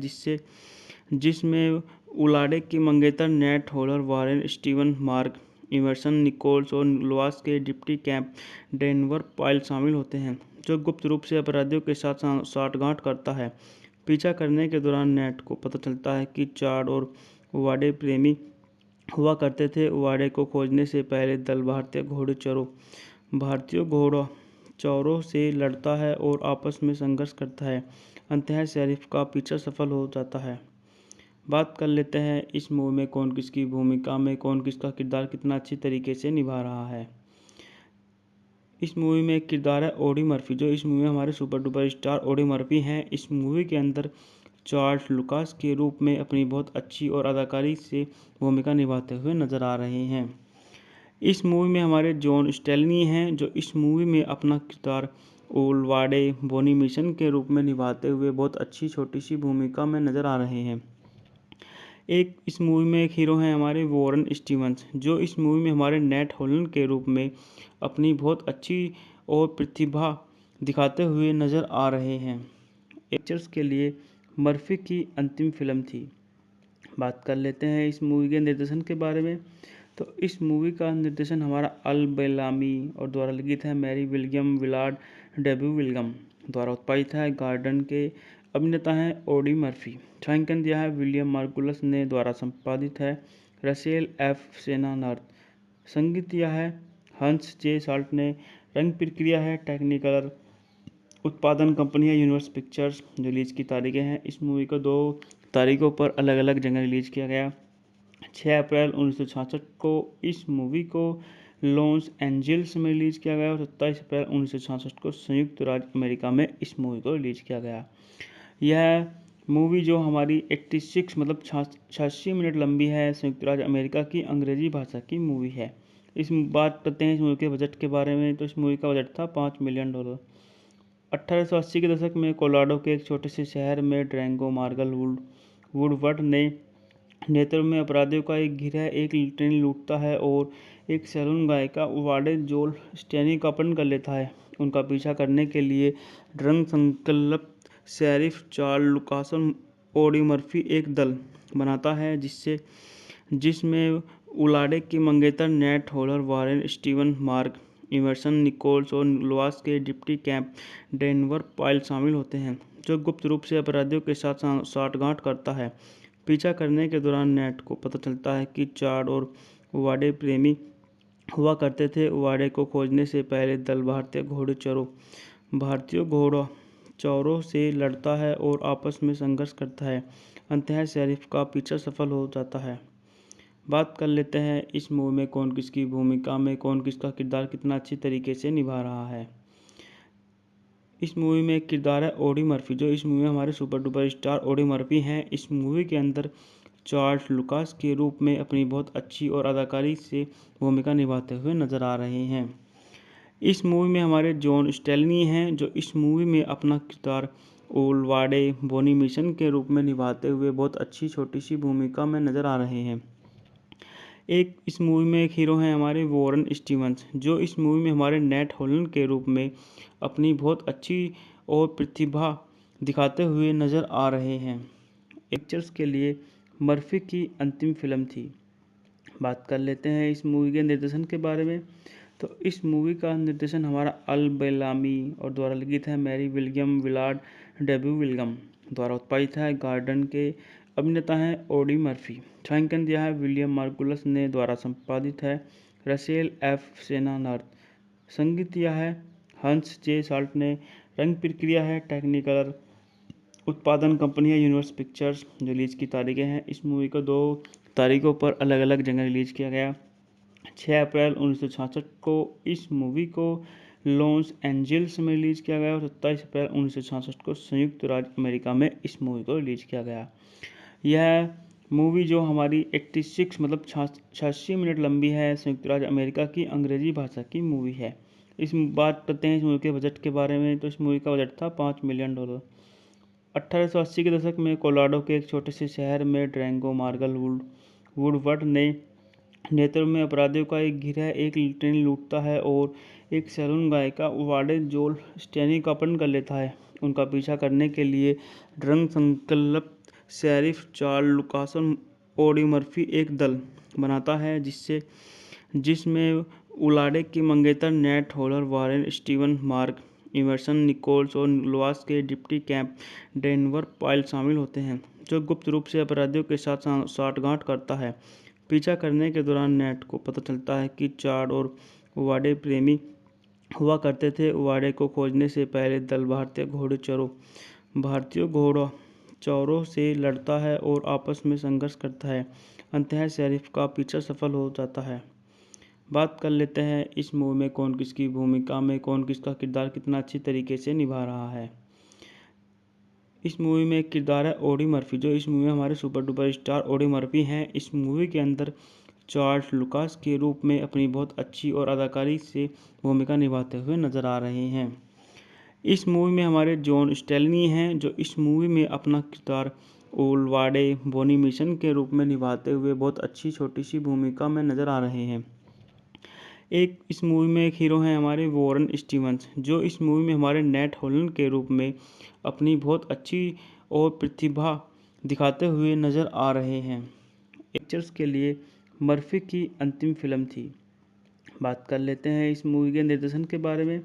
जिसमें उलाडे की मंगेतर Nate Holler Warren Steven Mark Emerson Nichols और लुआस के डिप्टी कैंप डेनवर पाइल शामिल होते हैं, जो गुप्त रूप से अपराधियों के साथ साठगांठ करता है। पीछा करने के दौरान नेट को पता चलता है कि चार्ड और वाडे प्रेमी हुआ करते थे। वाडे को खोजने से पहले दल भारतीय घोड़चौरों से लड़ता है और आपस में संघर्ष करता है। अंततः शेरिफ का पीछा सफल हो जाता है। बात कर लेते हैं इस मूवी में कौन किसकी भूमिका में कौन किसका किरदार कितना अच्छी तरीके से निभा रहा है। इस मूवी में एक किरदार है ओडी मर्फी, जो इस मूवी में हमारे super duper star Audie Murphy हैं। इस मूवी के अंदर चार्ल्स लुकास के रूप में अपनी बहुत अच्छी और अदाकारी से भूमिका निभाते हुए नजर आ रहे हैं। इस मूवी में हमारे जॉन स्टेलनी हैं, जो इस मूवी में अपना किरदार ओलवाडे बोनी मिशन के रूप में निभाते हुए बहुत अच्छी छोटी सी भूमिका में नजर आ रहे हैं। इस मूवी में एक हीरो हैं हमारे वॉरेन स्टीवंस, जो इस मूवी में हमारे नेट होलैंड के रूप में अपनी बहुत अच्छी और प्रतिभा दिखाते हुए नजर आ रहे हैं। पिक्चर्स के लिए मर्फी की अंतिम फिल्म थी। बात कर लेते हैं इस मूवी के निर्देशन के बारे में। तो इस मूवी का निर्देशन हमारा अल बेलामी और द्वारा लिखित है Mary William Willard debut William द्वारा उत्पादित है। गार्डन के अभिनेता हैं ओडी मर्फी। छायांकन दिया है विलियम मार्गुलस ने। द्वारा संपादित है रसेल एफ सेनानर्थ। संगीत दिया है हंस जे साल्ट ने। रंग प्रक्रिया है टेक्निकलर। उत्पादन कंपनी है यूनिवर्स पिक्चर्स। रिलीज की तारीखें हैं, इस मूवी को 2 तारीखों पर अलग अलग जगह रिलीज किया गया। 6 अप्रैल 1966 को इस मूवी को लॉस एंजल्स में रिलीज किया गया और 27 अप्रैल 1966 को संयुक्त राज्य अमेरिका में इस मूवी को रिलीज किया गया। यह मूवी जो हमारी 86 मतलब 86 मिनट लंबी है, संयुक्त राज्य अमेरिका की अंग्रेजी भाषा की मूवी है। इस बात करते हैं इस मूवी के बजट के बारे में। तो इस मूवी का बजट था $5 मिलियन। 1880 के दशक में कोलोराडो के एक छोटे से शहर में ड्रैंगो मार्गल वुडवर्ड ने नेतृत्व में अपराधियों का एक गिरोह एक ट्रेन लूटता है और एक सैलून गायिका वाडे जोल स्टेनी का अपहरण कर लेता है। उनका पीछा करने के लिए रंग संकल्प शेरिफ चार्ल्स लुकासन ओडी मर्फी एक दल बनाता है जिसमें उलाडे की मंगेतर Nate Holler Warren Steven Mark Emerson Nichols और लुआस के डिप्टी कैंप डेनवर पाइल शामिल होते हैं, जो गुप्त रूप से अपराधियों के साथ साठगांठ करता है। पीछा करने के दौरान नेट को पता चलता है कि चार्ड और वाडे प्रेमी हुआ करते थे। वाडे को खोजने से पहले दल भारतीय घोड़चौरों से लड़ता है और आपस में संघर्ष करता है। अंततः शेरिफ का पीछा सफल हो जाता है। बात कर लेते हैं इस मूवी में कौन किसकी भूमिका में कौन किसका किरदार कितना अच्छी तरीके से निभा रहा है। इस मूवी में एक किरदार है ओडी मर्फी, जो इस मूवी में हमारे super duper star Audie Murphy हैं। इस मूवी के अंदर चार्ल्स लुकास के रूप में अपनी बहुत अच्छी और अदाकारी से भूमिका निभाते हुए नजर आ रहे हैं। इस मूवी में हमारे जॉन स्टेलनी हैं, जो इस मूवी में अपना किरदार ओलवाडे बोनी मिशन के रूप में निभाते हुए बहुत अच्छी छोटी सी भूमिका में नजर आ रहे हैं। इस मूवी में एक हीरो हैं हमारे वॉरेन स्टीवंस, जो इस मूवी में हमारे नेट हॉलैंड के रूप में अपनी बहुत अच्छी और प्रतिभा दिखाते हुए नज़र आ रहे हैं। पिक्चर्स के लिए मर्फी की अंतिम फिल्म थी। बात कर लेते हैं इस मूवी के निर्देशन के बारे में। तो इस मूवी का निर्देशन हमारा अल बेलामी और द्वारा लिखित है Mary William Willard debut William द्वारा उत्पादित है। गार्डन के अभिनेता हैं ओडी मर्फी। छायांकन दिया है विलियम मार्गुलस ने। द्वारा संपादित है रसेल एफ सेनानार्थ। संगीत दिया है हंस जे साल्ट ने। रंग प्रक्रिया है टेक्निकलर। उत्पादन कंपनी है यूनिवर्स पिक्चर्स। रिलीज की तारीखें हैं, इस मूवी को 2 तारीखों पर अलग अलग जगह रिलीज किया गया। 6 अप्रैल 1966 को इस मूवी को लॉस एंजल्स में रिलीज किया गया और 27 अप्रैल 1966 को संयुक्त राज्य अमेरिका में इस मूवी को रिलीज किया गया। यह मूवी जो हमारी 86 मतलब 86 मिनट लंबी है, संयुक्त राज्य अमेरिका की अंग्रेजी भाषा की मूवी है। इस बात करते हैं इस मूवी के बजट के बारे में। तो इस मूवी का बजट था $5 मिलियन। 1880 के दशक में कोलोराडो के एक छोटे से शहर में ड्रैंगो मार्गल वुडवर्ड ने नेतृत्व में अपराधियों का एक गिरोह एक ट्रेन लूटता है और एक सैलून गायिका वाडे जोल स्टेनी का अपहरण कर लेता है। उनका पीछा करने के लिए ड्रग संकल्प शेरिफ चार्ल्स लुकासन ओडी मर्फी एक दल बनाता है जिसमें उलाडे की मंगेतर Nat Hollar Warren Steven Mark Emerson Nichols और लुआस के डिप्टी कैंप डेनवर पाइल शामिल होते हैं, जो गुप्त रूप से अपराधियों के साथ साठगांठ करता है। पीछा करने के दौरान नेट को पता चलता है कि चार्ड और वाडे प्रेमी हुआ करते थे। वाडे को खोजने से पहले दल भारतीय घोड़चौरों से लड़ता है और आपस में संघर्ष करता है। अंततः शेरिफ का पीछा सफल हो जाता है। बात कर लेते हैं इस मूवी में कौन किसकी भूमिका में कौन किसका किरदार कितना अच्छी तरीके से निभा रहा है। इस मूवी में एक किरदार है ओडी मर्फी, जो इस मूवी में हमारे super duper star Audie Murphy हैं। इस मूवी के अंदर चार्ल्स लुकास के रूप में अपनी बहुत अच्छी और अदाकारी से भूमिका निभाते हुए नजर आ रहे हैं। इस मूवी में हमारे जॉन स्टेलनी हैं, जो इस मूवी में अपना किरदार ओलवाडे बोनी मिशन के रूप में निभाते हुए बहुत अच्छी छोटी सी भूमिका में नजर आ रहे हैं। इस मूवी में एक हीरो हैं हमारे वॉरेन स्टीवंस, जो इस मूवी में हमारे नेट हॉलैंड के रूप में अपनी बहुत अच्छी और प्रतिभा दिखाते हुए नज़र आ रहे हैं। पिक्चर्स के लिए मर्फी की अंतिम फिल्म थी। बात कर लेते हैं इस मूवी के निर्देशन के बारे में।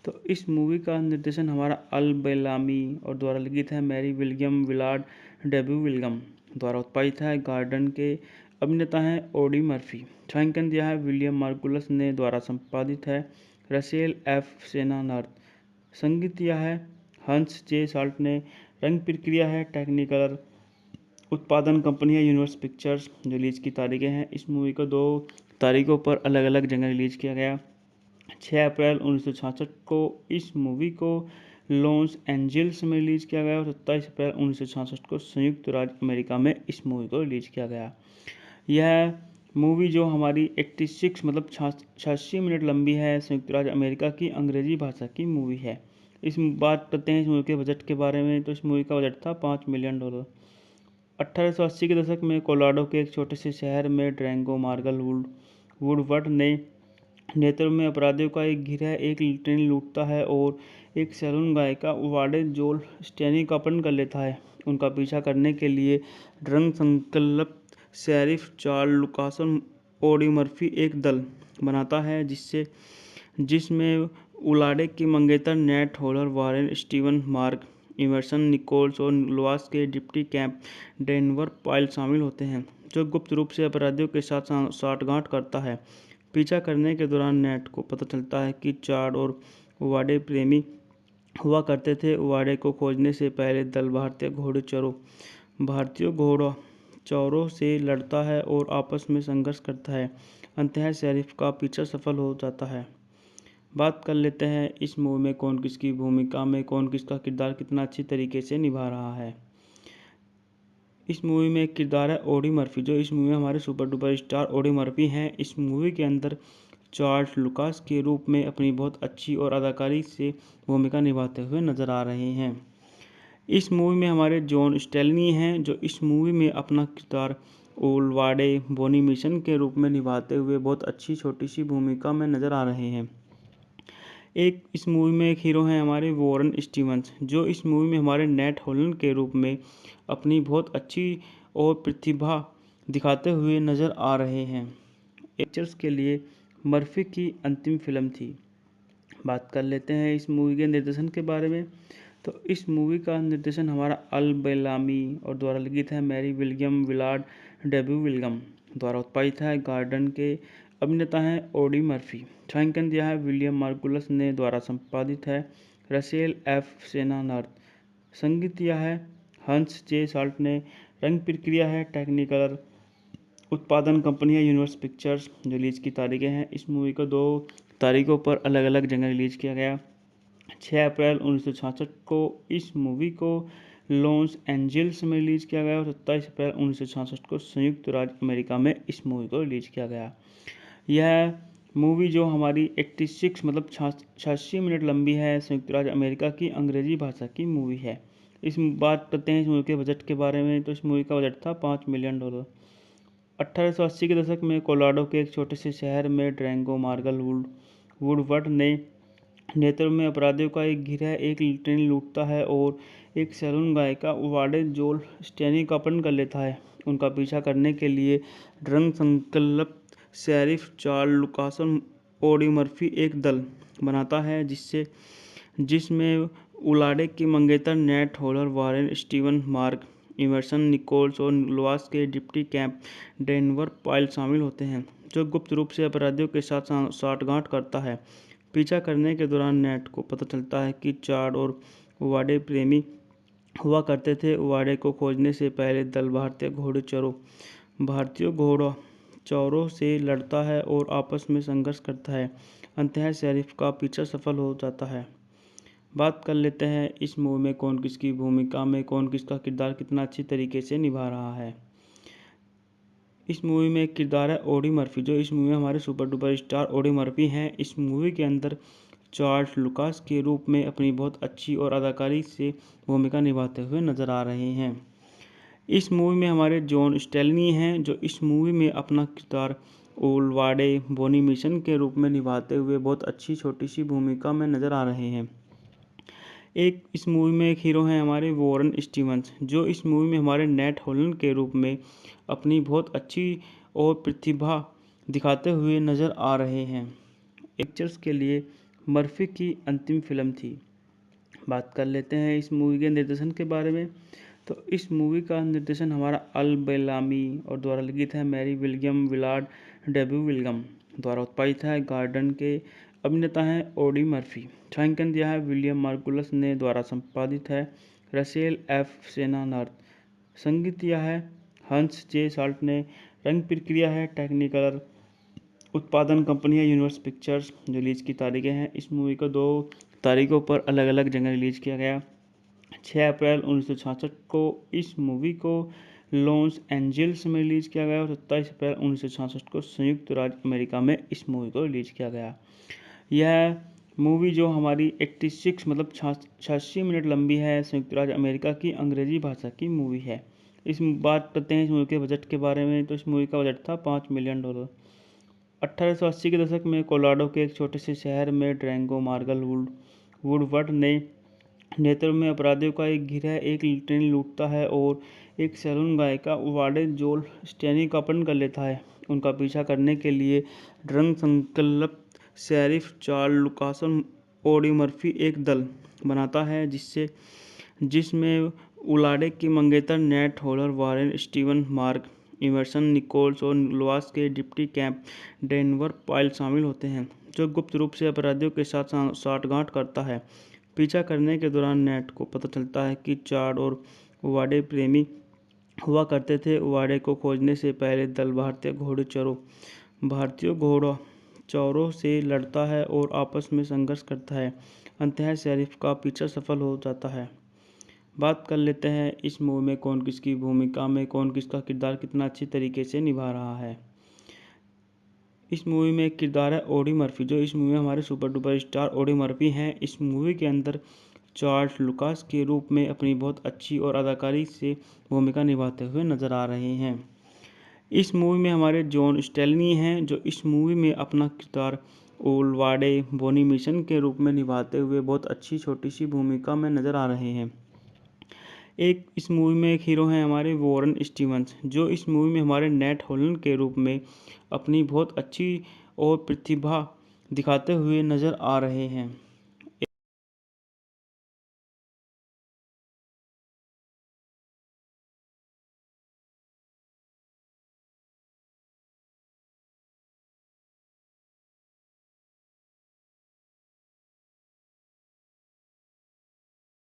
तो इस मूवी का निर्देशन हमारा अल बेलामी और द्वारा लिखित है Mary William Willard debut William द्वारा उत्पादित है। गार्डन के अभिनेता हैं ओडी मर्फी। छायांकन दिया है विलियम मार्गुलस ने। द्वारा संपादित है रसेल एफ सेनानार्थ। संगीत दिया है हंस जे साल्ट ने। रंग प्रक्रिया है टेक्निकलर। उत्पादन कंपनी है यूनिवर्स पिक्चर्स। रिलीज की तारीखें हैं, इस मूवी को 2 तारीखों पर अलग अलग जगह रिलीज किया गया। 6 अप्रैल 1966 को इस मूवी को लॉस एंजल्स में रिलीज किया गया और 27 अप्रैल 1966 को संयुक्त राज्य अमेरिका में इस मूवी को रिलीज किया गया। यह मूवी जो हमारी 86 मतलब 86 मिनट लंबी है, संयुक्त राज्य अमेरिका की अंग्रेजी भाषा की मूवी है। इस बात करते हैं इस मूवी के बजट के बारे में। तो इस मूवी का बजट था $5 मिलियन। 1880 के दशक में कोलोराडो के एक छोटे से शहर में ड्रैंगो मार्गल वुडवर्ड ने नेतृत्व में अपराधियों का एक गिरोह एक ट्रेन लूटता है और एक सैलून गायिका वाडे जोल स्टेनी का अपहरण कर लेता है। उनका पीछा करने के लिए ड्रग संकल्प शेरिफ चार्ल्स लुकासन ओडी मर्फी एक दल बनाता है जिसमें उलाडे की मंगेतर Nat Hollar Warren Steven Mark Emerson Nichols और लुआस के डिप्टी कैंप डेनवर पाइल शामिल होते हैं, जो गुप्त रूप से अपराधियों के साथ साठगांठ करता है। पीछा करने के दौरान नेट को पता चलता है कि चार्ड और वाडे प्रेमी हुआ करते थे। वाडे को खोजने से पहले दल भारतीय घोड़चौरों से लड़ता है और आपस में संघर्ष करता है। अंततः शेरिफ का पीछा सफल हो जाता है। बात कर लेते हैं इस मूवी में कौन किसकी भूमिका में कौन किसका किरदार कितना अच्छी तरीके से निभा रहा है। इस मूवी में एक किरदार है ओडी मर्फी, जो इस मूवी में हमारे super duper star Audie Murphy हैं। इस मूवी के अंदर चार्ल्स लुकास के रूप में अपनी बहुत अच्छी और अदाकारी से भूमिका निभाते हुए नजर आ रहे हैं। इस मूवी में हमारे जॉन स्टेलनी हैं, जो इस मूवी में अपना किरदार उलवाडे बोनी मिशन के रूप में निभाते हुए बहुत अच्छी छोटी सी भूमिका में नज़र आ रहे हैं। इस मूवी में एक हीरो हैं हमारे वॉरेन स्टीवंस, जो इस मूवी में हमारे नेट हॉलन के रूप में अपनी बहुत अच्छी और प्रतिभा दिखाते हुए नज़र आ रहे हैं। पिक्चर्स के लिए मर्फी की अंतिम फिल्म थी। बात कर लेते हैं इस मूवी के निर्देशन के बारे में। तो इस मूवी का निर्देशन हमारा अल बेलामी और द्वारा लिखित है Mary William Willard debut William द्वारा उत्पादित है। गार्डन के अभिनेता हैं ओडी मर्फी। छायांकन दिया है विलियम मार्गुलस ने। द्वारा संपादित है रसेल एफ सेनानार्थ। संगीत दिया है हंस जे साल्ट ने। रंग प्रक्रिया है टेक्निकलर। उत्पादन कंपनी है यूनिवर्स पिक्चर्स। रिलीज की तारीखें हैं, इस मूवी को 2 तारीखों पर अलग अलग जगह रिलीज किया गया। 6 अप्रैल 1966 को इस मूवी को लॉस एंजल्स में रिलीज किया गया और 27 अप्रैल 1966 को संयुक्त राज्य अमेरिका में इस मूवी को रिलीज किया गया। यह मूवी जो हमारी 86 मतलब 86 मिनट लंबी है, संयुक्त राज्य अमेरिका की अंग्रेजी भाषा की मूवी है। इस बात करते हैं इस मूवी के बजट के बारे में। तो इस मूवी का बजट था $5 मिलियन। 1880 के दशक में कोलोराडो के एक छोटे से शहर में ड्रैंगो मार्गल वुडवर्ड ने नेतृत्व में अपराधियों का एक गिरोह एक ट्रेन लूटता है और एक सैलून गायिका वाडे जोल स्टेनी का अपहरण कर लेता है। उनका पीछा करने के लिए ड्रग संकल्प शेरिफ चार्ल्स लुकासन ओडी मर्फी एक दल बनाता है जिसमें उलाडे के मंगेतर Nat Hollar Warren Steven Mark Emerson Nichols और लुआस के डिप्टी कैंप डेनवर पाइल शामिल होते हैं, जो गुप्त रूप से अपराधियों के साथ साठगांठ करता है। पीछा करने के दौरान नेट को पता चलता है कि चार्ड और वाडे प्रेमी हुआ करते थे। वाडे को खोजने से पहले दल भारतीय घोड़चौरों से लड़ता है और आपस में संघर्ष करता है। अंततः शेरिफ का पीछा सफल हो जाता है। बात कर लेते हैं इस मूवी में कौन किसकी भूमिका में कौन किसका किरदार कितना अच्छी तरीके से निभा रहा है। इस मूवी में एक किरदार है ओडी मर्फी, जो इस मूवी में हमारे super duper star Audie Murphy हैं। इस मूवी के अंदर चार्ल्स लुकास के रूप में अपनी बहुत अच्छी और अदाकारी से भूमिका निभाते हुए नजर आ रहे हैं। इस मूवी में हमारे जॉन स्टेलनी हैं, जो इस मूवी में अपना किरदार उलवाडे बोनी मिशन के रूप में निभाते हुए बहुत अच्छी छोटी सी भूमिका में नजर आ रहे हैं। इस मूवी में एक हीरो हैं हमारे वॉरेन स्टीवंस, जो इस मूवी में हमारे नेट हॉलन के रूप में अपनी बहुत अच्छी और प्रतिभा दिखाते हुए नज़र आ रहे हैं। पिक्चर्स के लिए मर्फी की अंतिम फिल्म थी। बात कर लेते हैं इस मूवी के निर्देशन के बारे में। तो इस मूवी का निर्देशन हमारा अल बेलामी और द्वारा लिखित है Mary William Willard debut William द्वारा उत्पादित है। गार्डन के अभिनेता हैं ओडी मर्फी। छायांकन दिया है विलियम मार्गुलस ने। द्वारा संपादित है रसेल एफ सेनानार्थ। संगीत दिया है हंस जे साल्ट ने। रंग प्रक्रिया है टेक्निकलर। उत्पादन कंपनी है यूनिवर्स पिक्चर्स। रिलीज की तारीखें हैं, इस मूवी को 2 तारीखों पर अलग अलग जगह रिलीज किया गया। 6 अप्रैल 1966 को इस मूवी को लॉस एंजल्स में रिलीज किया गया और 27 अप्रैल 1966 को संयुक्त राज्य अमेरिका में इस मूवी को रिलीज किया गया। यह मूवी जो हमारी 86 मतलब 86 मिनट लंबी है, संयुक्त राज्य अमेरिका की अंग्रेजी भाषा की मूवी है। इस बात करते हैं इस मूवी के बजट के बारे में। तो इस मूवी का बजट था $5 मिलियन। 1880 के दशक में कोलोराडो के एक छोटे से शहर में ड्रैंगो मार्गल वुडवर्ड ने नेतृत्व में अपराधियों का एक गिरोह एक ट्रेन लूटता है और एक सैलून गायिका वाडे जोल स्टेनी का अपहरण कर लेता है। उनका पीछा करने के लिए ड्रग संकल्प शेरिफ चार्ल्स लुकासन ओडी मर्फी एक दल बनाता है जिसमें उलाडे के मंगेतर Nat Hollar Warren Steven Mark Emerson Nichols और लुआस के डिप्टी कैंप डेनवर पाइल शामिल होते हैं, जो गुप्त रूप से अपराधियों के साथ साठगांठ करता है। पीछा करने के दौरान नेट को पता चलता है कि चार्ड और वाडे प्रेमी हुआ करते थे। वाडे को खोजने से पहले दल भारतीय घोड़चौरों से लड़ता है और आपस में संघर्ष करता है। अंततः शेरिफ का पीछा सफल हो जाता है। बात कर लेते हैं इस मूवी में कौन किसकी भूमिका में कौन किसका किरदार कितना अच्छी तरीके से निभा रहा है। इस मूवी में एक किरदार है ओडी मर्फी, जो इस मूवी में हमारे super duper star Audie Murphy हैं। इस मूवी के अंदर चार्ल्स लुकास के रूप में अपनी बहुत अच्छी और अदाकारी से भूमिका निभाते हुए नजर आ रहे हैं। इस मूवी में हमारे जॉन स्टेलनी हैं, जो इस मूवी में अपना किरदार ओलवाडे बोनी मिशन के रूप में निभाते हुए बहुत अच्छी छोटी सी भूमिका में नज़र आ रहे हैं। एक इस मूवी में एक हीरो हैं हमारे वॉरेन स्टीवंस, जो इस मूवी में हमारे नेट हॉलन के रूप में अपनी बहुत अच्छी और प्रतिभा दिखाते हुए नज़र आ रहे हैं।